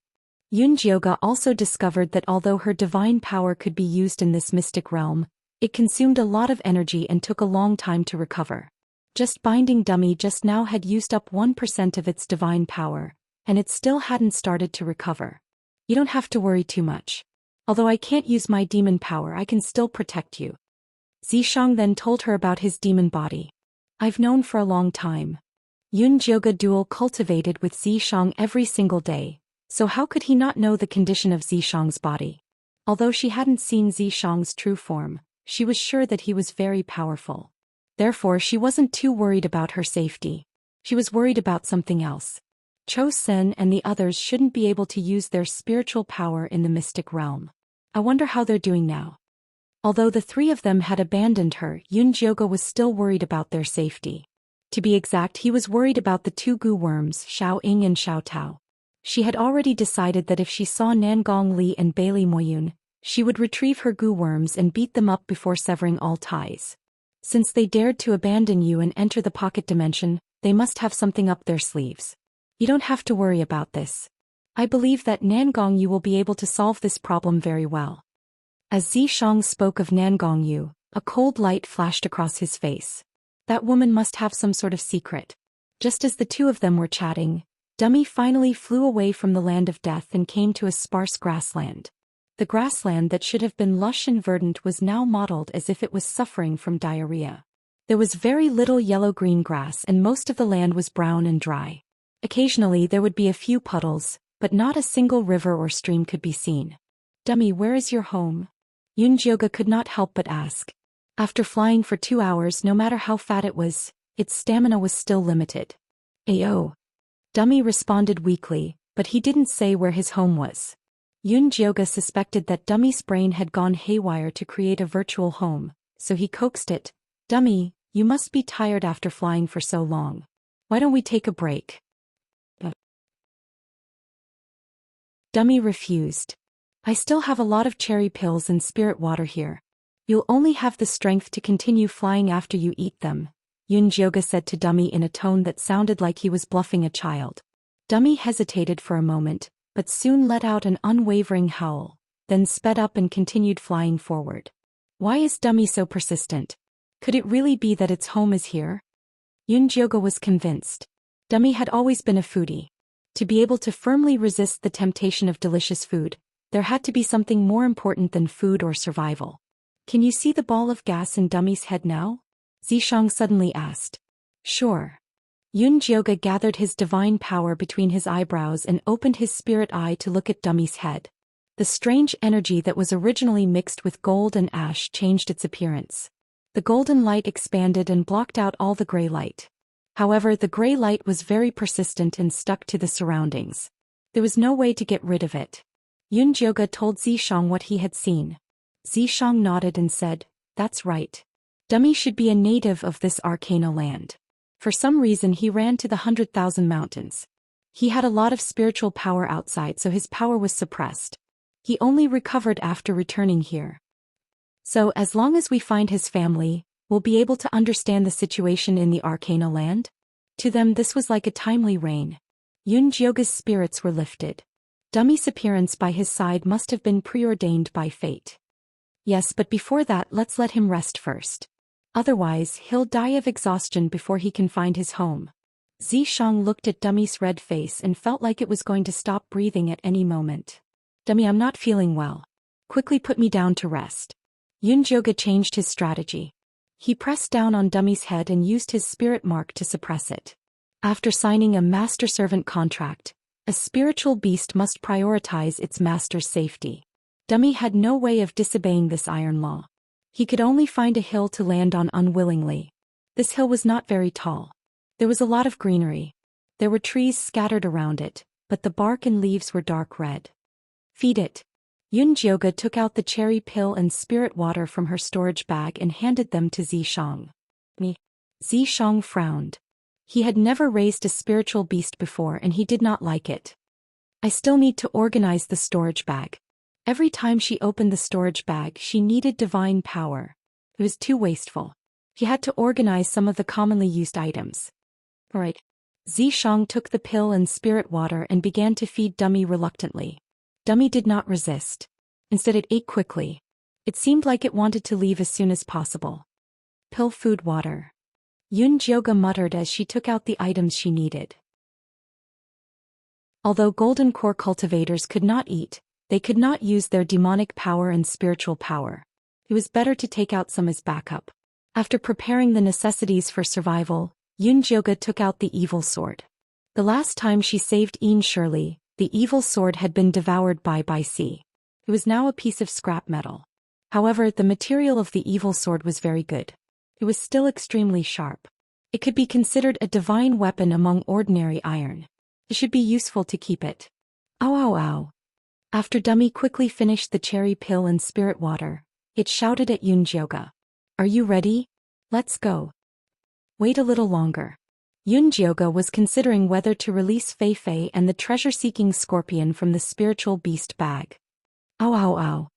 Yunjioga also discovered that although her divine power could be used in this mystic realm, it consumed a lot of energy and took a long time to recover. Just binding dummy just now had used up 1% of its divine power, and it still hadn't started to recover. You don't have to worry too much. Although I can't use my demon power, I can still protect you. Zhixiang then told her about his demon body. I've known for a long time. Yunjioga dual cultivated with Zhixiang every single day, so how could he not know the condition of Zhixiang's body? Although she hadn't seen Zhixiang's true form, she was sure that he was very powerful. Therefore, she wasn't too worried about her safety. She was worried about something else. Zhou Xian and the others shouldn't be able to use their spiritual power in the mystic realm. I wonder how they're doing now. Although the three of them had abandoned her, Yunjioga was still worried about their safety. To be exact, he was worried about the two goo worms, Xiao Ying and Xiao Tao. She had already decided that if she saw Nangong Li and Bailey Moyun, she would retrieve her goo worms and beat them up before severing all ties. Since they dared to abandon you and enter the pocket dimension, they must have something up their sleeves. You don't have to worry about this. I believe that Nangong Yu will be able to solve this problem very well. As Zhixiang spoke of Nangong Yu, a cold light flashed across his face. That woman must have some sort of secret. Just as the two of them were chatting, Dummy finally flew away from the land of death and came to a sparse grassland. The grassland that should have been lush and verdant was now mottled as if it was suffering from diarrhea. There was very little yellow-green grass and most of the land was brown and dry. Occasionally there would be a few puddles, but not a single river or stream could be seen. Dummy, where is your home? Yunjioga could not help but ask. After flying for 2 hours, no matter how fat it was, its stamina was still limited. Ayo. Dummy responded weakly, but he didn't say where his home was. Yunjioga suspected that Dummy's brain had gone haywire to create a virtual home, so he coaxed it. Dummy, you must be tired after flying for so long. Why don't we take a break? Dummy refused. I still have a lot of cherry pills and spirit water here. You'll only have the strength to continue flying after you eat them, Yunjioga said to Dummy in a tone that sounded like he was bluffing a child. Dummy hesitated for a moment, but soon let out an unwavering howl, then sped up and continued flying forward. Why is Dummy so persistent? Could it really be that its home is here? Yunjioga was convinced. Dummy had always been a foodie. To be able to firmly resist the temptation of delicious food, there had to be something more important than food or survival. Can you see the ball of gas in Dummy's head now? Zhixiang suddenly asked. Sure. Yunjioga gathered his divine power between his eyebrows and opened his spirit eye to look at Dummy's head. The strange energy that was originally mixed with gold and ash changed its appearance. The golden light expanded and blocked out all the gray light. However, the gray light was very persistent and stuck to the surroundings. There was no way to get rid of it. Yunjioga told Zhixiang what he had seen. Zhixiang nodded and said, That's right. Dummy should be a native of this arcana land. For some reason he ran to the 100,000 mountains. He had a lot of spiritual power outside, so his power was suppressed. He only recovered after returning here. So as long as we find his family, we'll be able to understand the situation in the arcana land? To them this was like a timely rain. Yunjioga's spirits were lifted. Dummy's appearance by his side must have been preordained by fate. Yes, but before that let's let him rest first. Otherwise, he'll die of exhaustion before he can find his home. Zhixiang looked at Dummy's red face and felt like it was going to stop breathing at any moment. Dummy, I'm not feeling well. Quickly put me down to rest. Yunjoga changed his strategy. He pressed down on Dummy's head and used his spirit mark to suppress it. After signing a master-servant contract, a spiritual beast must prioritize its master's safety. Dummy had no way of disobeying this iron law. He could only find a hill to land on unwillingly. This hill was not very tall. There was a lot of greenery. There were trees scattered around it, but the bark and leaves were dark red. Feed it. Yunjoga took out the cherry pill and spirit water from her storage bag and handed them to Xiang. Xiang frowned. He had never raised a spiritual beast before and he did not like it. I still need to organize the storage bag. Every time she opened the storage bag she needed divine power. It was too wasteful. He had to organize some of the commonly used items. Alright. Xiang took the pill and spirit water and began to feed Dummy reluctantly. Dummy did not resist. Instead it ate quickly. It seemed like it wanted to leave as soon as possible. Pill food water. Yunjoga muttered as she took out the items she needed. Although golden core cultivators could not eat, they could not use their demonic power and spiritual power. It was better to take out some as backup. After preparing the necessities for survival, Yunjoga took out the evil sword. The last time she saved Shirley, the evil sword had been devoured by sea. It was now a piece of scrap metal. However, the material of the evil sword was very good. It was still extremely sharp. It could be considered a divine weapon among ordinary iron. It should be useful to keep it. Ow ow ow. After Dummy quickly finished the cherry pill and spirit water, it shouted at Yunjoga. Are you ready? Let's go. Wait a little longer. Yunjoga was considering whether to release Fei Fei and the treasure-seeking scorpion from the spiritual beast bag. Ow ow ow.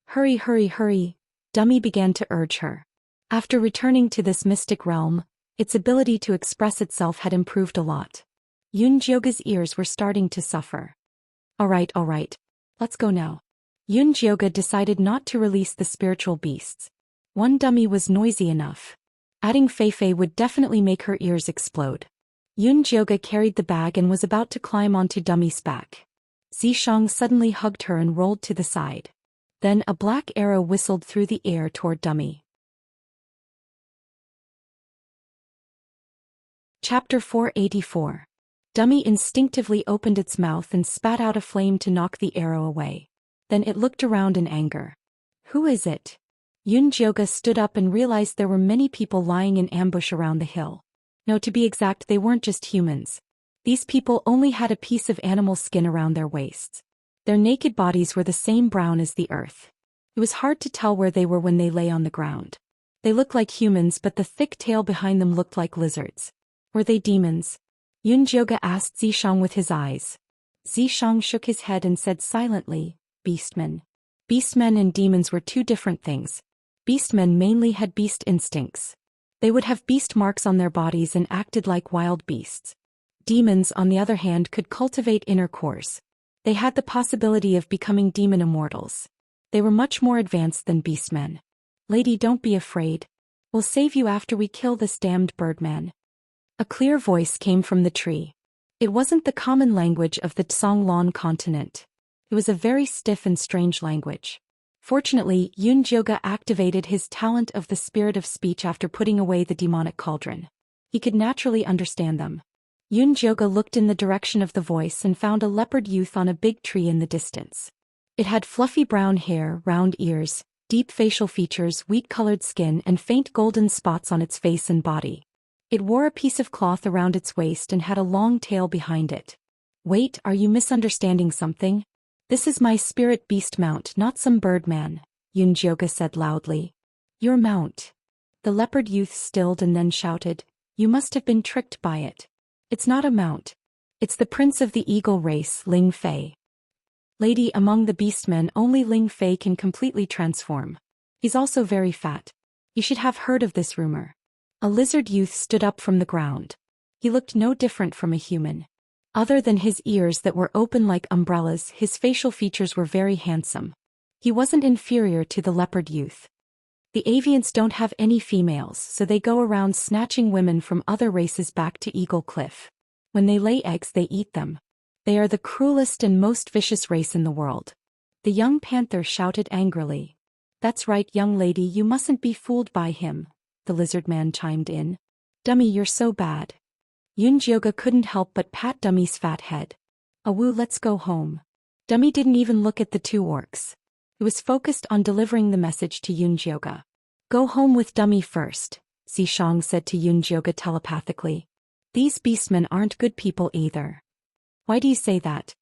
Hurry hurry hurry. Dummy began to urge her. After returning to this mystic realm, its ability to express itself had improved a lot. Yunjoga's ears were starting to suffer. Alright. Let's go now. Yunjoga decided not to release the spiritual beasts. One dummy was noisy enough. Adding Fei Fei would definitely make her ears explode. Yunjoga carried the bag and was about to climb onto Dummy's back. Xiang suddenly hugged her and rolled to the side. Then a black arrow whistled through the air toward Dummy. Chapter 484. Dummy instinctively opened its mouth and spat out a flame to knock the arrow away. Then it looked around in anger. Who is it? Yunjoga stood up and realized there were many people lying in ambush around the hill. No, to be exact, they weren't just humans. These people only had a piece of animal skin around their waists. Their naked bodies were the same brown as the earth. It was hard to tell where they were when they lay on the ground. They looked like humans, but the thick tail behind them looked like lizards. Were they demons? Yunjoga asked Xiang with his eyes. Xiang shook his head and said silently, Beastmen. Beastmen and demons were two different things. Beastmen mainly had beast instincts. They would have beast marks on their bodies and acted like wild beasts. Demons, on the other hand, could cultivate inner cores. They had the possibility of becoming demon immortals. They were much more advanced than beastmen. Lady, don't be afraid. We'll save you after we kill this damned birdman. A clear voice came from the tree. It wasn't the common language of the Tsonglan continent. It was a very stiff and strange language. Fortunately, Yunjoga activated his talent of the spirit of speech after putting away the demonic cauldron. He could naturally understand them. Yunjoga looked in the direction of the voice and found a leopard youth on a big tree in the distance. It had fluffy brown hair, round ears, deep facial features, wheat-colored skin, and faint golden spots on its face and body. It wore a piece of cloth around its waist and had a long tail behind it. Wait, are you misunderstanding something? This is my spirit beast mount, not some birdman, Yunjoga said loudly. Your mount. The leopard youth stilled and then shouted, You must have been tricked by it. It's not a mount. It's the prince of the eagle race, Ling Fei. Lady, among the beastmen only Ling Fei can completely transform. He's also very fat. You should have heard of this rumor. A lizard youth stood up from the ground. He looked no different from a human. Other than his ears that were open like umbrellas, his facial features were very handsome. He wasn't inferior to the leopard youth. The avians don't have any females, so they go around snatching women from other races back to Eagle Cliff. When they lay eggs, they eat them. They are the cruelest and most vicious race in the world. The young panther shouted angrily. That's right, young lady, you mustn't be fooled by him, the lizard man chimed in. Dummy, you're so bad. Yunjioga couldn't help but pat Dummy's fat head. Awoo, let's go home. Dummy didn't even look at the two orcs. He was focused on delivering the message to Yunjioga. Go home with Dummy first, Xianxia said to Yunjioga telepathically. These beastmen aren't good people either. Why do you say that?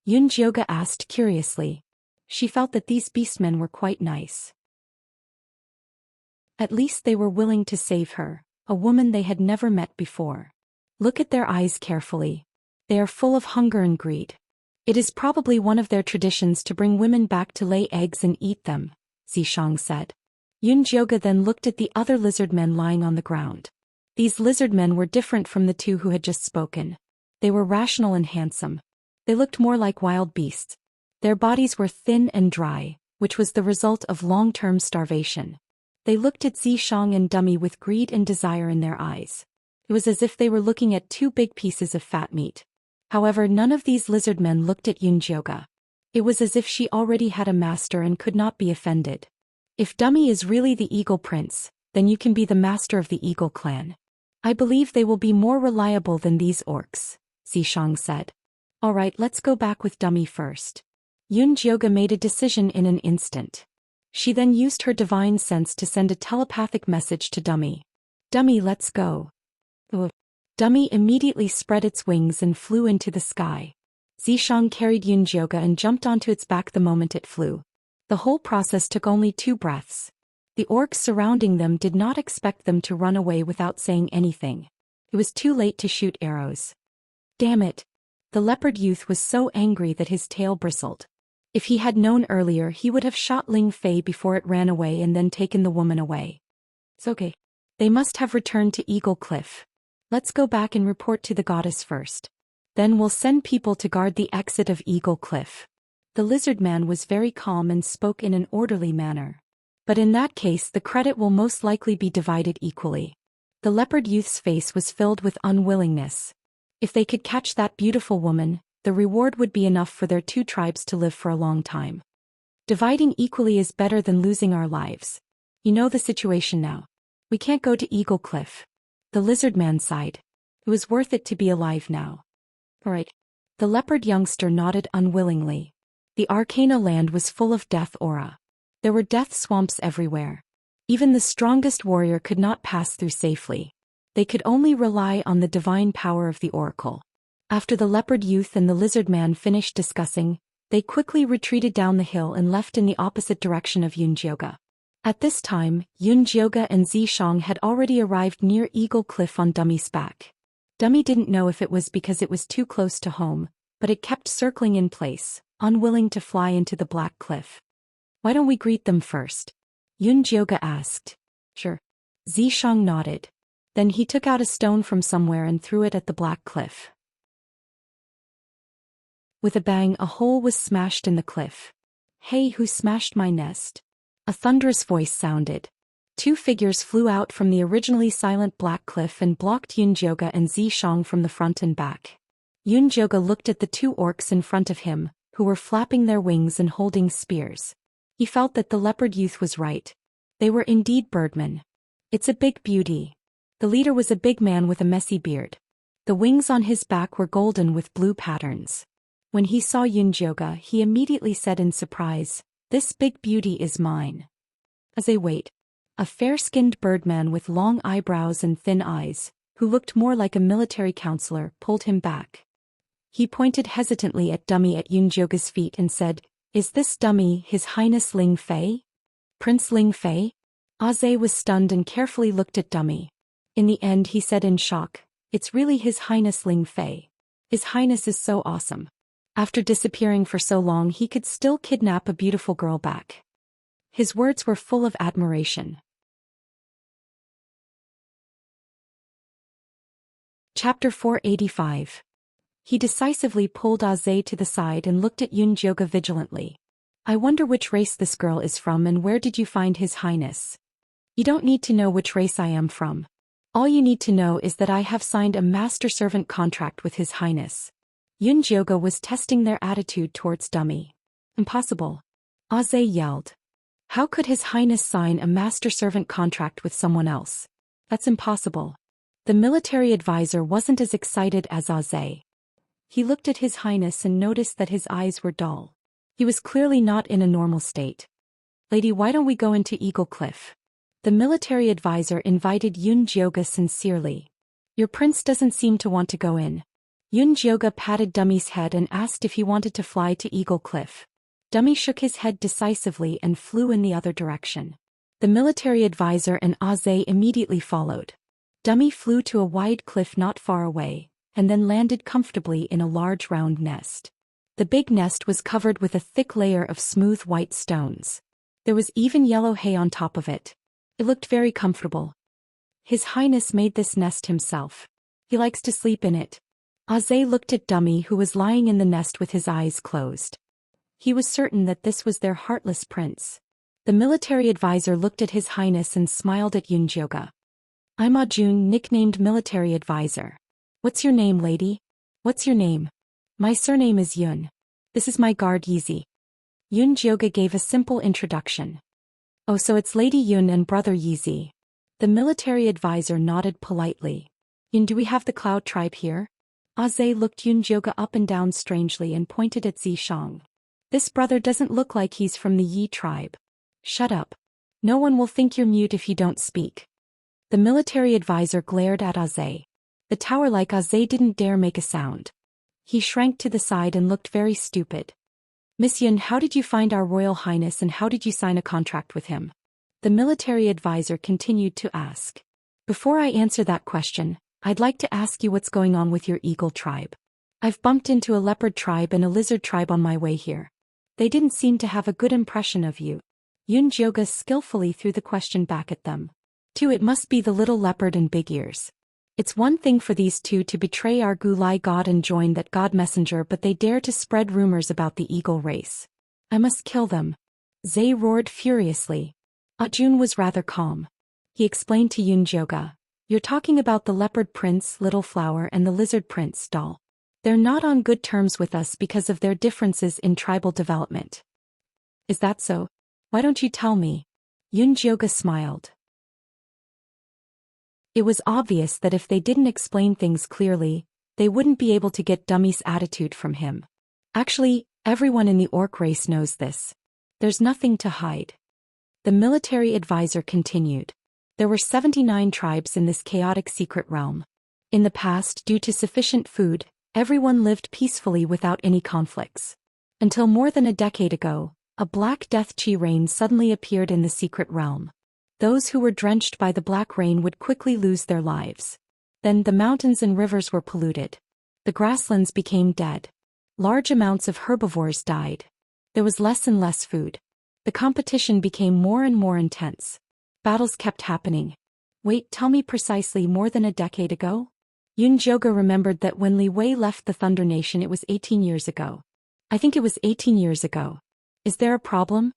Yunjioga asked curiously. She felt that these beastmen were quite nice. At least they were willing to save her, a woman they had never met before. Look at their eyes carefully. They are full of hunger and greed. It is probably one of their traditions to bring women back to lay eggs and eat them, Xianxia said. Yunjioga then looked at the other lizard men lying on the ground. These lizard men were different from the two who had just spoken. They were rational and handsome. They looked more like wild beasts. Their bodies were thin and dry, which was the result of long-term starvation. They looked at Xianxia and Dummy with greed and desire in their eyes. It was as if they were looking at two big pieces of fat meat. However, none of these lizard men looked at Yunjioga. It was as if she already had a master and could not be offended. If Dummy is really the Eagle Prince, then you can be the master of the Eagle clan. I believe they will be more reliable than these orcs, Xianxia said. Alright, let's go back with Dummy first. Yunjioga made a decision in an instant. She then used her divine sense to send a telepathic message to Dummy. Dummy, let's go. Dummy immediately spread its wings and flew into the sky. Xianxia carried Yunjioga and jumped onto its back the moment it flew. The whole process took only 2 breaths. The orcs surrounding them did not expect them to run away without saying anything. It was too late to shoot arrows. Damn it! The leopard youth was so angry that his tail bristled. If he had known earlier, he would have shot Ling Fei before it ran away and then taken the woman away. It's okay. They must have returned to Eagle Cliff. Let's go back and report to the goddess first. Then we'll send people to guard the exit of Eagle Cliff. The lizard man was very calm and spoke in an orderly manner. But in that case, the credit will most likely be divided equally. The leopard youth's face was filled with unwillingness. If they could catch that beautiful woman, the reward would be enough for their 2 tribes to live for a long time. Dividing equally is better than losing our lives. You know the situation now. We can't go to Eagle Cliff. The lizard man sighed. It was worth it to be alive now. Alright. The leopard youngster nodded unwillingly. The Arcana land was full of death aura. There were death swamps everywhere. Even the strongest warrior could not pass through safely. They could only rely on the divine power of the oracle. After the leopard youth and the lizard man finished discussing, they quickly retreated down the hill and left in the opposite direction of Yunjioga. At this time, Yunjioga and Xianxia had already arrived near Eagle Cliff on Dummy's back. Dummy didn't know if it was because it was too close to home, but it kept circling in place, unwilling to fly into the black cliff. Why don't we greet them first? Yunjioga asked. Sure. Xianxia nodded. Then he took out a stone from somewhere and threw it at the black cliff. With a bang, a hole was smashed in the cliff. Hey, who smashed my nest? A thunderous voice sounded. 2 figures flew out from the originally silent black cliff and blocked Yunjioga and Xianxia from the front and back. Yunjioga looked at the 2 orcs in front of him, who were flapping their wings and holding spears. He felt that the leopard youth was right. They were indeed birdmen. It's a big beauty. The leader was a big man with a messy beard. The wings on his back were golden with blue patterns. When he saw Yunjioga, he immediately said in surprise, "This big beauty is mine." As they wait, a fair-skinned birdman with long eyebrows and thin eyes, who looked more like a military counselor, pulled him back. He pointed hesitantly at Dummy at Yunjioga's feet and said, "Is this Dummy His Highness Ling Fei? Prince Ling Fei?" Aze was stunned and carefully looked at Dummy. In the end, he said in shock, "It's really His Highness Ling Fei. His Highness is so awesome. After disappearing for so long, he could still kidnap a beautiful girl back." His words were full of admiration. Chapter 485. He decisively pulled Aze to the side and looked at Yunjioga vigilantly. "I wonder which race this girl is from and where did you find His Highness?" "You don't need to know which race I am from. All you need to know is that I have signed a master-servant contract with His Highness." Yunjioga was testing their attitude towards Dummy. "Impossible!" Aze yelled. How could His Highness sign a master-servant contract with someone else? That's impossible. The military advisor wasn't as excited as Aze. He looked at His Highness and noticed that his eyes were dull. He was clearly not in a normal state. Lady, why don't we go into Eagle Cliff? The military advisor invited Yun Jioga sincerely. Your prince doesn't seem to want to go in. Yun Jioga patted Dummy's head and asked if he wanted to fly to Eagle Cliff. Dummy shook his head decisively and flew in the other direction. The military advisor and Aze immediately followed. Dummy flew to a wide cliff not far away, and then landed comfortably in a large round nest. The big nest was covered with a thick layer of smooth white stones. There was even yellow hay on top of it. It looked very comfortable. His Highness made this nest himself. He likes to sleep in it. Aze looked at Dummy, who was lying in the nest with his eyes closed. He was certain that this was their heartless prince. The military advisor looked at His Highness and smiled at Yun Jioga. I'm Jun, nicknamed military advisor. What's your name, lady? What's your name? My surname is Yun. This is my guard Yizi. Yun Jioga gave a simple introduction. Oh, so it's Lady Yun and brother Yizi. The military advisor nodded politely. Yun, do we have the Cloud tribe here? Aze looked Yun Jioga up and down strangely and pointed at Zishang. This brother doesn't look like he's from the Yi tribe. Shut up. No one will think you're mute if you don't speak. The military advisor glared at Aze. The tower-like Aze didn't dare make a sound. He shrank to the side and looked very stupid. Miss Yun, how did you find our Royal Highness and how did you sign a contract with him? The military advisor continued to ask. Before I answer that question, I'd like to ask you what's going on with your eagle tribe. I've bumped into a leopard tribe and a lizard tribe on my way here. They didn't seem to have a good impression of you. Yun Jioga skillfully threw the question back at them. It must be the little leopard and big ears. It's one thing for these two to betray our Gulai god and join that god messenger, but they dare to spread rumors about the eagle race. I must kill them. Zhe roared furiously. Jun was rather calm. He explained to Yun Jioga. You're talking about the leopard prince, Little Flower, and the lizard prince, Doll. They're not on good terms with us because of their differences in tribal development. Is that so? Why don't you tell me? Yun Jioga smiled. It was obvious that if they didn't explain things clearly, they wouldn't be able to get Dummy's attitude from him. Actually, everyone in the orc race knows this. There's nothing to hide. The military advisor continued. There were 79 tribes in this chaotic secret realm. In the past, due to sufficient food, everyone lived peacefully without any conflicts. Until more than a decade ago, a black death chi rain suddenly appeared in the secret realm. Those who were drenched by the black rain would quickly lose their lives. Then the mountains and rivers were polluted. The grasslands became dead. Large amounts of herbivores died. There was less and less food. The competition became more and more intense. Battles kept happening. Wait, tell me precisely, more than a decade ago? Yun Jioga remembered that when Li Wei left the Thunder Nation it was 18 years ago. I think it was 18 years ago. Is there a problem?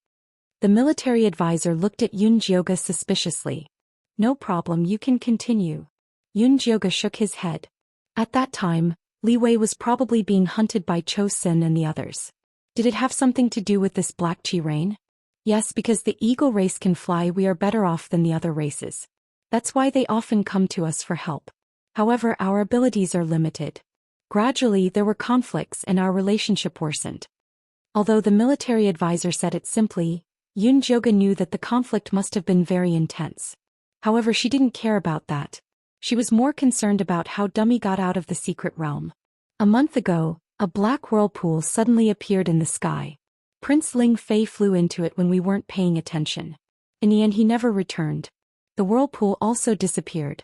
The military advisor looked at Yun Jioga suspiciously. No problem, you can continue. Yun Jioga shook his head. At that time, Li Wei was probably being hunted by Zhou Xian and the others. Did it have something to do with this black chi rain? Yes, because the eagle race can fly, we are better off than the other races. That's why they often come to us for help. However, our abilities are limited. Gradually, there were conflicts and our relationship worsened. Although the military advisor said it simply, Yun Jioga knew that the conflict must have been very intense. However, she didn't care about that. She was more concerned about how Dummy got out of the secret realm. A month ago, a black whirlpool suddenly appeared in the sky. Prince Ling Fei flew into it when we weren't paying attention. In the end, he never returned. The whirlpool also disappeared.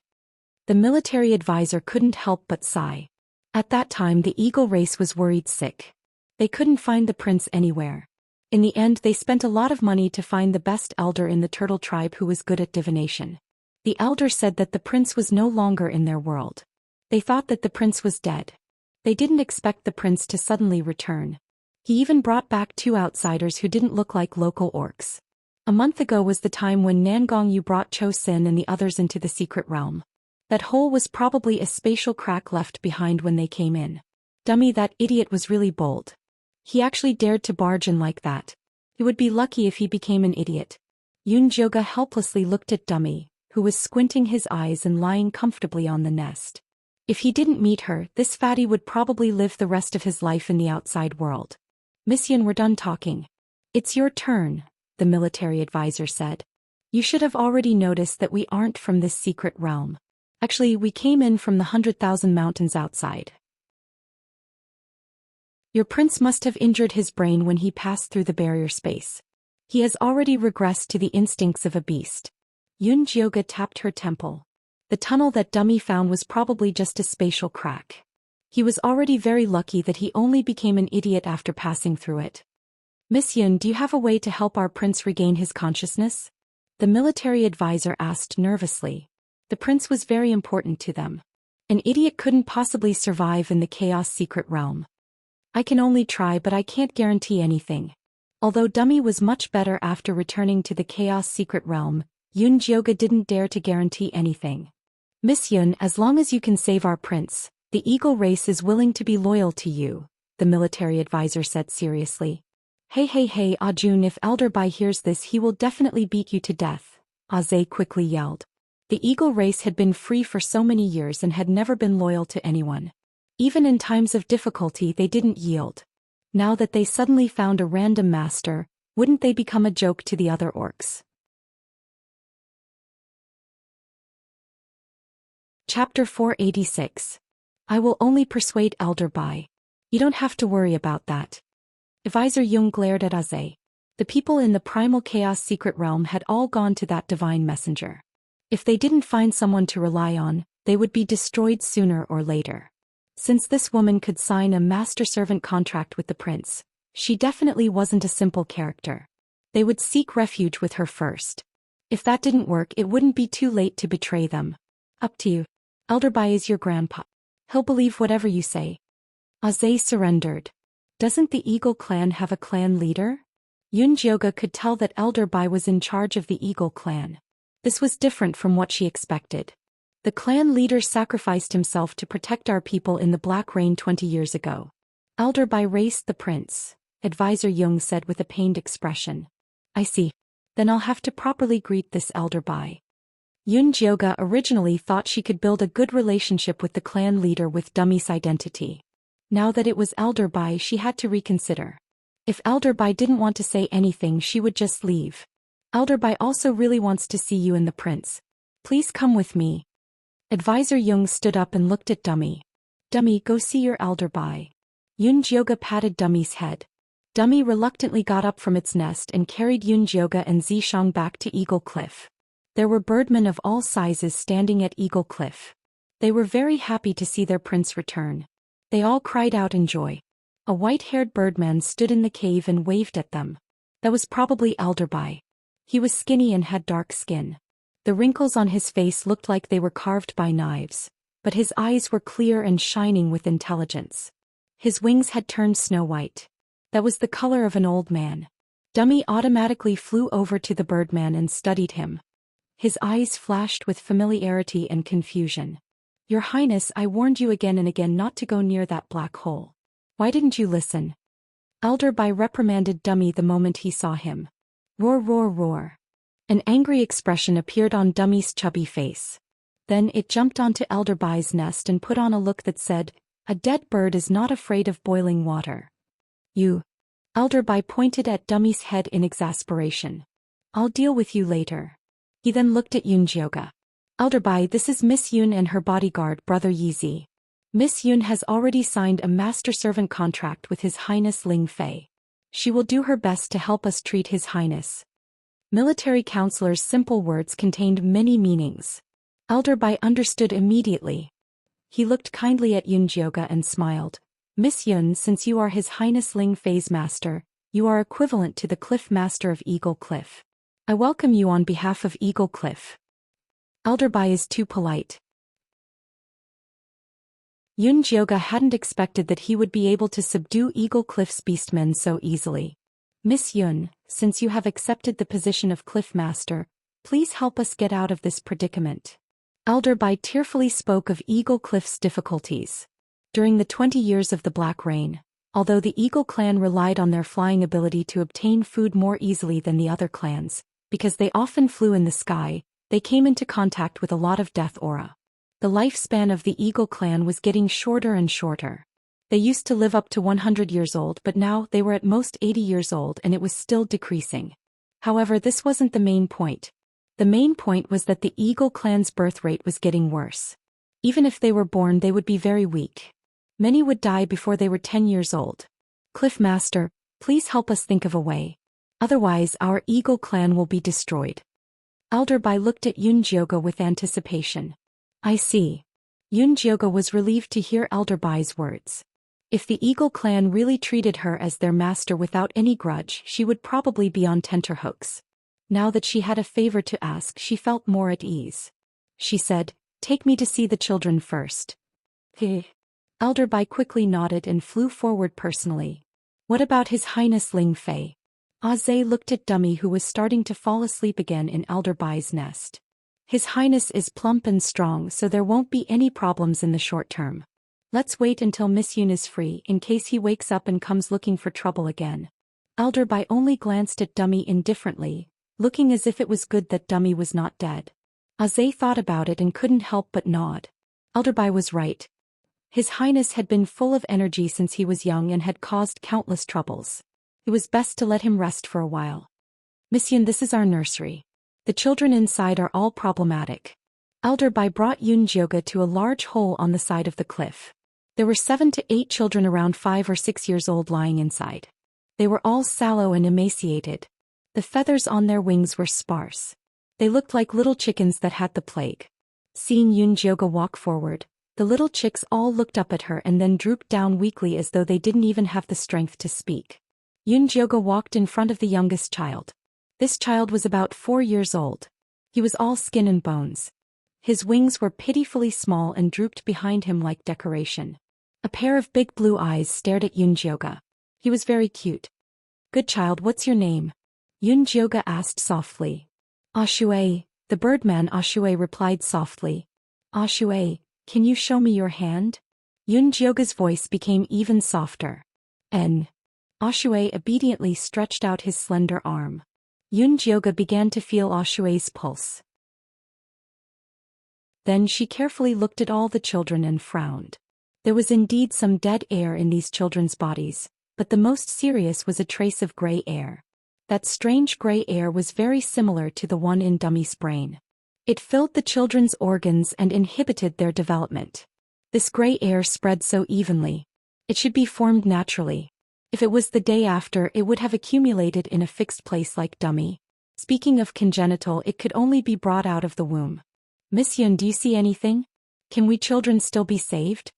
The military advisor couldn't help but sigh. At that time, the eagle race was worried sick. They couldn't find the prince anywhere. In the end, they spent a lot of money to find the best elder in the turtle tribe who was good at divination. The elder said that the prince was no longer in their world. They thought that the prince was dead. They didn't expect the prince to suddenly return. He even brought back 2 outsiders who didn't look like local orcs. A month ago was the time when Nangong Yu brought Zhou Xian and the others into the secret realm. That hole was probably a spatial crack left behind when they came in. Dummy, that idiot was really bold. He actually dared to barge in like that. He would be lucky if he became an idiot. Yunjioga helplessly looked at Dummy, who was squinting his eyes and lying comfortably on the nest. If he didn't meet her, this fatty would probably live the rest of his life in the outside world. Miss Yun, we're done talking. It's your turn, the military advisor said. You should have already noticed that we aren't from this secret realm. Actually, we came in from the 100,000 mountains outside. Your prince must have injured his brain when he passed through the barrier space. He has already regressed to the instincts of a beast. Yunjioga tapped her temple. The tunnel that Dummy found was probably just a spatial crack. He was already very lucky that he only became an idiot after passing through it. Miss Yun, do you have a way to help our prince regain his consciousness? The military advisor asked nervously. The prince was very important to them. An idiot couldn't possibly survive in the chaos secret realm. I can only try, but I can't guarantee anything. Although Dummy was much better after returning to the chaos secret realm, Yunjioga didn't dare to guarantee anything. Miss Yun, as long as you can save our prince, the eagle race is willing to be loyal to you, the military advisor said seriously. Hey, Ajun, if Elder Bai hears this he will definitely beat you to death, Aze quickly yelled. The eagle race had been free for so many years and had never been loyal to anyone. Even in times of difficulty they didn't yield. Now that they suddenly found a random master, wouldn't they become a joke to the other orcs? Chapter 486. I will only persuade Elder Bai. You don't have to worry about that. Advisor Jung glared at Aze. The people in the primal chaos secret realm had all gone to that divine messenger. If they didn't find someone to rely on, they would be destroyed sooner or later. Since this woman could sign a master-servant contract with the prince, she definitely wasn't a simple character. They would seek refuge with her first. If that didn't work, it wouldn't be too late to betray them. Up to you. Elder Bai is your grandpa. He'll believe whatever you say. Aze surrendered. Doesn't the Eagle clan have a clan leader? Yunjioga could tell that Elder Bai was in charge of the Eagle clan. This was different from what she expected. The clan leader sacrificed himself to protect our people in the Black Rain 20 years ago. Elder Bai raced the prince, Advisor Jung said with a pained expression. I see. Then I'll have to properly greet this Elder Bai. Yunjioga originally thought she could build a good relationship with the clan leader with Dummy's identity. Now that it was Elder Bai, she had to reconsider. If Elder Bai didn't want to say anything, she would just leave. Elder Bai also really wants to see you and the prince. Please come with me. Advisor Jung stood up and looked at Dummy. Dummy, go see your Elder Bai. Yunjioga patted Dummy's head. Dummy reluctantly got up from its nest and carried Yunjioga and Zishang back to Eagle Cliff. There were birdmen of all sizes standing at Eagle Cliff. They were very happy to see their prince return. They all cried out in joy. A white-haired birdman stood in the cave and waved at them. That was probably Elder Bai. He was skinny and had dark skin. The wrinkles on his face looked like they were carved by knives, but his eyes were clear and shining with intelligence. His wings had turned snow white. That was the color of an old man. Dummy automatically flew over to the birdman and studied him. His eyes flashed with familiarity and confusion. Your Highness, I warned you again and again not to go near that black hole. Why didn't you listen? Elder Bai reprimanded Dummy the moment he saw him. Roar, roar, roar. An angry expression appeared on Dummy's chubby face. Then it jumped onto Elder Bai's nest and put on a look that said, a dead bird is not afraid of boiling water. You. Elder Bai pointed at Dummy's head in exasperation. I'll deal with you later. He then looked at Yunjioga. Elder Bai, this is Miss Yun and her bodyguard, Brother Yizi. Miss Yun has already signed a master-servant contract with His Highness Ling Fei. She will do her best to help us treat His Highness. Military counselor's simple words contained many meanings. Elder Bai understood immediately. He looked kindly at Yunjioga and smiled. Miss Yun, since you are His Highness Ling Fei's master, you are equivalent to the Cliff Master of Eagle Cliff. I welcome you on behalf of Eagle Cliff. Elder Bai is too polite. Yunjioga hadn't expected that he would be able to subdue Eagle Cliff's beastmen so easily. Miss Yun, since you have accepted the position of Cliff Master, please help us get out of this predicament. Elder Bai tearfully spoke of Eagle Cliff's difficulties. During the 20 years of the Black Rain, Although the Eagle clan relied on their flying ability to obtain food more easily than the other clans, because they often flew in the sky, they came into contact with a lot of death aura. The lifespan of the Eagle clan was getting shorter and shorter. They used to live up to 100 years old, but now they were at most 80 years old and it was still decreasing. However, this wasn't the main point. The main point was that the Eagle clan's birth rate was getting worse. Even if they were born, they would be very weak. Many would die before they were 10 years old. Cliff Master, please help us think of a way. Otherwise, our Eagle clan will be destroyed. Elder Bai looked at Yunjioga with anticipation. I see. Yunjioga was relieved to hear Elder Bai's words. If the Eagle clan really treated her as their master without any grudge, she would probably be on tenterhooks. Now that she had a favor to ask, she felt more at ease. She said, "Take me to see the children first." Heh. Elder Bai quickly nodded and flew forward personally. What about His Highness Ling Fei? Zhe looked at Dummy, who was starting to fall asleep again in Elder Bai's nest. His Highness is plump and strong, so there won't be any problems in the short term. Let's wait until Miss Yun is free in case he wakes up and comes looking for trouble again. Elder Bai only glanced at Dummy indifferently, looking as if it was good that Dummy was not dead. Zhe thought about it and couldn't help but nod. Elder Bai was right. His Highness had been full of energy since he was young and had caused countless troubles. It was best to let him rest for a while. Miss Yun, this is our nursery. The children inside are all problematic. Elder Bai brought Yunjioga to a large hole on the side of the cliff. There were 7 to 8 children around 5 or 6 years old lying inside. They were all sallow and emaciated. The feathers on their wings were sparse. They looked like little chickens that had the plague. Seeing Yunjioga walk forward, the little chicks all looked up at her and then drooped down weakly as though they didn't even have the strength to speak. Yunjioga walked in front of the youngest child. This child was about 4 years old. He was all skin and bones. His wings were pitifully small and drooped behind him like decoration. A pair of big blue eyes stared at Yunjioga. He was very cute. Good child, what's your name? Yunjioga asked softly. Ashue, the birdman. Ashue replied softly. Ashue, can you show me your hand? Yunjioga's voice became even softer. N. Ashue obediently stretched out his slender arm. Yunjioga began to feel Ashue's pulse. Then she carefully looked at all the children and frowned. There was indeed some dead air in these children's bodies, but the most serious was a trace of gray air. That strange gray air was very similar to the one in Dummy's brain. It filled the children's organs and inhibited their development. This gray air spread so evenly. It should be formed naturally. If it was the day after, it would have accumulated in a fixed place like Dummy. Speaking of congenital, it could only be brought out of the womb. Miss Yun, do you see anything? Can we children still be saved?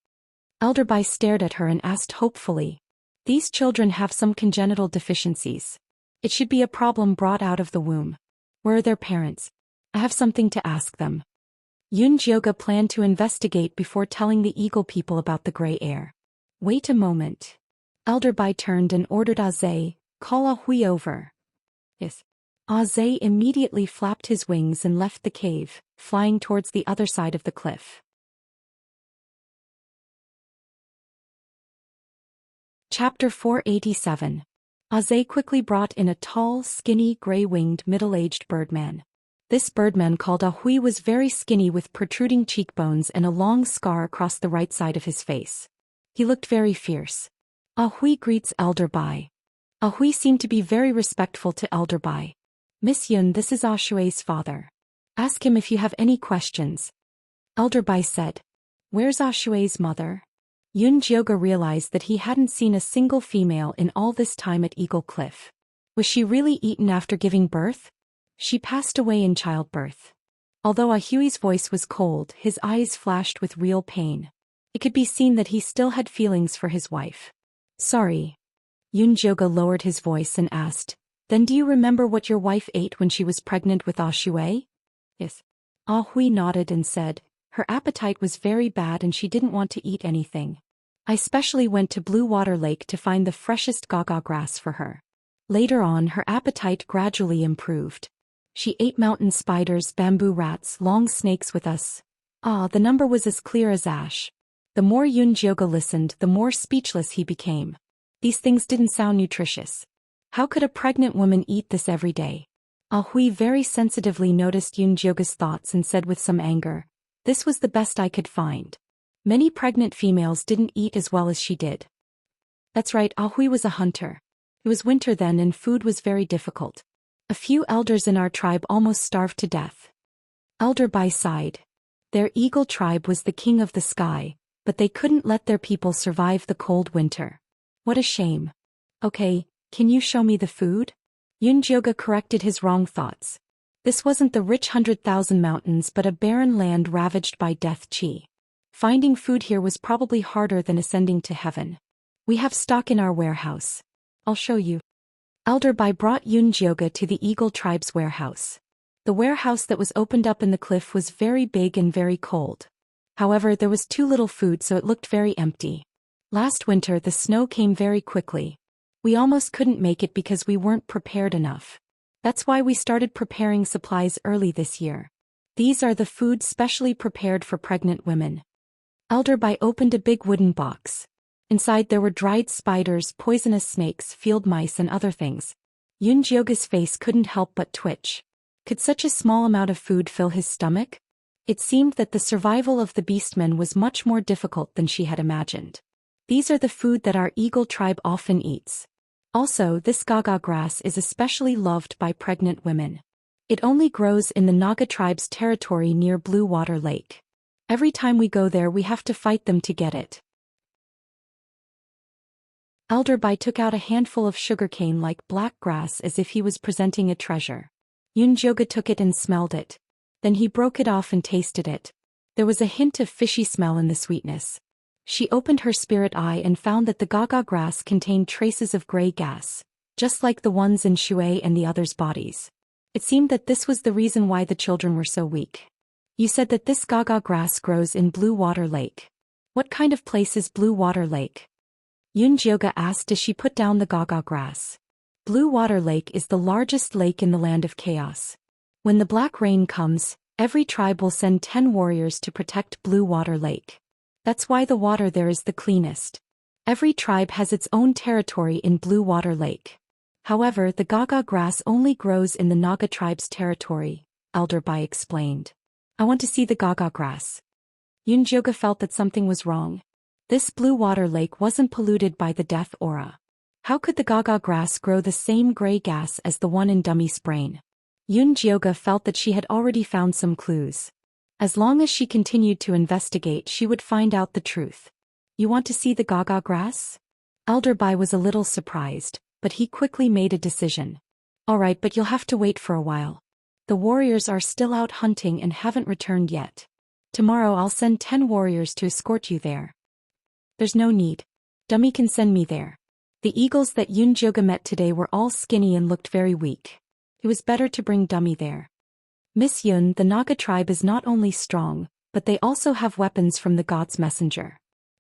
Elder Bai stared at her and asked hopefully. These children have some congenital deficiencies. It should be a problem brought out of the womb. Where are their parents? I have something to ask them. Yunjioga planned to investigate before telling the Eagle people about the gray air. Wait a moment. Elder Bai turned and ordered Zhe, call Hui over. Yes. Zhe immediately flapped his wings and left the cave, flying towards the other side of the cliff. Chapter 487. Zhe quickly brought in a tall, skinny, gray-winged, middle-aged birdman. This birdman called Hui was very skinny with protruding cheekbones and a long scar across the right side of his face. He looked very fierce. Hui greets Elder Bai. Hui seemed to be very respectful to Elder Bai. Miss Yun, this is Ashue's father. Ask him if you have any questions. Elder Bai said. Where's Ashue's mother? Yunjioga realized that he hadn't seen a single female in all this time at Eagle Cliff. Was she really eaten after giving birth? She passed away in childbirth. Although Hui's voice was cold, his eyes flashed with real pain. It could be seen that he still had feelings for his wife. Sorry. Yunjioga lowered his voice and asked, Then do you remember what your wife ate when she was pregnant with Ashue? Yes. Hui nodded and said, her appetite was very bad and she didn't want to eat anything. I specially went to Blue Water Lake to find the freshest gaga grass for her. Later on, her appetite gradually improved. She ate mountain spiders, bamboo rats, long snakes with us. The number was as clear as ash. The more Yunjioga listened, the more speechless he became. These things didn't sound nutritious. How could a pregnant woman eat this every day? Ah Hui very sensitively noticed Yun Jioga's thoughts and said with some anger, "This was the best I could find. Many pregnant females didn't eat as well as she did." That's right, Ah Hui was a hunter. It was winter then and food was very difficult. A few elders in our tribe almost starved to death. Elder Bai sighed. Their eagle tribe was the king of the sky, but they couldn't let their people survive the cold winter. What a shame. Okay, can you show me the food? Yun Jioga corrected his wrong thoughts. This wasn't the rich 100,000 mountains but a barren land ravaged by death chi. Finding food here was probably harder than ascending to heaven. We have stock in our warehouse. I'll show you. Elder Bai brought Yun Jioga to the Eagle tribe's warehouse. The warehouse that was opened up in the cliff was very big and very cold. However, there was too little food so it looked very empty. Last winter the snow came very quickly. We almost couldn't make it because we weren't prepared enough. That's why we started preparing supplies early this year. These are the food specially prepared for pregnant women. Elder Bai opened a big wooden box. Inside there were dried spiders, poisonous snakes, field mice and other things. Yun Jioga's face couldn't help but twitch. Could such a small amount of food fill his stomach? It seemed that the survival of the beastmen was much more difficult than she had imagined. These are the food that our eagle tribe often eats. Also, this gaga grass is especially loved by pregnant women. It only grows in the Naga tribe's territory near Blue Water Lake. Every time we go there we have to fight them to get it. Elder Bai took out a handful of sugarcane like black grass as if he was presenting a treasure. Yun Jioga took it and smelled it. Then he broke it off and tasted it. There was a hint of fishy smell in the sweetness. She opened her spirit eye and found that the gaga grass contained traces of gray gas, just like the ones in Shui and the others' bodies. It seemed that this was the reason why the children were so weak. You said that this gaga grass grows in Blue Water Lake. What kind of place is Blue Water Lake? Yun Jioga asked as she put down the gaga grass. Blue Water Lake is the largest lake in the land of chaos. When the black rain comes, every tribe will send 10 warriors to protect Blue Water Lake. That's why the water there is the cleanest. Every tribe has its own territory in Blue Water Lake. However, the gaga grass only grows in the Naga tribe's territory, Elder Bai explained. I want to see the gaga grass. Yun Jioga felt that something was wrong. This Blue Water Lake wasn't polluted by the death aura. How could the gaga grass grow the same gray gas as the one in Dummy's brain? Yun Jioga felt that she had already found some clues. As long as she continued to investigate she would find out the truth. You want to see the gaga grass? Elder Bai was a little surprised, but he quickly made a decision. Alright, but you'll have to wait for a while. The warriors are still out hunting and haven't returned yet. Tomorrow I'll send 10 warriors to escort you there. There's no need. Dummy can send me there. The eagles that Yun Jioga met today were all skinny and looked very weak. It was better to bring Dummy there. Miss Yun, the Naga tribe is not only strong, but they also have weapons from the god's messenger.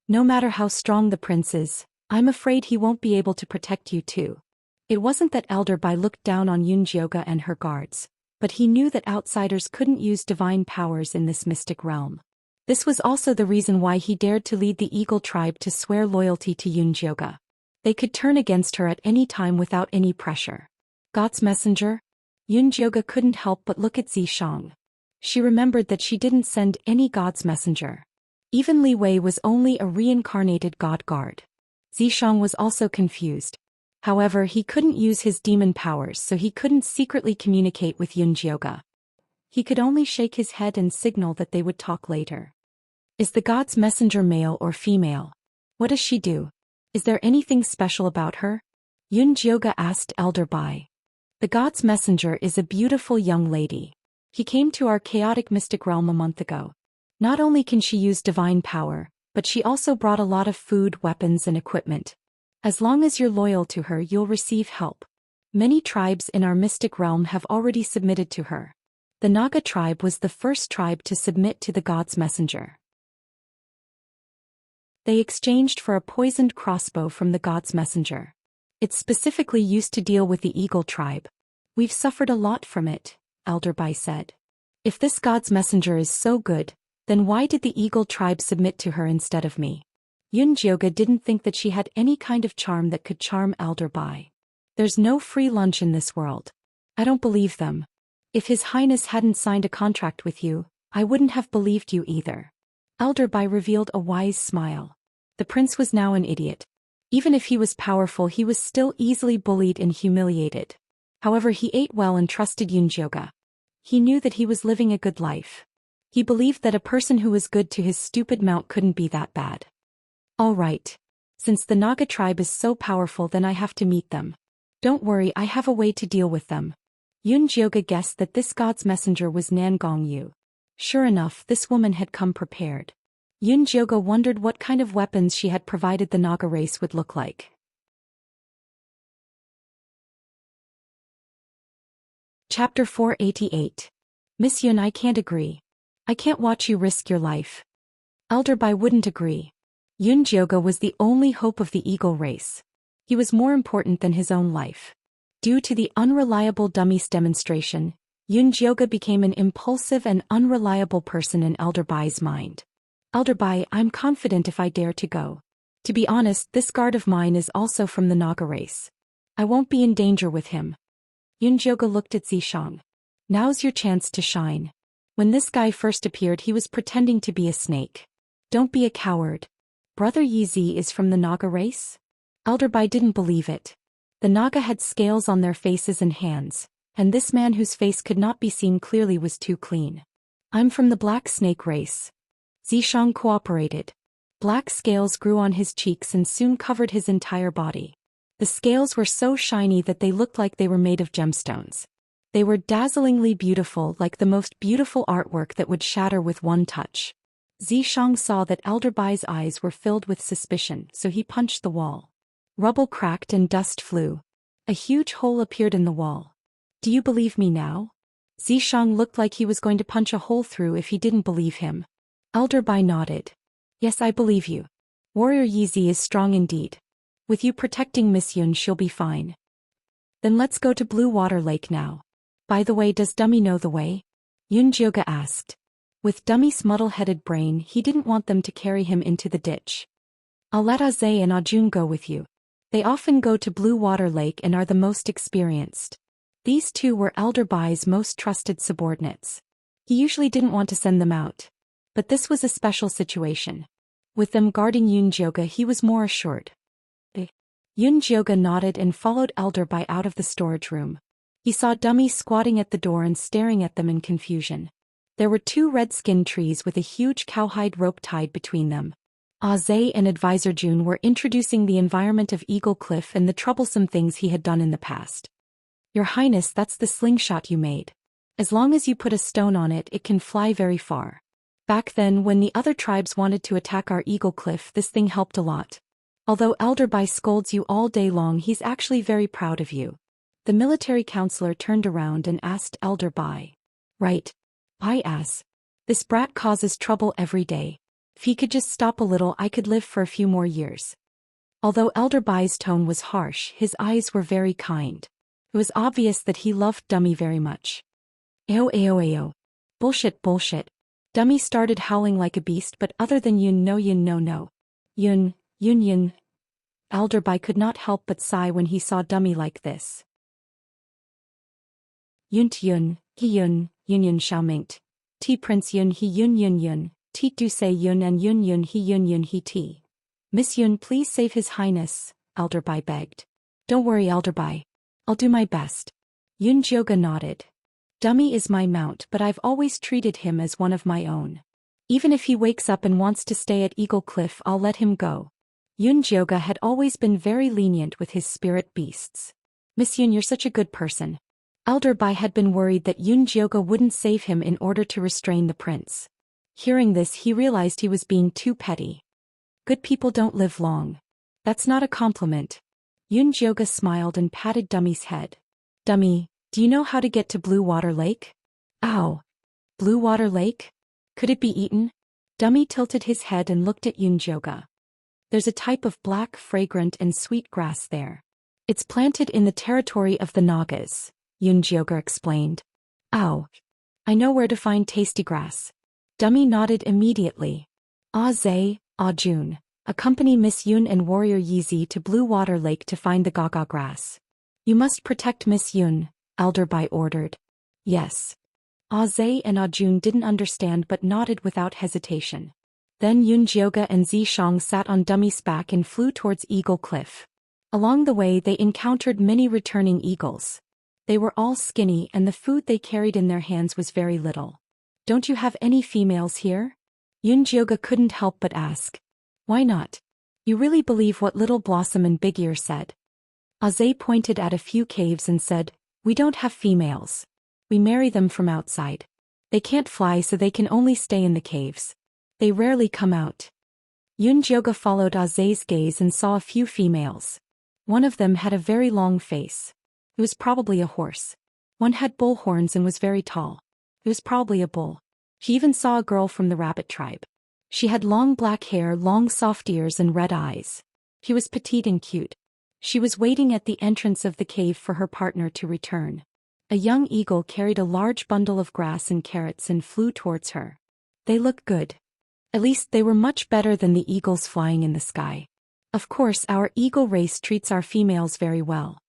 No matter how strong the prince is, I'm afraid he won't be able to protect you too. It wasn't that Elder Bai looked down on Yun Jioga and her guards, but he knew that outsiders couldn't use divine powers in this mystic realm. This was also the reason why he dared to lead the Eagle tribe to swear loyalty to Yun Jioga. They could turn against her at any time without any pressure. God's messenger? Yun Jioga couldn't help but look at Zhishang. She remembered that she didn't send any god's messenger. Even Li Wei was only a reincarnated god guard. Zhishang was also confused. However, he couldn't use his demon powers so he couldn't secretly communicate with Yun Jioga. He could only shake his head and signal that they would talk later. Is the god's messenger male or female? What does she do? Is there anything special about her? Yun Jioga asked Elder Bai. The god's messenger is a beautiful young lady. He came to our chaotic mystic realm a month ago. Not only can she use divine power, but she also brought a lot of food, weapons and equipment. As long as you're loyal to her you'll receive help. Many tribes in our mystic realm have already submitted to her. The Naga tribe was the first tribe to submit to the god's messenger. They exchanged for a poisoned crossbow from the god's messenger. It's specifically used to deal with the Eagle tribe. We've suffered a lot from it, Elder Bai said. If this god's messenger is so good, then why did the Eagle tribe submit to her instead of me? Yunjioga didn't think that she had any kind of charm that could charm Elder Bai. There's no free lunch in this world. I don't believe them. If His Highness hadn't signed a contract with you, I wouldn't have believed you either. Elder Bai revealed a wise smile. The prince was now an idiot. Even if he was powerful, he was still easily bullied and humiliated. However, he ate well and trusted Yunjioga. He knew that he was living a good life. He believed that a person who was good to his stupid mount couldn't be that bad. All right. Since the Naga tribe is so powerful, then I have to meet them. Don't worry, I have a way to deal with them. Yunjioga guessed that this god's messenger was Nan Gongyu. Sure enough, this woman had come prepared. Yunjioga wondered what kind of weapons she had provided the Naga race would look like. Chapter 488. Miss Yun, I can't agree. I can't watch you risk your life. Elder Bai wouldn't agree. Yunjioga was the only hope of the eagle race. He was more important than his own life. Due to the unreliable dummy's demonstration, Yunjioga became an impulsive and unreliable person in Elder Bai's mind. Elder Bai, I'm confident if I dare to go. To be honest, this guard of mine is also from the Naga race. I won't be in danger with him. Yunjioga looked at Zhishang. Now's your chance to shine. When this guy first appeared, he was pretending to be a snake. Don't be a coward. Brother Yizi is from the Naga race? Elder Bai didn't believe it. The Naga had scales on their faces and hands, and this man whose face could not be seen clearly was too clean. I'm from the black snake race. Zhishang cooperated. Black scales grew on his cheeks and soon covered his entire body. The scales were so shiny that they looked like they were made of gemstones. They were dazzlingly beautiful, like the most beautiful artwork that would shatter with one touch. Zhishang saw that Elder Bai's eyes were filled with suspicion, so he punched the wall. Rubble cracked and dust flew. A huge hole appeared in the wall. Do you believe me now? Zhishang looked like he was going to punch a hole through if he didn't believe him. Elder Bai nodded. Yes, I believe you. Warrior Yizi is strong indeed. With you protecting Miss Yun, she'll be fine. Then let's go to Blue Water Lake now. By the way, does Dummy know the way? Yunjioga asked. With Dummy's muddle-headed brain, he didn't want them to carry him into the ditch. I'll let Aze and Ajun go with you. They often go to Blue Water Lake and are the most experienced. These two were Elder Bai's most trusted subordinates. He usually didn't want to send them out. But this was a special situation. With them guarding Yunjioga, he was more assured. Yunjioga nodded and followed Elder Bai out of the storage room. He saw Dummy squatting at the door and staring at them in confusion. There were two red-skinned trees with a huge cowhide rope tied between them. Aze and Advisor Jun were introducing the environment of Eagle Cliff and the troublesome things he had done in the past. Your Highness, that's the slingshot you made. As long as you put a stone on it, it can fly very far. Back then, when the other tribes wanted to attack our Eagle Cliff, this thing helped a lot. Although Elder Bai scolds you all day long, he's actually very proud of you. The military counselor turned around and asked Elder Bai. Right. I ass. This brat causes trouble every day. If he could just stop a little, I could live for a few more years. Although Elder Bai's tone was harsh, his eyes were very kind. It was obvious that he loved Dummy very much. Ayo. Bullshit. Dummy started howling like a beast, but other than Yun no. Yun. Elder Bai could not help but sigh when he saw Dummy like this. Yun, he Yun Xiaomingt. T Prince Yun he Yun. T do say Yun and Yun he T. Miss Yun, please save His Highness, Elder Bai begged. Don't worry, Elder Bai. I'll do my best. Yunjioga nodded. Dummy is my mount, but I've always treated him as one of my own. Even if he wakes up and wants to stay at Eagle Cliff, I'll let him go. Yunjioga had always been very lenient with his spirit beasts. Miss Yun, you're such a good person. Elder Bai had been worried that Yunjioga wouldn't save him in order to restrain the prince. Hearing this, he realized he was being too petty. Good people don't live long. That's not a compliment. Yunjioga smiled and patted Dummy's head. Dummy, do you know how to get to Blue Water Lake? Ow. Blue Water Lake? Could it be eaten? Dummy tilted his head and looked at Yunjioga. There's a type of black, fragrant and sweet grass there. It's planted in the territory of the Nagas, Yunjioga explained. Ow. I know where to find tasty grass. Dummy nodded immediately. Aze, Ajun. Accompany Miss Yun and Warrior Yizi to Blue Water Lake to find the Gaga grass. You must protect Miss Yun, Elder Bai ordered. Yes. Zhe and Jun didn't understand but nodded without hesitation. Then Yun Jioga and Zishang sat on Dummy's back and flew towards Eagle Cliff. Along the way they encountered many returning eagles. They were all skinny and the food they carried in their hands was very little. Don't you have any females here? Yun Jioga couldn't help but ask. Why not? You really believe what Little Blossom and Big Ear said? Zhe pointed at a few caves and said, we don't have females. We marry them from outside. They can't fly so they can only stay in the caves. They rarely come out. Yun Jioga followed Zhe's gaze and saw a few females. One of them had a very long face. It was probably a horse. One had bull horns and was very tall. It was probably a bull. She even saw a girl from the rabbit tribe. She had long black hair, long soft ears and red eyes. She was petite and cute. She was waiting at the entrance of the cave for her partner to return. A young eagle carried a large bundle of grass and carrots and flew towards her. They looked good. At least they were much better than the eagles flying in the sky. Of course our eagle race treats our females very well.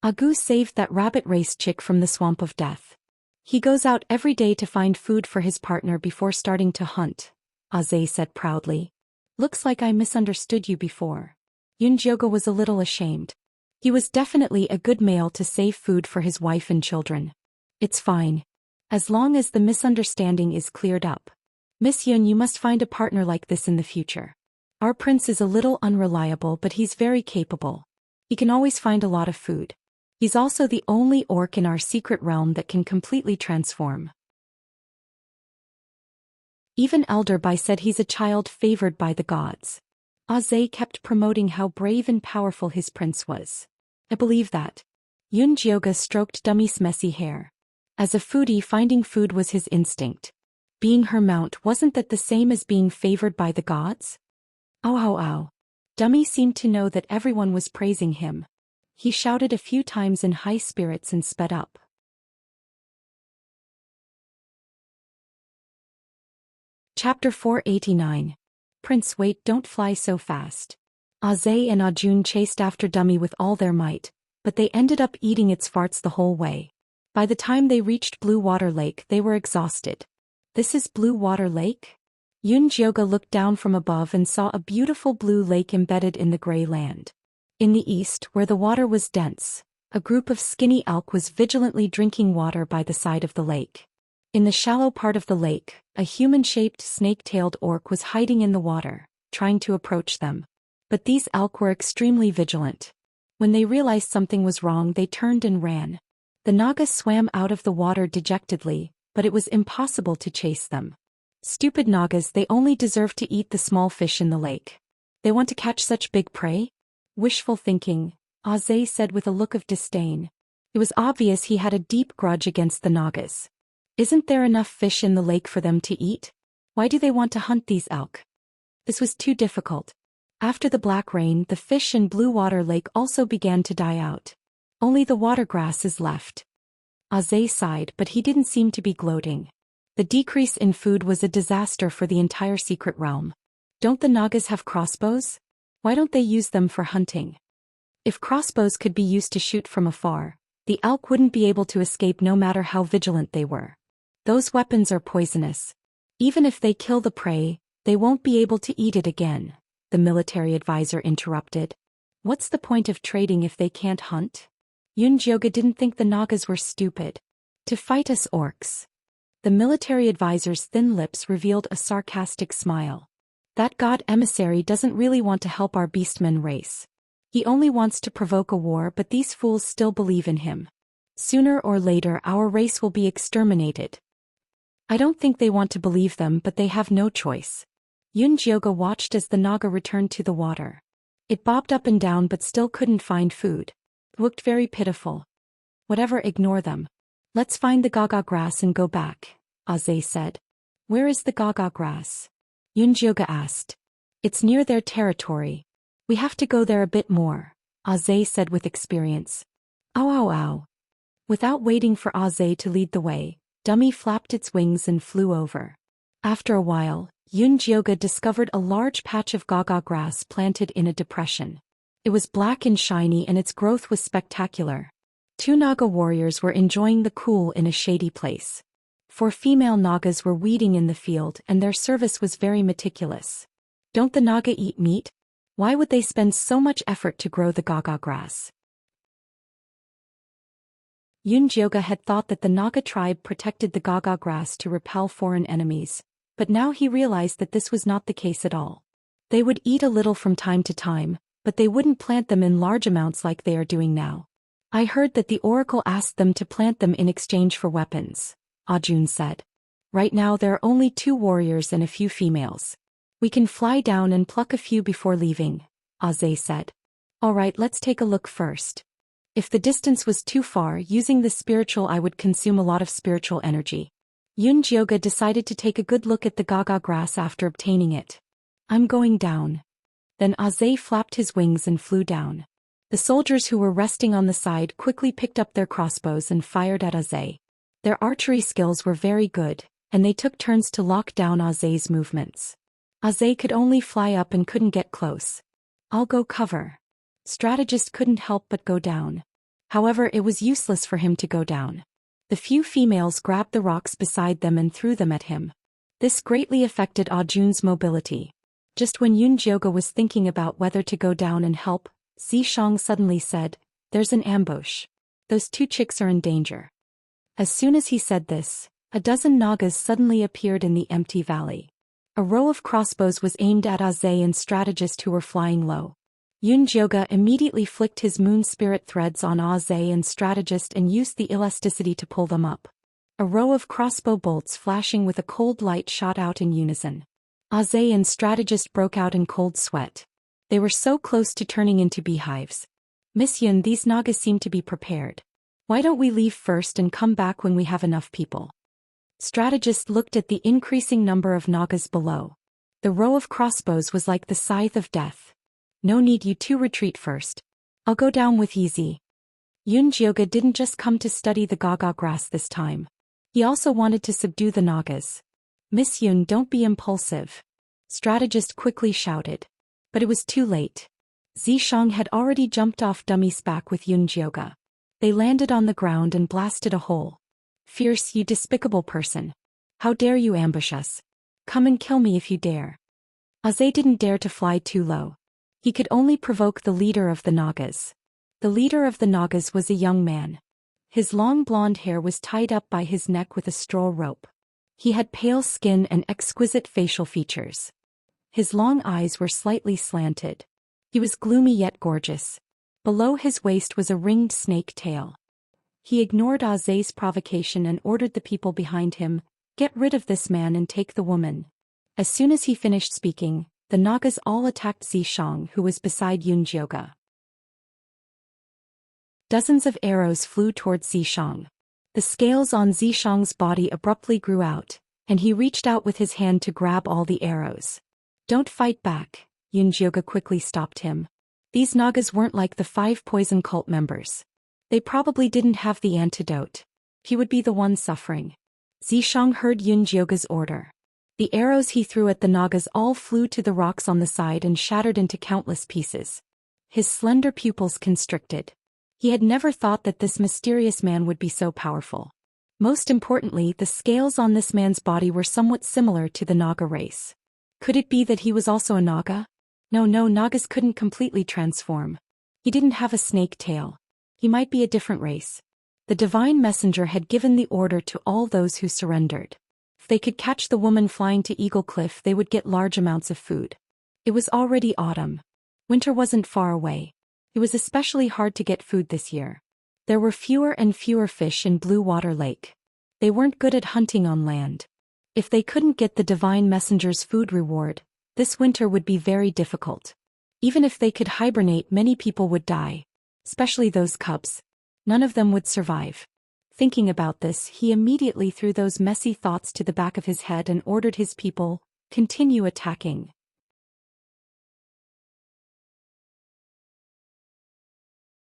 Agu saved that rabbit race chick from the swamp of death. He goes out every day to find food for his partner before starting to hunt, Zhe said proudly. Looks like I misunderstood you before. Yun Jioga was a little ashamed. He was definitely a good male to save food for his wife and children. It's fine. As long as the misunderstanding is cleared up. Miss Yun, you must find a partner like this in the future. Our prince is a little unreliable but he's very capable. He can always find a lot of food. He's also the only orc in our secret realm that can completely transform. Even Elder Bai said he's a child favored by the gods. Zhe kept promoting how brave and powerful his prince was. I believe that. Yun Jioga stroked Dummy's messy hair. As a foodie, finding food was his instinct. Being her mount, wasn't that the same as being favored by the gods? Ow ow ow. Dummy seemed to know that everyone was praising him. He shouted a few times in high spirits and sped up. Chapter 489. Prince, wait, don't fly so fast. Zhe and Jun chased after Dummy with all their might, but they ended up eating its farts the whole way. By the time they reached Blue Water Lake they were exhausted. This is Blue Water Lake? Yun Jioga looked down from above and saw a beautiful blue lake embedded in the gray land. In the east, where the water was dense, a group of skinny elk was vigilantly drinking water by the side of the lake. In the shallow part of the lake, a human-shaped snake-tailed orc was hiding in the water, trying to approach them. But these elk were extremely vigilant. When they realized something was wrong they turned and ran. The nagas swam out of the water dejectedly, but it was impossible to chase them. Stupid nagas, they only deserve to eat the small fish in the lake. They want to catch such big prey? Wishful thinking, Zhe said with a look of disdain. It was obvious he had a deep grudge against the nagas. Isn't there enough fish in the lake for them to eat? Why do they want to hunt these elk? This was too difficult. After the black rain, the fish in Blue Water Lake also began to die out. Only the water grass is left. Zhe sighed, but he didn't seem to be gloating. The decrease in food was a disaster for the entire secret realm. Don't the nagas have crossbows? Why don't they use them for hunting? If crossbows could be used to shoot from afar, the elk wouldn't be able to escape no matter how vigilant they were. Those weapons are poisonous. Even if they kill the prey, they won't be able to eat it again, the military advisor interrupted. What's the point of trading if they can't hunt? Yun Jioga didn't think the nagas were stupid. To fight us orcs. The military advisor's thin lips revealed a sarcastic smile. That god emissary doesn't really want to help our beastmen race. He only wants to provoke a war, but these fools still believe in him. Sooner or later our race will be exterminated. I don't think they want to believe them, but they have no choice. Yun Jioga watched as the naga returned to the water. It bobbed up and down but still couldn't find food. It looked very pitiful. Whatever, ignore them. Let's find the gaga grass and go back, Zhe said. Where is the gaga grass? Yun Jioga asked. It's near their territory. We have to go there a bit more, Zhe said with experience. Ow ow ow. Without waiting for Zhe to lead the way, Dummy flapped its wings and flew over. After a while, Yunjioga discovered a large patch of gaga grass planted in a depression. It was black and shiny and its growth was spectacular. 2 Naga warriors were enjoying the cool in a shady place. 4 female Nagas were weeding in the field and their service was very meticulous. Don't the Naga eat meat? Why would they spend so much effort to grow the gaga grass? Yunjioga had thought that the Naga tribe protected the gaga grass to repel foreign enemies, but now he realized that this was not the case at all. They would eat a little from time to time, but they wouldn't plant them in large amounts like they are doing now. I heard that the oracle asked them to plant them in exchange for weapons, Ajun said. Right now there are only 2 warriors and a few females. We can fly down and pluck a few before leaving, Aze said. Alright, let's take a look first. If the distance was too far, using the spiritual I would consume a lot of spiritual energy. Yunjioga decided to take a good look at the gaga grass after obtaining it. I'm going down. Then Aze flapped his wings and flew down. The soldiers who were resting on the side quickly picked up their crossbows and fired at Aze. Their archery skills were very good, and they took turns to lock down Aze's movements. Aze could only fly up and couldn't get close. I'll go cover. Strategist couldn't help but go down. However, it was useless for him to go down. The few females grabbed the rocks beside them and threw them at him. This greatly affected Ajun's mobility. Just when Yunjioga was thinking about whether to go down and help, Xianxia suddenly said, "There's an ambush. Those 2 chicks are in danger." As soon as he said this, a dozen Nagas suddenly appeared in the empty valley. A row of crossbows was aimed at Aze and Strategist who were flying low. Yunjioga immediately flicked his moon spirit threads on Aze and Strategist and used the elasticity to pull them up. A row of crossbow bolts flashing with a cold light shot out in unison. Aze and Strategist broke out in cold sweat. They were so close to turning into beehives. Miss Yun, these Nagas seem to be prepared. Why don't we leave first and come back when we have enough people? Strategist looked at the increasing number of Nagas below. The row of crossbows was like the scythe of death. No need, you 2 retreat first. I'll go down with easy. Yunjioga didn't just come to study the gaga grass this time. He also wanted to subdue the Nagas. Miss Yun, don't be impulsive. Strategist quickly shouted. But it was too late. Xianxia had already jumped off Dummy's back with Yunjioga. They landed on the ground and blasted a hole. Fierce, you despicable person. How dare you ambush us? Come and kill me if you dare. Aze didn't dare to fly too low. He could only provoke the leader of the Nagas. The leader of the Nagas was a young man. His long blonde hair was tied up by his neck with a straw rope. He had pale skin and exquisite facial features. His long eyes were slightly slanted. He was gloomy yet gorgeous. Below his waist was a ringed snake tail. He ignored Aze's provocation and ordered the people behind him, "Get rid of this man and take the woman." As soon as he finished speaking, the Nagas all attacked Xianxia, who was beside Yunjioga. Dozens of arrows flew towards Xianxia. The scales on Xianxia's body abruptly grew out, and he reached out with his hand to grab all the arrows. "Don't fight back," Yunjioga quickly stopped him. These Nagas weren't like the 5 poison cult members. They probably didn't have the antidote. He would be the one suffering. Xianxia heard Yunjioga's order. The arrows he threw at the Nagas all flew to the rocks on the side and shattered into countless pieces. His slender pupils constricted. He had never thought that this mysterious man would be so powerful. Most importantly, the scales on this man's body were somewhat similar to the Naga race. Could it be that he was also a Naga? No, Nagas couldn't completely transform. He didn't have a snake tail. He might be a different race. The divine messenger had given the order to all those who surrendered. If they could catch the woman flying to Eagle Cliff, they would get large amounts of food. It was already autumn. Winter wasn't far away. It was especially hard to get food this year. There were fewer and fewer fish in Blue Water Lake. They weren't good at hunting on land. If they couldn't get the divine messenger's food reward, this winter would be very difficult. Even if they could hibernate, many people would die. Especially those cubs. None of them would survive. Thinking about this, he immediately threw those messy thoughts to the back of his head and ordered his people, "Continue attacking."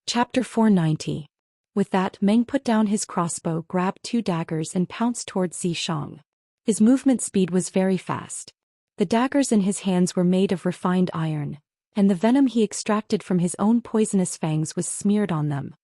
Chapter 490. With that, Meng put down his crossbow, grabbed 2 daggers and pounced towards Xianxia. His movement speed was very fast. The daggers in his hands were made of refined iron, and the venom he extracted from his own poisonous fangs was smeared on them.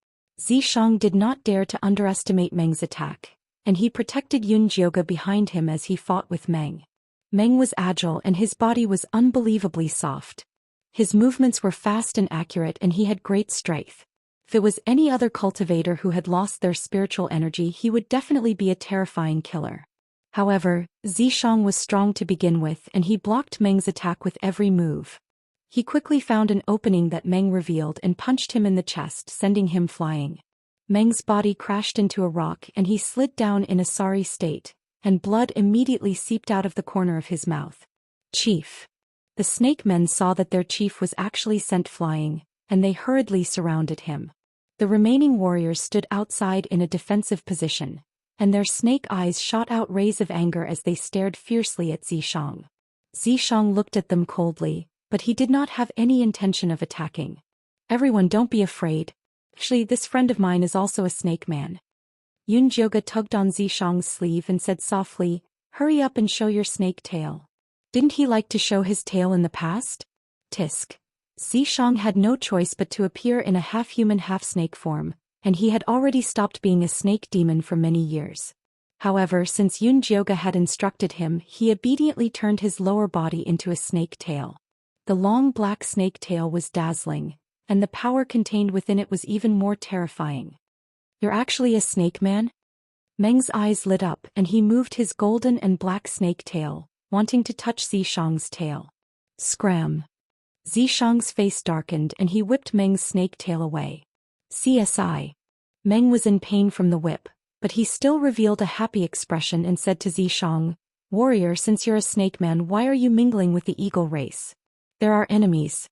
Zhishang did not dare to underestimate Meng's attack, and he protected Yun Jioge behind him as he fought with Meng. Meng was agile and his body was unbelievably soft. His movements were fast and accurate and he had great strength. If it was any other cultivator who had lost their spiritual energy, he would definitely be a terrifying killer. However, Zhishang was strong to begin with and he blocked Meng's attack with every move. He quickly found an opening that Meng revealed and punched him in the chest, sending him flying. Meng's body crashed into a rock and he slid down in a sorry state, and blood immediately seeped out of the corner of his mouth. Chief. The snake men saw that their chief was actually sent flying, and they hurriedly surrounded him. The remaining warriors stood outside in a defensive position, and their snake eyes shot out rays of anger as they stared fiercely at Zhishang. Zhishang looked at them coldly, but he did not have any intention of attacking. Everyone, don't be afraid. Actually, this friend of mine is also a snake man. Yun Jioge tugged on Zhishang's sleeve and said softly, "Hurry up and show your snake tail." Didn't he like to show his tail in the past? Tisk. Zhishang had no choice but to appear in a half-human half-snake form, and he had already stopped being a snake demon for many years. However, since Yun Jioge had instructed him, he obediently turned his lower body into a snake tail. The long black snake tail was dazzling, and the power contained within it was even more terrifying. "You're actually a snake man?" Meng's eyes lit up and he moved his golden and black snake tail, wanting to touch Zhishang's tail. Scram. Zhishang's face darkened and he whipped Meng's snake tail away. CSI. Meng was in pain from the whip, but he still revealed a happy expression and said to Zhishang, "Warrior, since you're a snake man, why are you mingling with the eagle race? They're our enemies."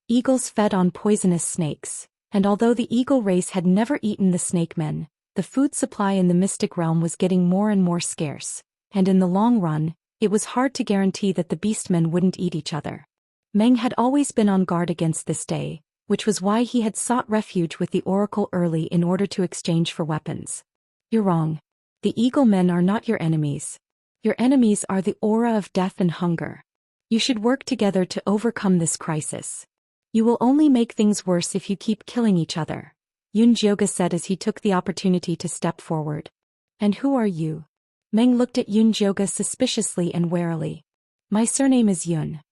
Eagles fed on poisonous snakes, and although the eagle race had never eaten the snake men, the food supply in the mystic realm was getting more and more scarce, and in the long run, it was hard to guarantee that the beastmen wouldn't eat each other. Meng had always been on guard against this day, which was why he had sought refuge with the oracle early in order to exchange for weapons. "You're wrong. The eagle men are not your enemies. Your enemies are the aura of death and hunger. You should work together to overcome this crisis. You will only make things worse if you keep killing each other," Yun Jioge said as he took the opportunity to step forward. "And who are you?" Meng looked at Yun Jioge suspiciously and warily. "My surname is Yun.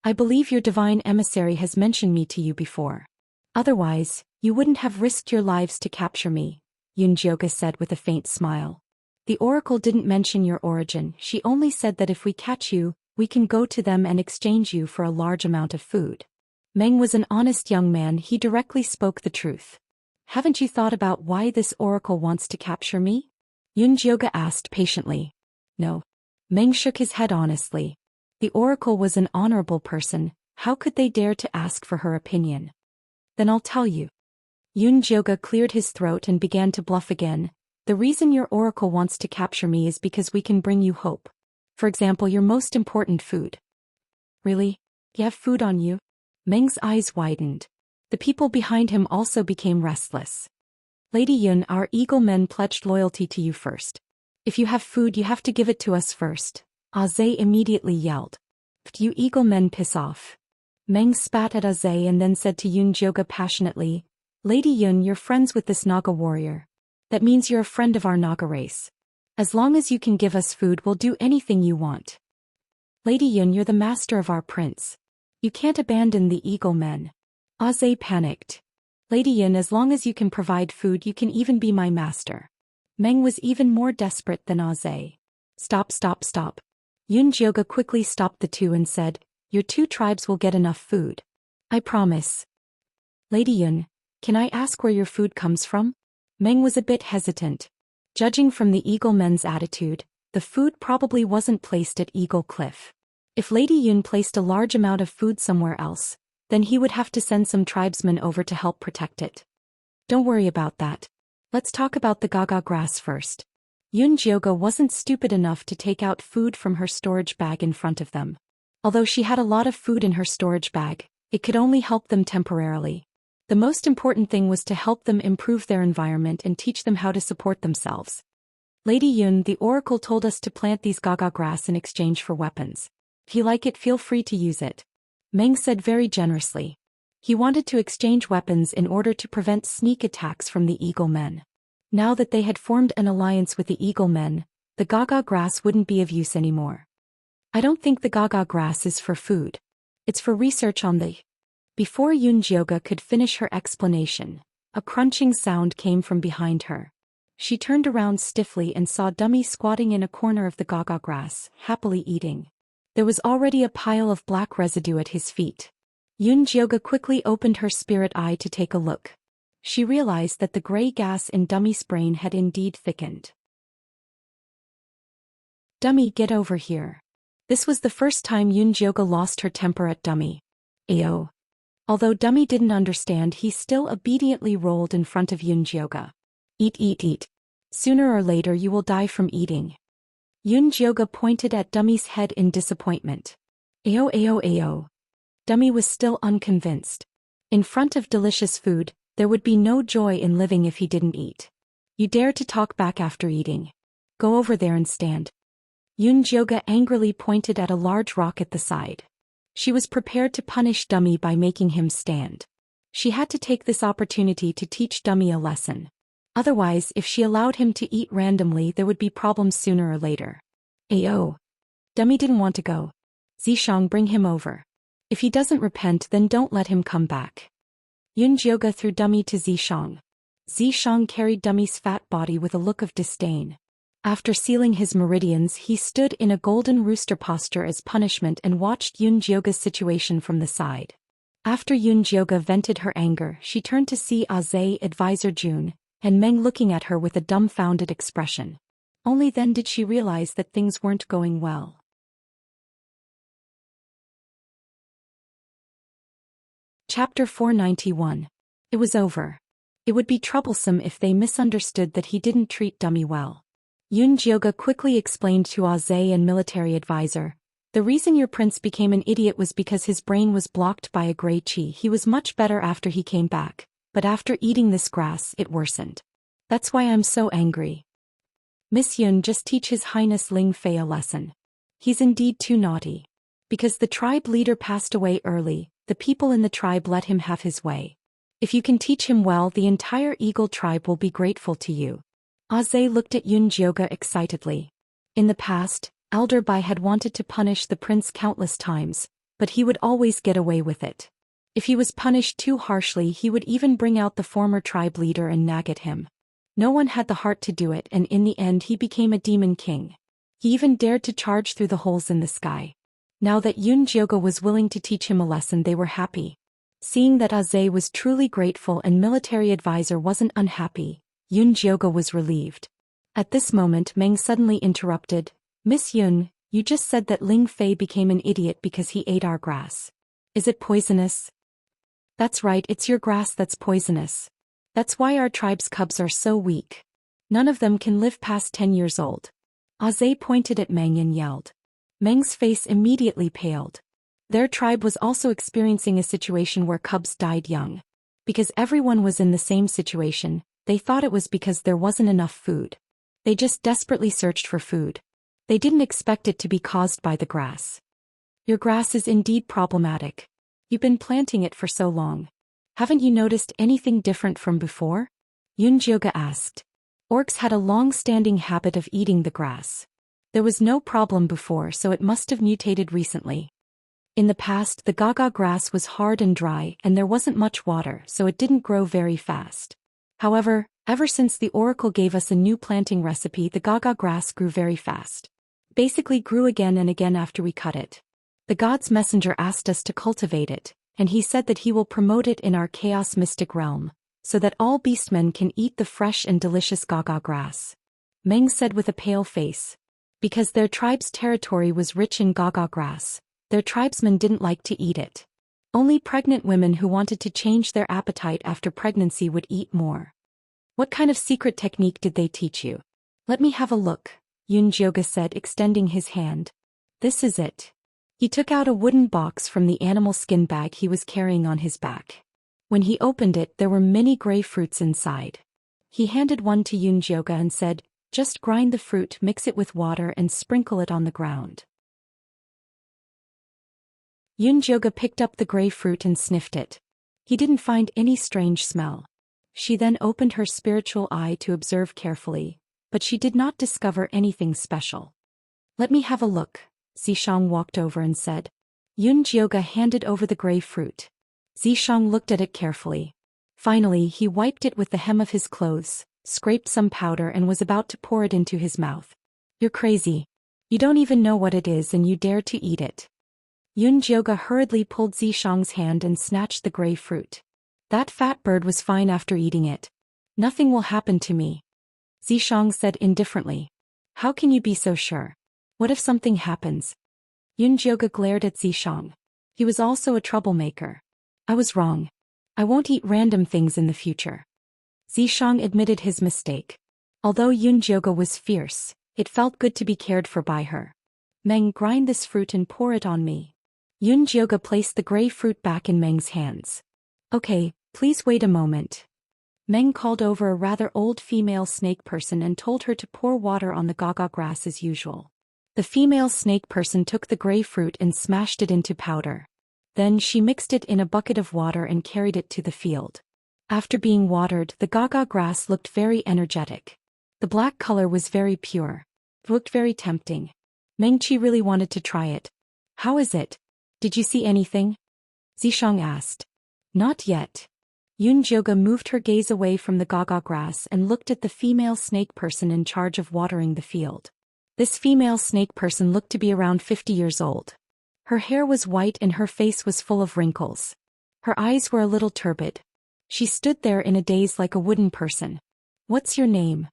I believe your divine emissary has mentioned me to you before. Otherwise, you wouldn't have risked your lives to capture me," Yun Jioge said with a faint smile. "The oracle didn't mention your origin, she only said that if we catch you, we can go to them and exchange you for a large amount of food." Meng was an honest young man, he directly spoke the truth. "Haven't you thought about why this oracle wants to capture me?" Yun Jioge asked patiently. "No." Meng shook his head honestly. The oracle was an honorable person, how could they dare to ask for her opinion? "Then I'll tell you." Yun Jioge cleared his throat and began to bluff again. "The reason your oracle wants to capture me is because we can bring you hope. For example, your most important food." "Really? You have food on you?" Meng's eyes widened. The people behind him also became restless. "Lady Yun, our eagle men pledged loyalty to you first. If you have food, you have to give it to us first," Aze immediately yelled. "You eagle men piss off." Meng spat at Aze and then said to Yun Jioge passionately, "Lady Yun, you're friends with this Naga warrior. That means you're a friend of our Naga race. As long as you can give us food, we'll do anything you want. Lady Yun, you're the master of our prince. You can't abandon the eagle men." Aze panicked. "Lady Yun, as long as you can provide food, you can even be my master." Meng was even more desperate than Aze. Stop, stop, stop." Yun Jioge quickly stopped the two and said, "Your two tribes will get enough food. I promise." "Lady Yun, can I ask where your food comes from?" Meng was a bit hesitant. Judging from the eagle men's attitude, the food probably wasn't placed at Eagle Cliff. If Lady Yun placed a large amount of food somewhere else, then he would have to send some tribesmen over to help protect it. "Don't worry about that. Let's talk about the Gaga grass first." Yun Jioge wasn't stupid enough to take out food from her storage bag in front of them. Although she had a lot of food in her storage bag, it could only help them temporarily. The most important thing was to help them improve their environment and teach them how to support themselves. Lady Yun, the oracle told us to plant these gaga grass in exchange for weapons. If you like it, feel free to use it. Meng said very generously. He wanted to exchange weapons in order to prevent sneak attacks from the Eagle Men. Now that they had formed an alliance with the Eagle Men, the gaga grass wouldn't be of use anymore. I don't think the gaga grass is for food. It's for research on the... Before Yunjioga could finish her explanation, a crunching sound came from behind her. She turned around stiffly and saw Dummy squatting in a corner of the gaga grass, happily eating. There was already a pile of black residue at his feet. Yunjioga quickly opened her spirit eye to take a look. She realized that the gray gas in Dummy's brain had indeed thickened. Dummy, get over here. This was the first time Yunjioga lost her temper at Dummy. Ayo. Although Dummy didn't understand, he still obediently rolled in front of Yunjioga. Eat, eat, eat. Sooner or later you will die from eating. Yunjioga pointed at Dummy's head in disappointment. Ayo, ayo, ayo. Dummy was still unconvinced. In front of delicious food, there would be no joy in living if he didn't eat. You dare to talk back after eating. Go over there and stand. Yunjioga angrily pointed at a large rock at the side. She was prepared to punish Dummy by making him stand. She had to take this opportunity to teach Dummy a lesson. Otherwise, if she allowed him to eat randomly, there would be problems sooner or later. Ayo. Dummy didn't want to go. Zishang, bring him over. If he doesn't repent, then don't let him come back. Yunjioga threw Dummy to Zishang. Zishang carried Dummy's fat body with a look of disdain. After sealing his meridians, he stood in a golden rooster posture as punishment and watched Yunjioga's situation from the side. After Yunjioga vented her anger, she turned to see Aze, advisor Jun, and Meng looking at her with a dumbfounded expression. Only then did she realize that things weren't going well. Chapter 491. It was over. It would be troublesome if they misunderstood that he didn't treat Dummy well. Yunjioga quickly explained to Aze and military advisor, the reason your prince became an idiot was because his brain was blocked by a gray chi. He was much better after he came back, but after eating this grass it worsened. That's why I'm so angry. Miss Yun, just teach His Highness Ling Fei a lesson. He's indeed too naughty. Because the tribe leader passed away early, the people in the tribe let him have his way. If you can teach him well, the entire Eagle tribe will be grateful to you. Aze looked at Yunjioga excitedly. In the past, Elder Bai had wanted to punish the prince countless times, but he would always get away with it. If he was punished too harshly, he would even bring out the former tribe leader and nag at him. No one had the heart to do it, and in the end he became a demon king. He even dared to charge through the holes in the sky. Now that Yunjioga was willing to teach him a lesson, they were happy. Seeing that Aze was truly grateful and military advisor wasn't unhappy, Yunjioga was relieved. At this moment Meng suddenly interrupted, Miss Yun, you just said that Ling Fei became an idiot because he ate our grass. Is it poisonous? That's right, it's your grass that's poisonous. That's why our tribe's cubs are so weak. None of them can live past 10 years old. Aze pointed at Meng and yelled. Meng's face immediately paled. Their tribe was also experiencing a situation where cubs died young. Because everyone was in the same situation, they thought it was because there wasn't enough food. They just desperately searched for food. They didn't expect it to be caused by the grass. Your grass is indeed problematic. You've been planting it for so long. Haven't you noticed anything different from before? Yunjioga asked. Orcs had a long-standing habit of eating the grass. There was no problem before, so it must have mutated recently. In the past, the gaga grass was hard and dry, and there wasn't much water, so it didn't grow very fast. However, ever since the oracle gave us a new planting recipe, the gaga grass grew very fast. Basically grew again and again after we cut it. The god's messenger asked us to cultivate it, and he said that he will promote it in our chaos mystic realm, so that all beastmen can eat the fresh and delicious gaga grass. Meng said with a pale face. Because their tribe's territory was rich in gaga grass, their tribesmen didn't like to eat it. Only pregnant women who wanted to change their appetite after pregnancy would eat more. What kind of secret technique did they teach you? Let me have a look, Yunjioga said, extending his hand. This is it. He took out a wooden box from the animal skin bag he was carrying on his back. When he opened it, there were many gray fruits inside. He handed one to Yunjioga and said, Just grind the fruit, mix it with water and sprinkle it on the ground. Yunjioge picked up the gray fruit and sniffed it. He didn't find any strange smell. She then opened her spiritual eye to observe carefully, but she did not discover anything special. Let me have a look, Zishang walked over and said. Yunjioge handed over the gray fruit. Zishang looked at it carefully. Finally, he wiped it with the hem of his clothes, scraped some powder and was about to pour it into his mouth. You're crazy. You don't even know what it is and you dare to eat it. Yunjioge hurriedly pulled Zishang's hand and snatched the gray fruit. That fat bird was fine after eating it. Nothing will happen to me. Zishang said indifferently. How can you be so sure? What if something happens? Yunjioge glared at Zishang. He was also a troublemaker. I was wrong. I won't eat random things in the future. Zishang admitted his mistake. Although Yunjioge was fierce, it felt good to be cared for by her. Meng, grind this fruit and pour it on me. Yunjioge placed the gray fruit back in Meng's hands. Okay, please wait a moment. Meng called over a rather old female snake person and told her to pour water on the gaga grass as usual. The female snake person took the gray fruit and smashed it into powder. Then she mixed it in a bucket of water and carried it to the field. After being watered, the gaga grass looked very energetic. The black color was very pure. It looked very tempting. Mengqi really wanted to try it. How is it? Did you see anything? Zishang asked. Not yet. Yunjioge moved her gaze away from the gaga grass and looked at the female snake person in charge of watering the field. This female snake person looked to be around 50 years old. Her hair was white and her face was full of wrinkles. Her eyes were a little turbid. She stood there in a daze like a wooden person. What's your name?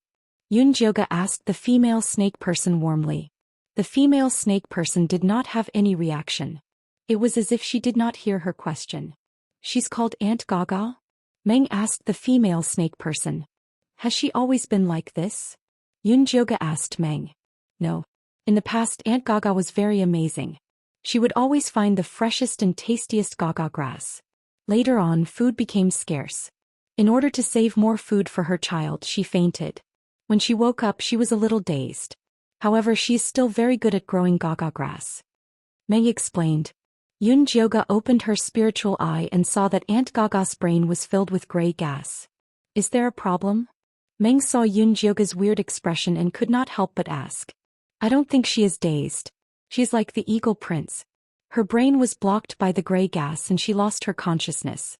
Yunjioge asked the female snake person warmly. The female snake person did not have any reaction. It was as if she did not hear her question. She's called Aunt Gaga? Meng asked the female snake person. Has she always been like this? Yunjioge asked Meng. No. In the past, Aunt Gaga was very amazing. She would always find the freshest and tastiest gaga grass. Later on, food became scarce. In order to save more food for her child, she fainted. When she woke up, she was a little dazed. However, she is still very good at growing gaga grass. Meng explained. Yunjioge opened her spiritual eye and saw that Aunt Gaga's brain was filled with gray gas. Is there a problem? Meng saw Yunjioge's weird expression and could not help but ask. I don't think she is dazed. She is like the Eagle Prince. Her brain was blocked by the gray gas and she lost her consciousness.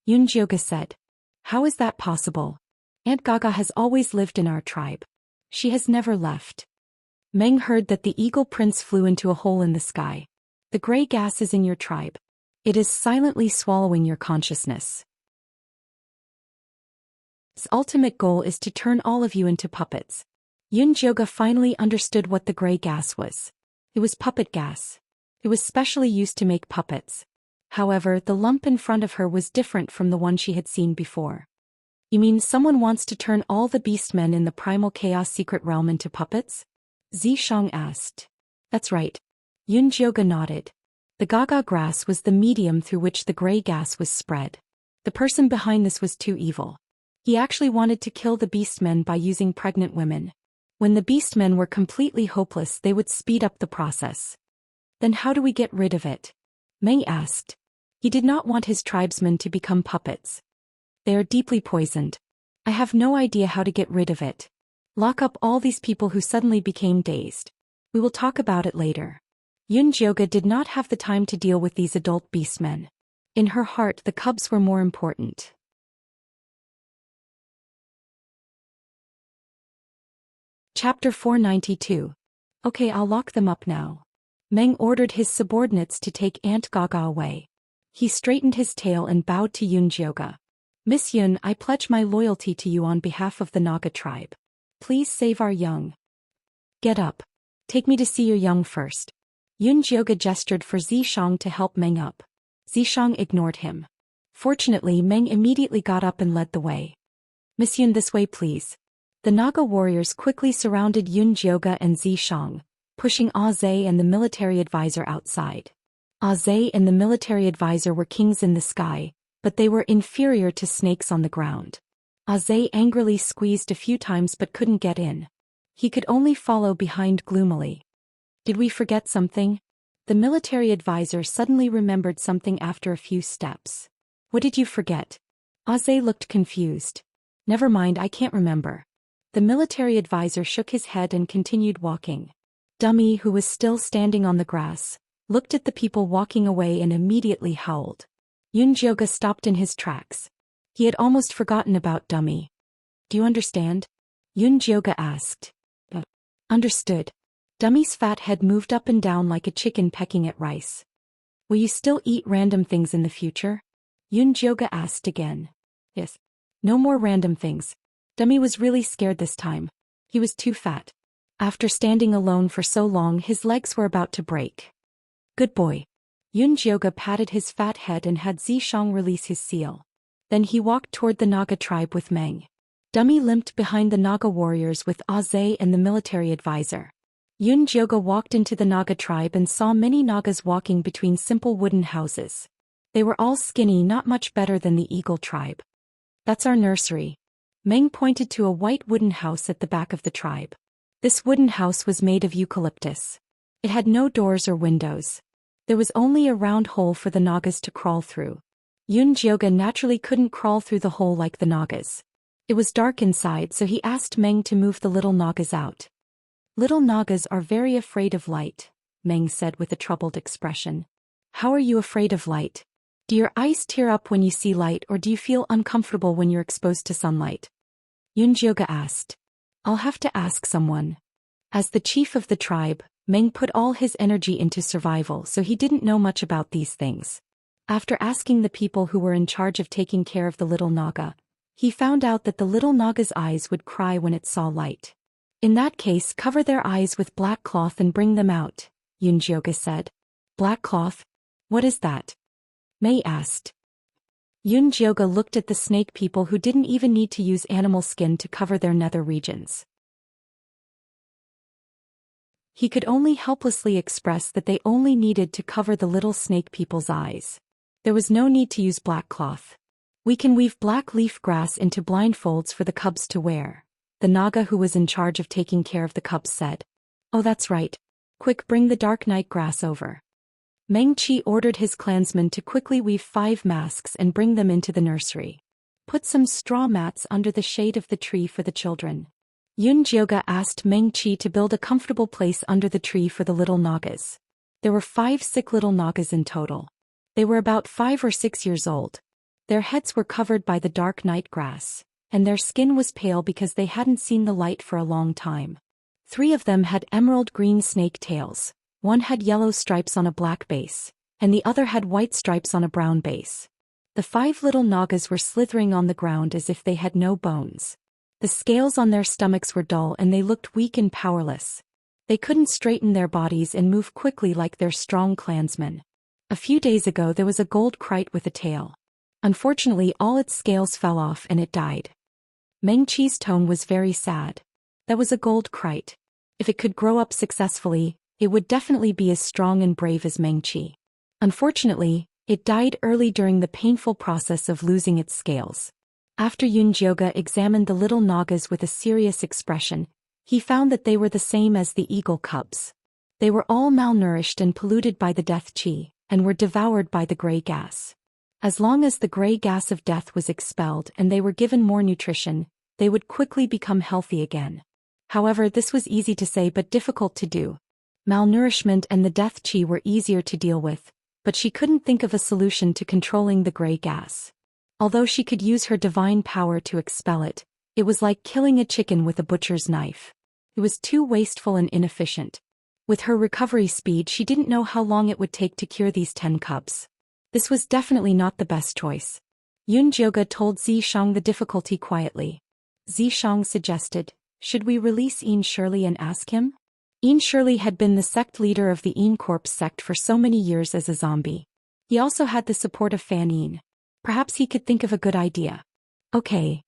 Yunjioge said. How is that possible? Aunt Gaga has always lived in our tribe. She has never left. Meng heard that the Eagle Prince flew into a hole in the sky. The gray gas is in your tribe. It is silently swallowing your consciousness. Its ultimate goal is to turn all of you into puppets. Yunjioge finally understood what the gray gas was. It was puppet gas. It was specially used to make puppets. However, the lump in front of her was different from the one she had seen before. You mean someone wants to turn all the beastmen in the primal chaos secret realm into puppets? Zishang asked. That's right. Yunjioge nodded. The gaga grass was the medium through which the gray gas was spread. The person behind this was too evil. He actually wanted to kill the beastmen by using pregnant women. When the beastmen were completely hopeless, they would speed up the process. Then how do we get rid of it? Meng asked. He did not want his tribesmen to become puppets. They are deeply poisoned. I have no idea how to get rid of it. Lock up all these people who suddenly became dazed. We will talk about it later. Yunjioge did not have the time to deal with these adult beastmen. In her heart, the cubs were more important. Chapter 492. Okay, I'll lock them up now. Meng ordered his subordinates to take Aunt Gaga away. He straightened his tail and bowed to Yunjioge. Miss Yun, I pledge my loyalty to you on behalf of the Naga tribe. Please save our young. Get up. Take me to see your young first. Yunjioge gestured for Zishang to help Meng up. Zishang ignored him. Fortunately, Meng immediately got up and led the way. Miss Yun, this way please. The Naga warriors quickly surrounded Yunjioge and Zishang, pushing Aze and the military advisor outside. Aze and the military advisor were kings in the sky, but they were inferior to snakes on the ground. Aze angrily squeezed a few times but couldn't get in. He could only follow behind gloomily. Did we forget something? The military advisor suddenly remembered something after a few steps. What did you forget? Aze looked confused. Never mind, I can't remember. The military advisor shook his head and continued walking. Dummy, who was still standing on the grass, looked at the people walking away and immediately howled. Yunjioge stopped in his tracks. He had almost forgotten about Dummy. Do you understand? Yunjioge asked. Understood. Dummy's fat head moved up and down like a chicken pecking at rice. Will you still eat random things in the future? Yunjioge asked again. Yes. No more random things. Dummy was really scared this time. He was too fat. After standing alone for so long, his legs were about to break. Good boy. Yunjioge patted his fat head and had Zishang release his seal. Then he walked toward the Naga tribe with Meng. Dummy limped behind the Naga warriors with Aze and the military advisor. Yunjioge walked into the Naga tribe and saw many Nagas walking between simple wooden houses. They were all skinny, not much better than the eagle tribe. That's our nursery. Meng pointed to a white wooden house at the back of the tribe. This wooden house was made of eucalyptus. It had no doors or windows. There was only a round hole for the Nagas to crawl through. Yunjioge naturally couldn't crawl through the hole like the Nagas. It was dark inside, so he asked Meng to move the little Nagas out. Little Nagas are very afraid of light, Meng said with a troubled expression. How are you afraid of light? Do your eyes tear up when you see light, or do you feel uncomfortable when you're exposed to sunlight? Yunjioge asked. I'll have to ask someone. As the chief of the tribe, Meng put all his energy into survival, so he didn't know much about these things. After asking the people who were in charge of taking care of the little Naga, he found out that the little Naga's eyes would cry when it saw light. In that case, cover their eyes with black cloth and bring them out, Yunjioge said. Black cloth? What is that? Mei asked. Yunjioge looked at the snake people who didn't even need to use animal skin to cover their nether regions. He could only helplessly express that they only needed to cover the little snake people's eyes. There was no need to use black cloth. We can weave black leaf grass into blindfolds for the cubs to wear, the Naga who was in charge of taking care of the cubs said. Oh, that's right. Quick, bring the dark night grass over. Meng Qi ordered his clansmen to quickly weave 5 masks and bring them into the nursery. Put some straw mats under the shade of the tree for the children. Yunjioge asked Meng Qi to build a comfortable place under the tree for the little Nagas. There were 5 sick little Nagas in total. They were about 5 or 6 years old. Their heads were covered by the dark night grass, and their skin was pale because they hadn't seen the light for a long time. 3 of them had emerald green snake tails. One had yellow stripes on a black base, and the other had white stripes on a brown base. The 5 little Nagas were slithering on the ground as if they had no bones. The scales on their stomachs were dull and they looked weak and powerless. They couldn't straighten their bodies and move quickly like their strong clansmen. A few days ago there was a gold kite with a tail. Unfortunately, all its scales fell off and it died. Meng Qi's tone was very sad. That was a gold kite. If it could grow up successfully, it would definitely be as strong and brave as Meng Qi. Unfortunately, it died early during the painful process of losing its scales. After Yunjioge examined the little Nagas with a serious expression, he found that they were the same as the eagle cubs. They were all malnourished and polluted by the death qi, and were devoured by the gray gas. As long as the gray gas of death was expelled and they were given more nutrition, they would quickly become healthy again. However, this was easy to say but difficult to do. Malnourishment and the death qi were easier to deal with, but she couldn't think of a solution to controlling the gray gas. Although she could use her divine power to expel it, it was like killing a chicken with a butcher's knife. It was too wasteful and inefficient. With her recovery speed, she didn't know how long it would take to cure these 10 cubs. This was definitely not the best choice. Yunjioge told Zishang the difficulty quietly. Zishang suggested, should we release Yin Shirley and ask him? Yin Shirley had been the sect leader of the Yin Corps sect for so many years as a zombie. He also had the support of Fan Yin. Perhaps he could think of a good idea. Okay.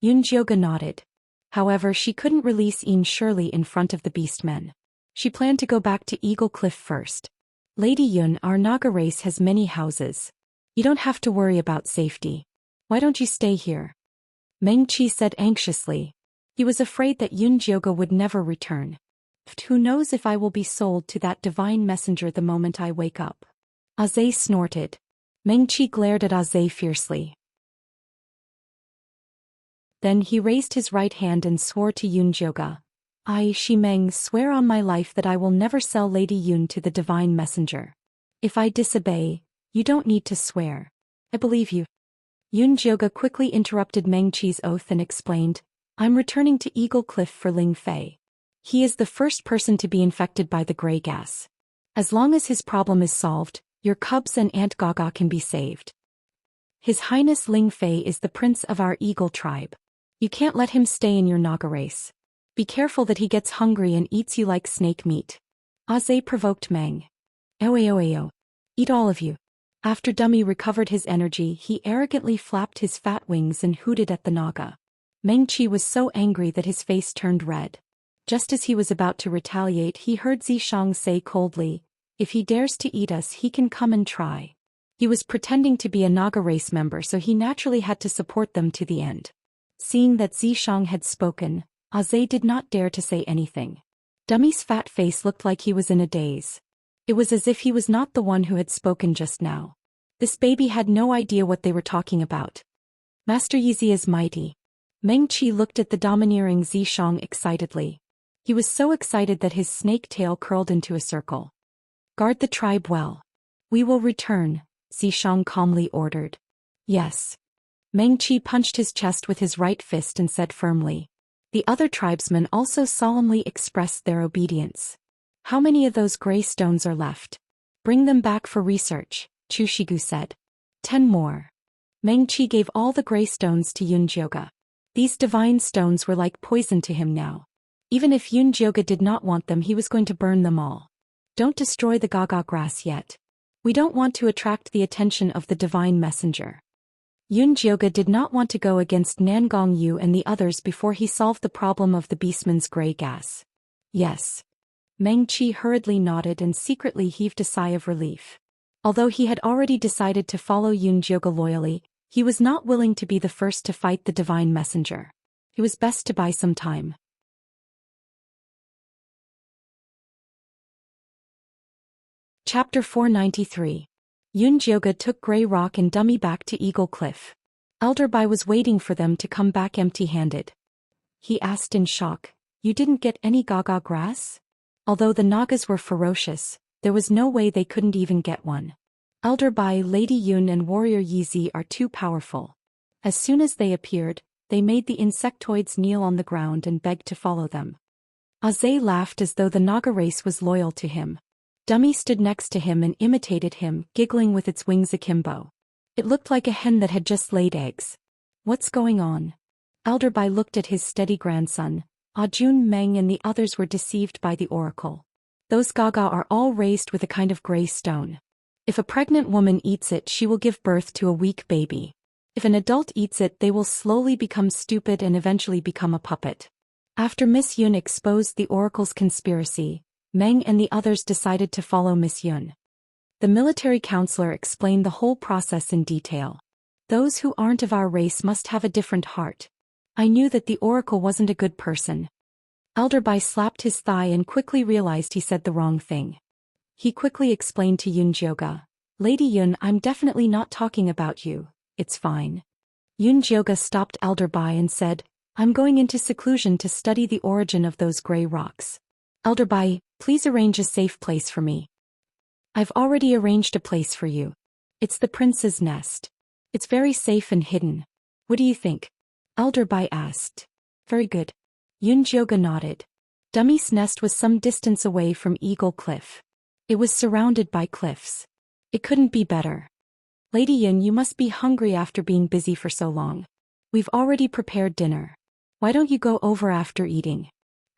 Yunjioge nodded. However, she couldn't release Yin Shirley in front of the beastmen. She planned to go back to Eagle Cliff first. Lady Yun, our Naga race has many houses. You don't have to worry about safety. Why don't you stay here? Meng Qi said anxiously. He was afraid that Yunjioge would never return. Who knows if I will be sold to that divine messenger the moment I wake up. Aze snorted. Mengqi glared at Aze fiercely. Then he raised his right hand and swore to Yunjioge. I, Shimeng, swear on my life that I will never sell Lady Yun to the divine messenger. If I disobey, you don't need to swear. I believe you. Yunjioge quickly interrupted Mengqi's oath and explained, I'm returning to Eagle Cliff for Ling Fei. He is the first person to be infected by the gray gas. As long as his problem is solved, your cubs and Aunt Gaga can be saved. His Highness Ling Fei is the prince of our eagle tribe. You can't let him stay in your Naga race. Be careful that he gets hungry and eats you like snake meat. Aze provoked Meng. Oeo. Eat all of you. After Dummy recovered his energy, he arrogantly flapped his fat wings and hooted at the Naga. Mengqi was so angry that his face turned red. Just as he was about to retaliate, he heard Zishang say coldly, if he dares to eat us, he can come and try. He was pretending to be a Naga race member, so he naturally had to support them to the end. Seeing that Zishang had spoken, Aze did not dare to say anything. Dummy's fat face looked like he was in a daze. It was as if he was not the one who had spoken just now. This baby had no idea what they were talking about. Master Yizi is mighty. Mengqi looked at the domineering Zishang excitedly. He was so excited that his snake tail curled into a circle. Guard the tribe well. We will return, Zishang calmly ordered. Yes. Mengqi punched his chest with his right fist and said firmly. The other tribesmen also solemnly expressed their obedience. How many of those gray stones are left? Bring them back for research, Chushigu said. 10 more. Mengqi gave all the gray stones to Yunjioge. These divine stones were like poison to him now. Even if Yunjioge did not want them, he was going to burn them all. Don't destroy the Gaga grass yet. We don't want to attract the attention of the divine messenger. Yunjioge did not want to go against Nangong Yu and the others before he solved the problem of the beastman's gray gas. Yes. Mengqi hurriedly nodded and secretly heaved a sigh of relief. Although he had already decided to follow Yunjioge loyally, he was not willing to be the first to fight the divine messenger. It was best to buy some time. Chapter 493. Yunjioge took Grey Rock and Dummy back to Eagle Cliff. Elder Bai was waiting for them to come back empty-handed. He asked in shock, You didn't get any Gaga grass? Although the Nagas were ferocious, there was no way they couldn't even get one. Elder Bai, Lady Yun and Warrior Yizi are too powerful. As soon as they appeared, they made the insectoids kneel on the ground and begged to follow them. Aze laughed as though the Naga race was loyal to him. Dummy stood next to him and imitated him, giggling with its wings akimbo. It looked like a hen that had just laid eggs. What's going on? Elder Bai looked at his steady grandson. Ajun, Meng and the others were deceived by the oracle. Those Gaga are all raised with a kind of gray stone. If a pregnant woman eats it, she will give birth to a weak baby. If an adult eats it, they will slowly become stupid and eventually become a puppet. After Miss Yun exposed the oracle's conspiracy, Meng and the others decided to follow Miss Yun. The military counselor explained the whole process in detail. Those who aren't of our race must have a different heart. I knew that the oracle wasn't a good person. Elder Bai slapped his thigh and quickly realized he said the wrong thing. He quickly explained to Yunjioge, Lady Yun, I'm definitely not talking about you, it's fine. Yunjioge stopped Elder Bai and said, I'm going into seclusion to study the origin of those gray rocks. Elder Bai, please arrange a safe place for me. I've already arranged a place for you. It's the prince's nest. It's very safe and hidden. What do you think? Elder Bai asked. Very good. Yunjioge nodded. Dummy's nest was some distance away from Eagle Cliff. It was surrounded by cliffs. It couldn't be better. Lady Yun, you must be hungry after being busy for so long. We've already prepared dinner. Why don't you go over after eating?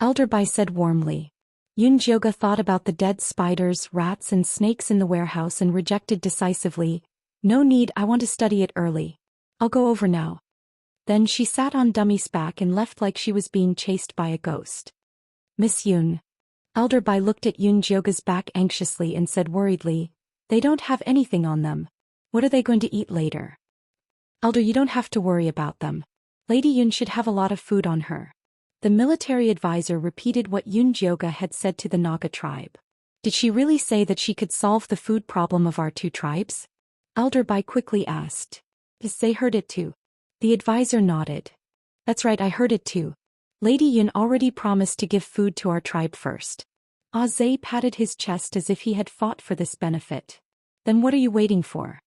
Elder Bai said warmly. Yunjioge thought about the dead spiders, rats and snakes in the warehouse and rejected decisively. No need, I want to study it early. I'll go over now. Then she sat on Dummy's back and left like she was being chased by a ghost. Miss Yun. Elder Bai looked at Yunjioge's back anxiously and said worriedly, They don't have anything on them. What are they going to eat later? Elder, you don't have to worry about them. Lady Yun should have a lot of food on her. The military advisor repeated what Yunjioga had said to the Naga tribe. Did she really say that she could solve the food problem of our two tribes? Elder Bai quickly asked. Yes, they heard it too. The advisor nodded. That's right, I heard it too. Lady Yun already promised to give food to our tribe first. Zhe patted his chest as if he had fought for this benefit. Then what are you waiting for?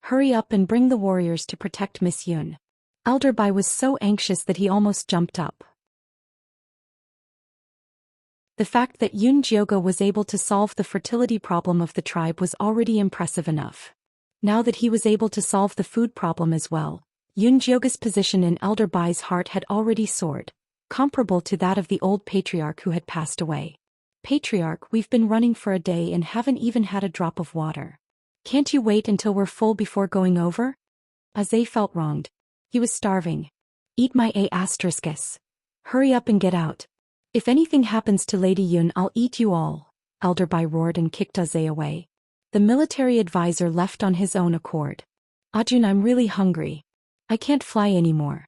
Hurry up and bring the warriors to protect Miss Yun. Elder Bai was so anxious that he almost jumped up. The fact that Yun Jioga was able to solve the fertility problem of the tribe was already impressive enough. Now that he was able to solve the food problem as well, Yun Jioga's position in Elder Bai's heart had already soared, comparable to that of the old patriarch who had passed away. Patriarch, we've been running for a day and haven't even had a drop of water. Can't you wait until we're full before going over? Zhe felt wronged. He was starving. Eat my asteriskis. Hurry up and get out. If anything happens to Lady Yun, I'll eat you all, Elder Bai roared and kicked Zhe away. The military advisor left on his own accord. Ajun, I'm really hungry. I can't fly anymore.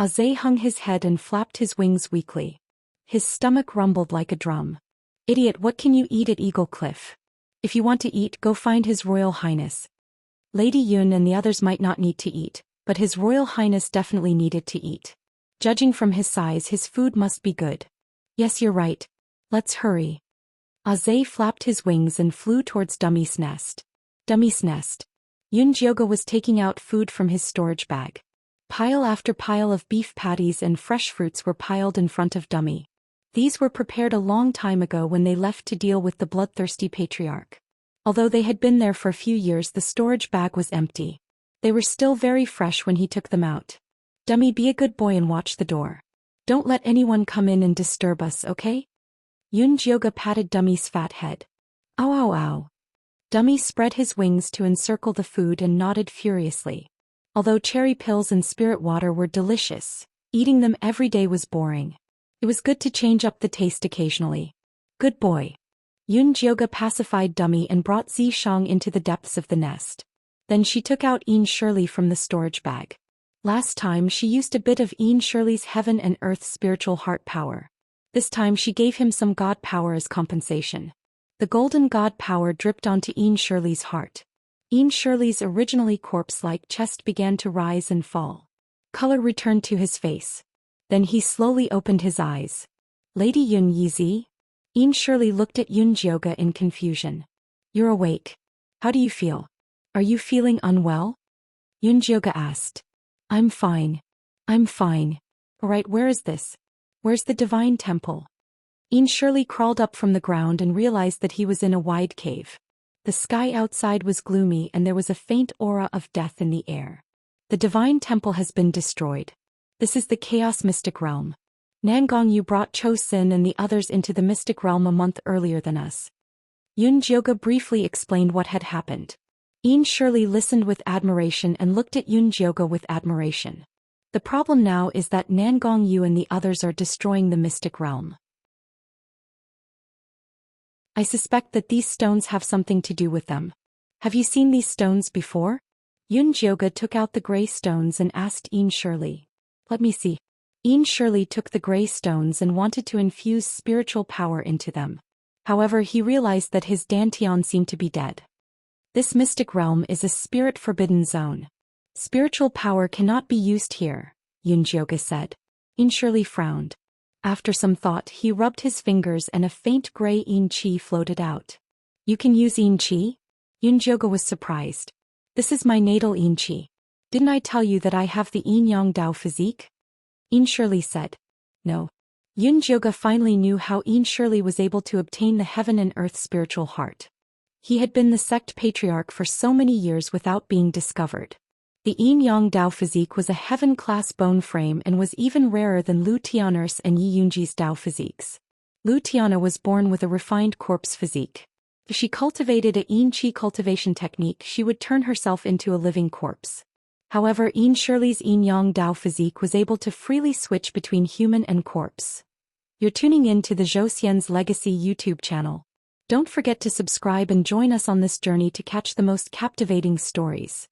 Zhe hung his head and flapped his wings weakly. His stomach rumbled like a drum. Idiot, what can you eat at Eagle Cliff? If you want to eat, go find His Royal Highness. Lady Yun and the others might not need to eat, but His Royal Highness definitely needed to eat. Judging from his size, his food must be good. Yes, you're right. Let's hurry. Zhe flapped his wings and flew towards Dummy's nest. Dummy's nest. Yun Jioga was taking out food from his storage bag. Pile after pile of beef patties and fresh fruits were piled in front of Dummy. These were prepared a long time ago when they left to deal with the bloodthirsty patriarch. Although they had been there for a few years, the storage bag was empty. They were still very fresh when he took them out. Dummy, be a good boy and watch the door. Don't let anyone come in and disturb us, okay? Yun Jioga patted Dummy's fat head. Ow ow ow. Dummy spread his wings to encircle the food and nodded furiously. Although cherry pills and spirit water were delicious, eating them every day was boring. It was good to change up the taste occasionally. Good boy. Yun Jioga pacified Dummy and brought Zhi Shang into the depths of the nest. Then she took out Yin Shirley from the storage bag. Last time she used a bit of Yin Shirley's heaven and earth spiritual heart power. This time she gave him some god power as compensation. The golden god power dripped onto Yin Shirley's heart. Yin Shirley's originally corpse-like chest began to rise and fall. Color returned to his face. Then he slowly opened his eyes. Lady Yun Yizi? Yin Shirley looked at Yun Jioga in confusion. You're awake. How do you feel? Are you feeling unwell? Yun Jioga asked. I'm fine. I'm fine. Alright, where is this? Where's the divine temple? Yin Shirley crawled up from the ground and realized that he was in a wide cave. The sky outside was gloomy and there was a faint aura of death in the air. The divine temple has been destroyed. This is the chaos mystic realm. Nangong Yu brought Zhou Xian and the others into the mystic realm a month earlier than us. Yun Jioga briefly explained what had happened. Yin Shirley listened with admiration and looked at Yun Jioga with admiration. The problem now is that Nangong Yu and the others are destroying the mystic realm. I suspect that these stones have something to do with them. Have you seen these stones before? Yun Jioga took out the gray stones and asked Yin Shirley. Let me see. Yin Shirley took the gray stones and wanted to infuse spiritual power into them. However, he realized that his Dantian seemed to be dead. This mystic realm is a spirit-forbidden zone. Spiritual power cannot be used here, Yun Jioga said. Yin Shirley frowned. After some thought, he rubbed his fingers and a faint gray Yin Qi floated out. You can use Yin Qi? Yun Jioga was surprised. This is my natal Yin Qi. Didn't I tell you that I have the Yin Yang Dao physique? Yin Shirley said. No. Yun Jioga finally knew how Yin Shirley was able to obtain the heaven and earth spiritual heart. He had been the sect patriarch for so many years without being discovered. The Yin Yang Dao physique was a heaven-class bone frame and was even rarer than Lu Tian'er's and Yi Yunji's Dao physiques. Lu Tian'er was born with a refined corpse physique. If she cultivated a Yin Qi cultivation technique, she would turn herself into a living corpse. However, Yin Shirley's Yin Yang Dao physique was able to freely switch between human and corpse. You're tuning in to the Zhou Xian's Legacy YouTube channel. Don't forget to subscribe and join us on this journey to catch the most captivating stories.